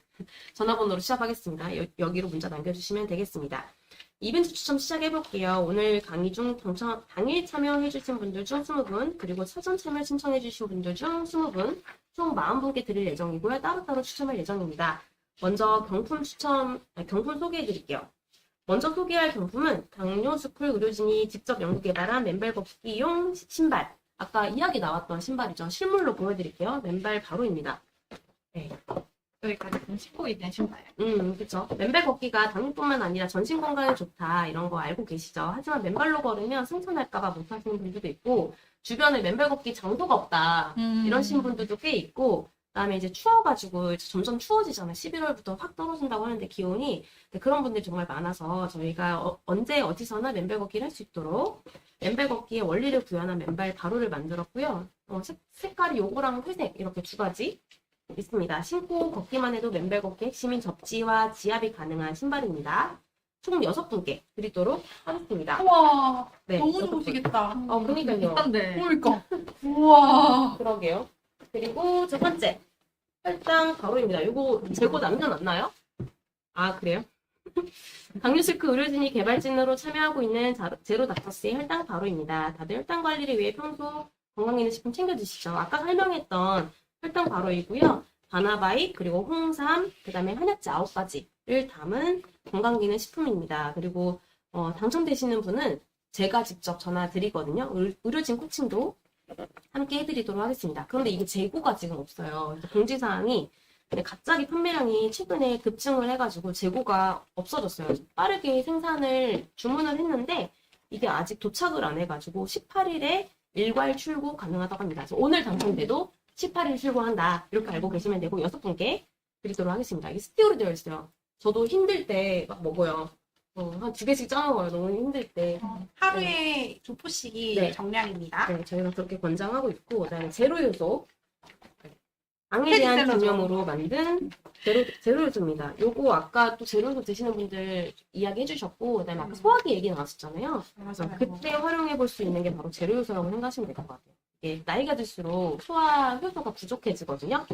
전화번호로 시작하겠습니다. 여기로 문자 남겨주시면 되겠습니다. 이벤트 추첨 시작해 볼게요. 오늘 강의 중 당일 참여해 주신 분들 중 20분, 그리고 사전 참여 신청해 주신 분들 중 20분, 총 40분께 드릴 예정이고요. 따로따로 추첨할 예정입니다. 먼저 경품 소개해 드릴게요. 먼저 소개할 경품은 당뇨스쿨 의료진이 직접 연구 개발한 맨발 걷기용 신발. 아까 이야기 나왔던 신발이죠. 실물로 보여드릴게요. 맨발 바로입니다. 네. 여기까지 지금 신고 있는 신발. 그쵸. 맨발 걷기가 당뇨뿐만 아니라 전신 건강에 좋다 이런 거 알고 계시죠. 하지만 맨발로 걸으면 승천할까봐 못하시는 분들도 있고 주변에 맨발 걷기 장소가 없다 이러신 분들도 꽤 있고 그다음에 이제 추워가지고 이제 점점 추워지잖아요. 11월부터 확 떨어진다고 하는데 기온이 그런 분들이 정말 많아서 저희가 언제 어디서나 맨발 걷기를 할 수 있도록 맨발 걷기의 원리를 구현한 맨발 바로를 만들었고요. 색깔이 요거랑 회색 이렇게 두 가지 있습니다. 신고 걷기만 해도 맨발 걷기 핵심인 접지와 지압이 가능한 신발입니다. 총 6분께 드리도록 하겠습니다. 우와, 네, 너무 6분. 좋으시겠다. 그러니까요. 비싼데. 그러니까. 우와. 그러게요. 그리고 첫 번째 혈당 바로입니다. 이거 재고 남겨놨나요? 아, 그래요? 당뇨실크 의료진이 개발진으로 참여하고 있는 제로 닥터스의 혈당 바로입니다. 다들 혈당 관리를 위해 평소 건강기능식품 챙겨 드시죠. 아까 설명했던 혈당 바로이고요. 바나바이 그리고 홍삼 그다음에 한약재 9가지를 담은 건강기능식품입니다. 그리고 당첨되시는 분은 제가 직접 전화 드리거든요. 의료진 코칭도 함께 해드리도록 하겠습니다. 그런데 이게 재고가 지금 없어요. 그래서 공지사항이 갑자기 판매량이 최근에 급증을 해가지고 재고가 없어졌어요. 빠르게 생산을 주문을 했는데 이게 아직 도착을 안 해가지고 18일에 일괄 출고 가능하다고 합니다. 그래서 오늘 당첨돼도 18일 출고한다. 이렇게 알고 계시면 되고 6분께 드리도록 하겠습니다. 이게 스티어로 되어 있어요. 저도 힘들 때 막 먹어요. 한 2개씩 짜먹어요. 너무 힘들 때. 하루에 2포씩이 네. 정량입니다. 네, 저희가 그렇게 권장하고 있고, 그다음에 제로 요소. 당에 대한 셀러죠. 기념으로 만든 제로 요소입니다. 요거 아까 또 제로 요소 드시는 분들 이야기 해주셨고, 그다음에 아까 소화기 얘기 나왔었잖아요. 그래서 맞아요. 그때 활용해 볼 수 있는 게 바로 제로 요소라고 생각하시면 될 것 같아요. 이게 나이가 들수록 소화 효소가 부족해지거든요.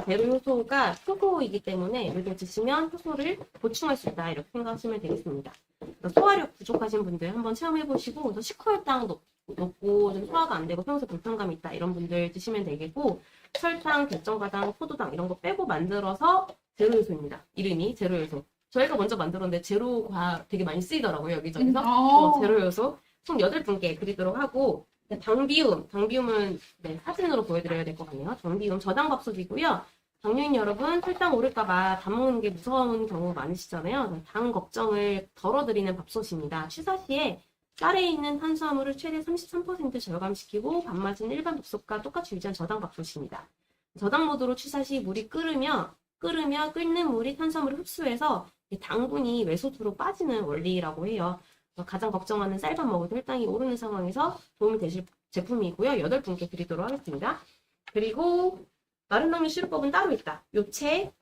제로 효소가 효소이기 때문에 이거 드시면 효소를 보충할 수 있다 이렇게 생각하시면 되겠습니다. 그래서 소화력 부족하신 분들 한번 체험해 보시고 또 식후혈당 높고 좀 소화가 안 되고 평소 불편감 있다 이런 분들 드시면 되겠고 설탕, 결정가당, 포도당 이런 거 빼고 만들어서 제로 요소입니다. 이름이 제로 요소. 저희가 먼저 만들었는데 제로가 되게 많이 쓰이더라고요 여기저기서. 제로 요소 총 8분께 드리도록 하고 당비움은 네, 사진으로 보여드려야 될 것 같네요. 당비움 저당밥솥이고요. 당뇨인 여러분 혈당 오를까봐 밥 먹는 게 무서운 경우 많으시잖아요. 당 걱정을 덜어드리는 밥솥입니다. 취사 시에 쌀에 있는 탄수화물을 최대 33% 절감시키고 밥맛은 일반 밥솥과 똑같이 유지한 저당밥솥입니다. 저당 모드로 취사 시 물이 끓으며 끓는 물이 탄수화물을 흡수해서 당분이 외소수로 빠지는 원리라고 해요. 가장 걱정하는 쌀밥 먹을 때 혈당이 오르는 상황에서 도움이 되실 제품이고요. 8분께 드리도록 하겠습니다. 그리고 마른 당뇨 시루법은 따로 있다. 요체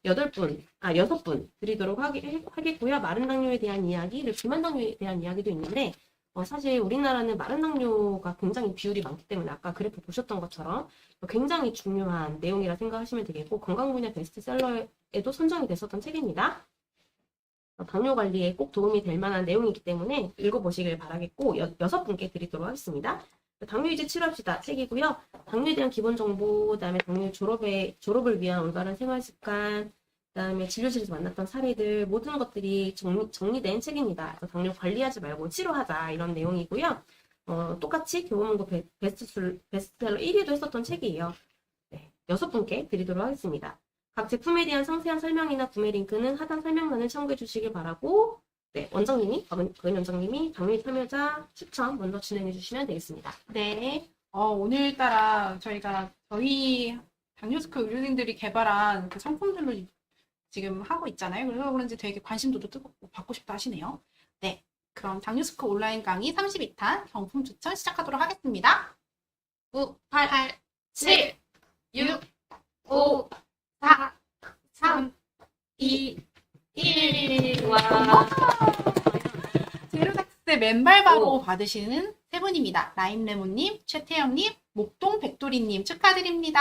6분 드리도록 하겠고요. 마른 당뇨에 대한 이야기, 비만 당뇨에 대한 이야기도 있는데 사실 우리나라는 마른 당뇨가 굉장히 비율이 많기 때문에 아까 그래프 보셨던 것처럼 굉장히 중요한 내용이라 생각하시면 되겠고 건강 분야 베스트셀러에도 선정이 됐었던 책입니다. 당뇨 관리에 꼭 도움이 될 만한 내용이기 때문에 읽어보시길 바라겠고 6분께 드리도록 하겠습니다. 당뇨 이제 치료합시다 책이고요. 당뇨에 대한 기본 정보, 그다음에 당뇨 졸업을 위한 올바른 생활 습관, 그다음에 진료실에서 만났던 사례들 모든 것들이 정리된 책입니다. 그래서 당뇨 관리하지 말고 치료하자 이런 내용이고요. 똑같이 교보문고 베스트셀러 1위도 했었던 책이에요. 네, 6분께 드리도록 하겠습니다. 각 제품에 대한 상세한 설명이나 구매 링크는 하단 설명란을 참고해 주시길 바라고 네, 원장님이, 박은 원장님이 당뇨 참여자 추천 먼저 진행해 주시면 되겠습니다. 네. 오늘따라 저희가 저희 당뇨스쿨 의료진들이 개발한 그 상품들로 지금 하고 있잖아요. 그래서 그런지 되게 관심도도 뜨겁고 받고 싶다 하시네요. 네. 그럼 당뇨스쿨 온라인 강의 32탄 경품 추천 시작하도록 하겠습니다. 9, 8, 7, 6, 5, 4, 3, 2, 1. 와. 제로닥스 맨발 바로 받으시는 세 분입니다. 라임레몬님, 최태영님, 목동 백돌이님 축하드립니다.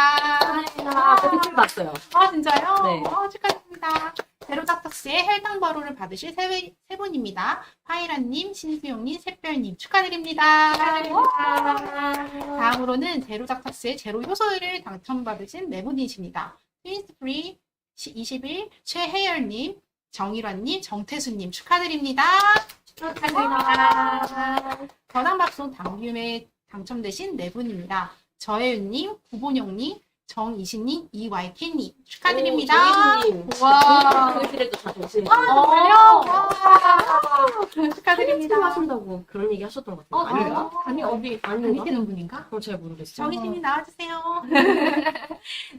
저 댓글 봤어요. 아, 진짜요? 네. 축하드립니다. 제로닥터스의 혈당 바로를 받으실 세 분입니다. 파이라님, 신수용님, 샛별님 축하드립니다. 다음으로는 제로닥터스의 제로 효소를 당첨받으신 네 분이십니다. 트윈스프리 21, 최혜열님, 정일환님, 정태수님 축하드립니다. 축하드립니다. 전환밥솥 당김에 당첨되신 네 분입니다. 저혜윤님, 구본영님, 정이신님, 이YK님 축하드립니다. 조이수님. 와. 교실에도 다 오시는 정말요? 칭 축하드립니다. 하신다고 그런 얘기 하셨던 것 같아요. 아닌가? 아니, 어디 아닌가? 다니시는 분인가? 잘 모르겠어요. 정이신님 나와주세요.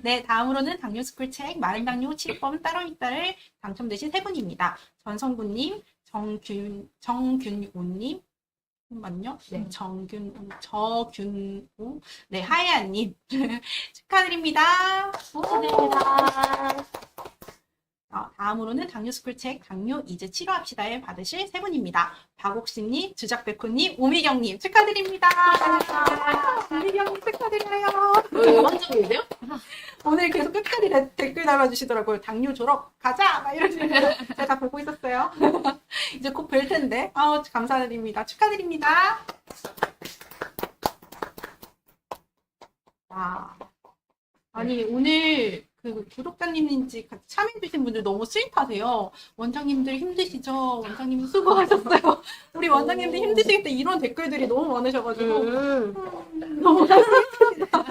네, 다음으로는 당뇨스쿨 책 마른 당뇨 치료법은 따로 있다를 당첨되신 세 분입니다. 전성구님, 정균오님, 맞요? 네, 저균우, 네, 하예아님 축하드립니다. 축하드립니다. 다음으로는 당뇨스쿨 책 당뇨 이제 치료합시다에 받으실 세 분입니다. 박옥신님, 주작백호님, 오미경님 축하드립니다. 오미경님 축하드려요. 완전인데요? 오늘 계속 끝까지 댓글 달아주시더라고요. 당뇨 졸업 가자! 막 이러시면서 제가 다 보고 있었어요. 이제 곧 뵐 텐데. 감사드립니다. 축하드립니다. 와. 아니, 오늘 그 구독자님인지 같이 참여해주신 분들 너무 스윗하세요. 원장님들 힘드시죠? 원장님 수고하셨어요. 우리 원장님들 힘드시겠다. 이런 댓글들이 너무 많으셔가지고. 너무 스윗합니다.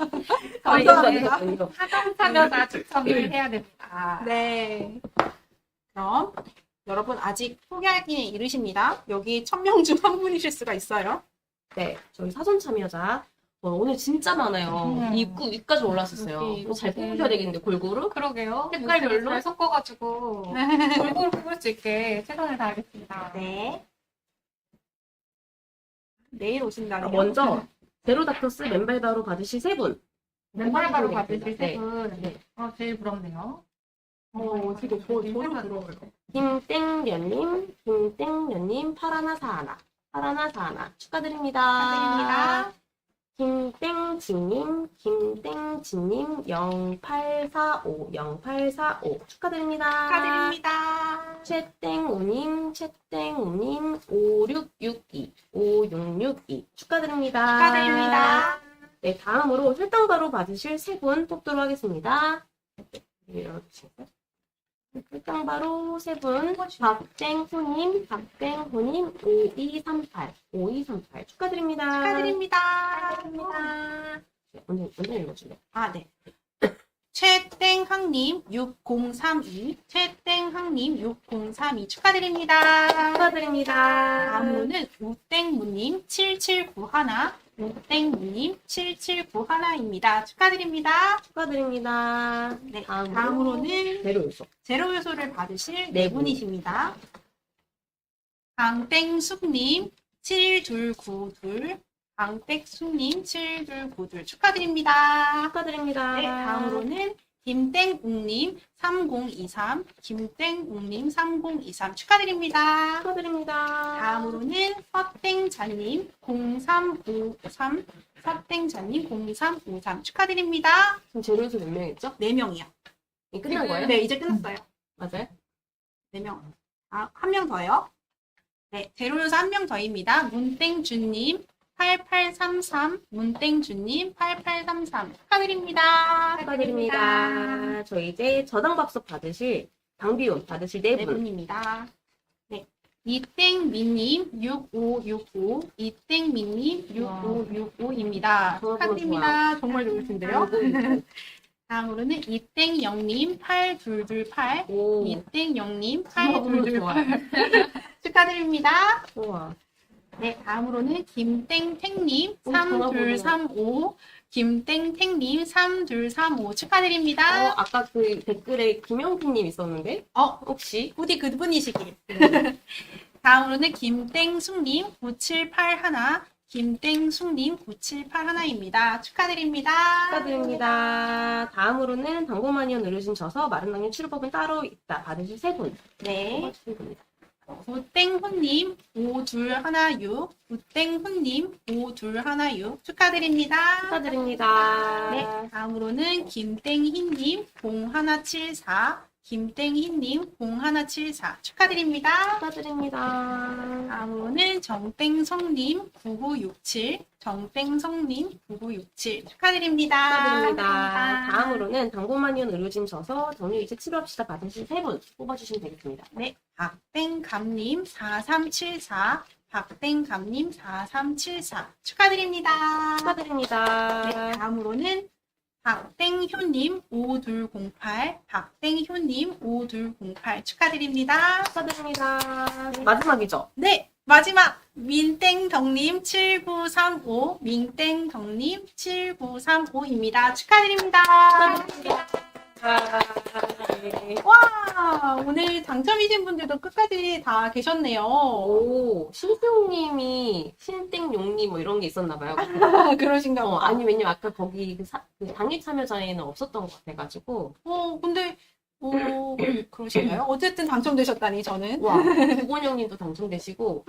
감사합니다. 하강 참여자 추첨을 해야 됩니다. 네. 그럼 여러분 아직 소개하기에 이르십니다. 여기 1000명 중 한 분이실 수가 있어요. 네, 저희 사전 참여자 오늘 진짜 많아요. 입구 위까지 올랐었어요. 여기 잘 이렇게. 뽑으셔야 되겠는데 골고루. 그러게요. 색깔별로? 잘 섞어가지고 골고루 뽑을 수 있게 최선을 다하겠습니다. 네. 내일 오신다네요. 먼저 제로닥터스 맨발 바로 받으실 세 분. 맨발바로 받으실 네. 세 분. 네. 제일 부럽네요. 지금 저도 부러워요. 김땡련님, 파라나 사하나 축하드립니다. 축하드립니다. 김땡진님, 0845 축하드립니다. 축하드립니다. 최땡우님, 5662 축하드립니다. 축하드립니다. 네, 다음으로 혈당 바로 받으실 세 분 뽑도록 하겠습니다. 열어주시고요. 혈당 바로 세 분, 박땡호님, 5238 축하드립니다. 축하드립니다. 네, 언제 읽어줄래요? 네. 최땡항님 6032 축하드립니다. 축하드립니다. 다음으로는 우땡무님 7791입니다. 축하드립니다. 축하드립니다. 네, 다음으로 다음으로는 제로요소. 제로 요소를 받으실 네 네 분이십니다. 강땡숙님 7292 축하드립니다. 축하드립니다. 네, 다음으로는 김땡웅님 3023 축하드립니다. 축하드립니다. 다음으로는 서땡자님 0353 축하드립니다. 지금 제로요소 몇 명이죠? 4명이요. 끝난 거예요? 네, 이제 끝났어요. 맞아요? 4명. 한 명 더요. 네, 제로요소 한 명 더입니다. 문땡주님 8833 축하드립니다. 축하드립니다. 저희 이제 저당밥솥 받으실 당비용 받으실 네 네 분. 분입니다. 네. 이땡미님 6565입니다. 축하드립니다. 정말 좋으신데요? 다음으로는 이땡영님 8228 오, 이땡영님 너무 좋아요. 8228 축하드립니다. 우와. 네, 다음으로는 김땡땡님 오, 전화번호요. 3235 김땡땡님 3235 축하드립니다. 아까 그 댓글에 김영희님 있었는데 혹시 부디 그분이시길. 다음으로는 김땡숙님 9781 김땡숙님 9781입니다. 축하드립니다. 축하드립니다. 다음으로는 당고마니온 의료진셔서 마른 당뇨 치료법은 따로 있다. 받으실 세 분. 네. 뽑아주시면 됩니다. 우땡훈님 5216 우땡훈님 5216 축하드립니다. 축하드립니다. 네, 다음으로는 김땡희님 0174 김땡희님 0174 축하드립니다. 축하드립니다. 다음으로는 정땡성님 9967 정땡성님 9967 축하드립니다. 축하드립니다. 다음으로는 당고마니온 의료진셔서 정유 이제 치료합시다. 받으실 세 분 뽑아주시면 되겠습니다. 네, 박땡감님 4374 박땡감님 4374 축하드립니다. 축하드립니다. 네, 다음으로는 박땡효님 5208 박땡효님 5208 축하드립니다. 축하드립니다. 마지막이죠? 네, 마지막 민땡덕님 7935 민땡덕님 7935입니다. 축하드립니다. 축하드립니다. 네. 와, 오늘 당첨이신 분들도 끝까지 다 계셨네요. 오, 신승용님이 신땡용님 뭐 이런 게 있었나 봐요. 그러신가 보다. 아니 왜냐면 아까 거기 그 당일 참여자에는 없었던 것 같아가지고 근데 그러신가요? 어쨌든 당첨되셨다니 저는. 와 구본영님도 당첨되시고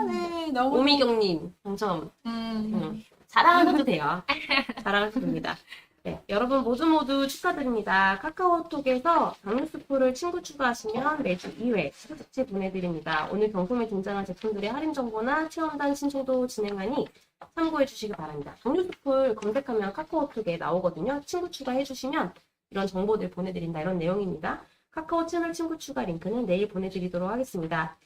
네, 너무 오미경님 당첨. 자랑하셔도 돼요. 자랑하셔도 됩니다. 네, 여러분 모두 축하드립니다. 카카오톡에서 당뇨스프를 친구 추가하시면 매주 2회 특집 보내드립니다. 오늘 경품에 등장한 제품들의 할인 정보나 체험단 신청도 진행하니 참고해 주시기 바랍니다. 당뇨스프를 검색하면 카카오톡에 나오거든요. 친구 추가해 주시면 이런 정보들 보내드린다 이런 내용입니다. 카카오 채널 친구 추가 링크는 내일 보내드리도록 하겠습니다.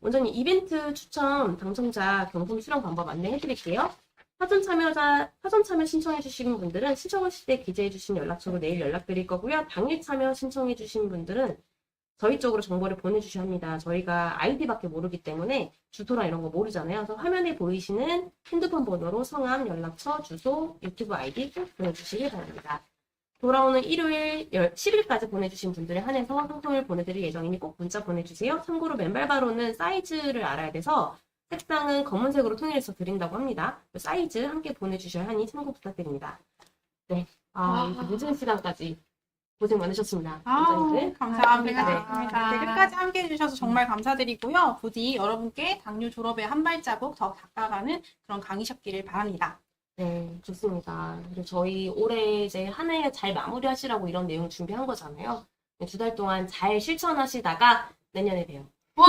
원장님 이벤트 추첨 당첨자 경품 수령 방법 안내해 드릴게요. 사전 참여 신청해 주신 분들은 신청하실 때 기재해 주신 연락처로 내일 연락드릴 거고요. 당일 참여 신청해 주신 분들은 저희 쪽으로 정보를 보내주셔야 합니다. 저희가 아이디밖에 모르기 때문에 주소랑 이런 거 모르잖아요. 그래서 화면에 보이시는 핸드폰 번호로 성함, 연락처, 주소, 유튜브 아이디 꼭 보내주시기 바랍니다. 돌아오는 일요일 10일까지 보내주신 분들에 한해서 상품을 보내드릴 예정이니 꼭 문자 보내주세요. 참고로 맨발바로는 사이즈를 알아야 돼서 색상은 검은색으로 통일해서 드린다고 합니다. 사이즈 함께 보내주셔야 하니 참고 부탁드립니다. 네, 이렇게 늦은 시간까지 고생 많으셨습니다. 원장님들. 감사합니다. 네. 네, 끝까지 함께 해주셔서 정말 감사드리고요. 부디 여러분께 당뇨 졸업에 한 발자국 더 다가가는 그런 강의셨기를 바랍니다. 네, 좋습니다. 그리고 저희 올해 이제 한 해 잘 마무리하시라고 이런 내용 준비한 거잖아요. 2달 동안 잘 실천하시다가 내년에 봬요. 와!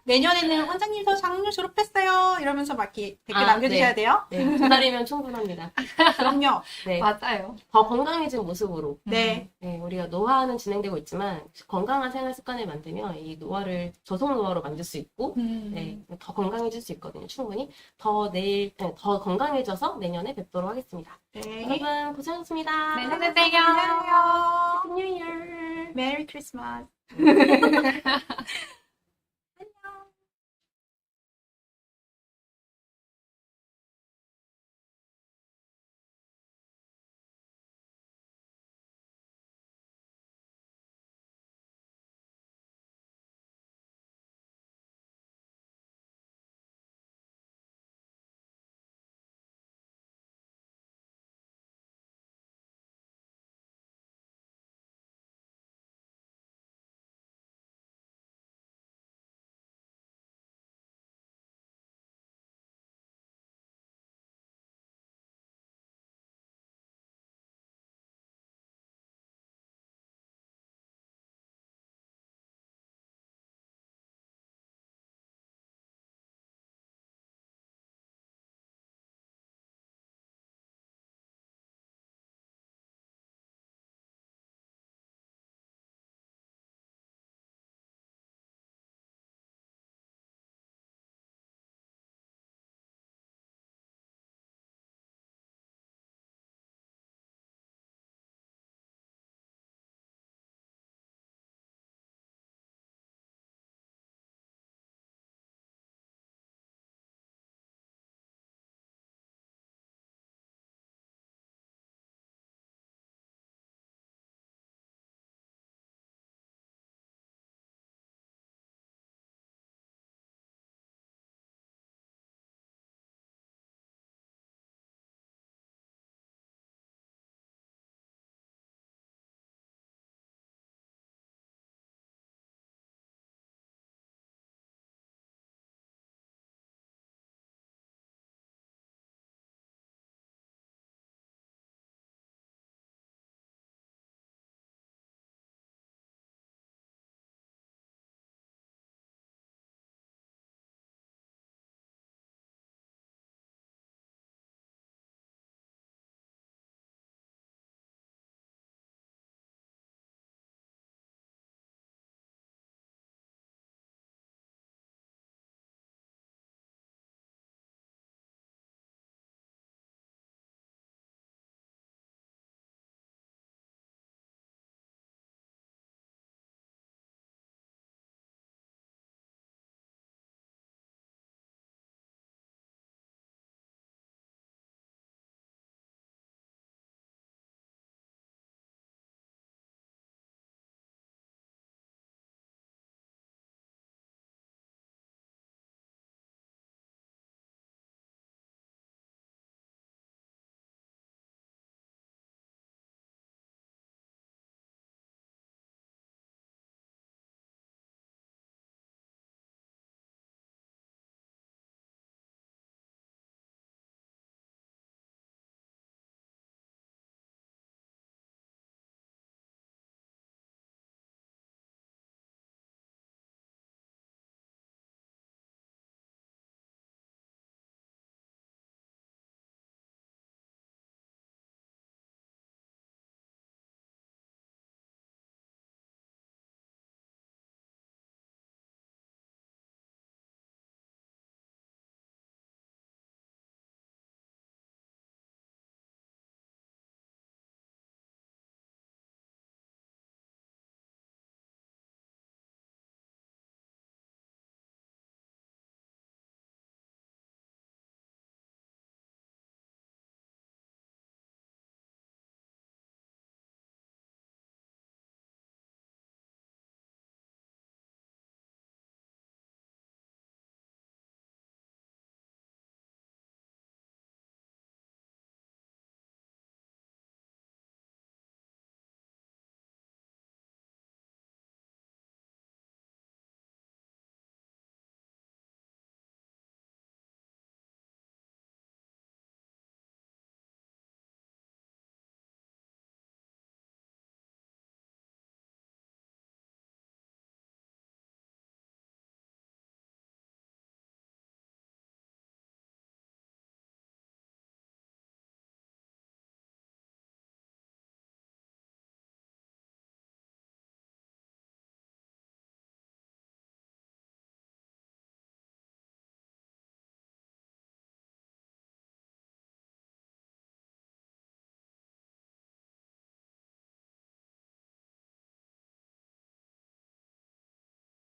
내년에는 원장님 저 당뇨 졸업했어요. 이러면서 막 이렇게 댓글 남겨주셔야 네. 돼요. 네, 2달이면 충분합니다. 그럼요. 네, 맞아요. 더 건강해진 모습으로. 네. 네, 우리가 노화는 진행되고 있지만 건강한 생활 습관을 만들면 이 노화를 저속 노화로 만들 수 있고 네, 더 건강해질 수 있거든요. 충분히 더 건강해져서 내년에 뵙도록 하겠습니다. 네. 여러분 고생하셨습니다. 내년에 봬요. 감사해요. Happy New Year. 메리 크리스마스.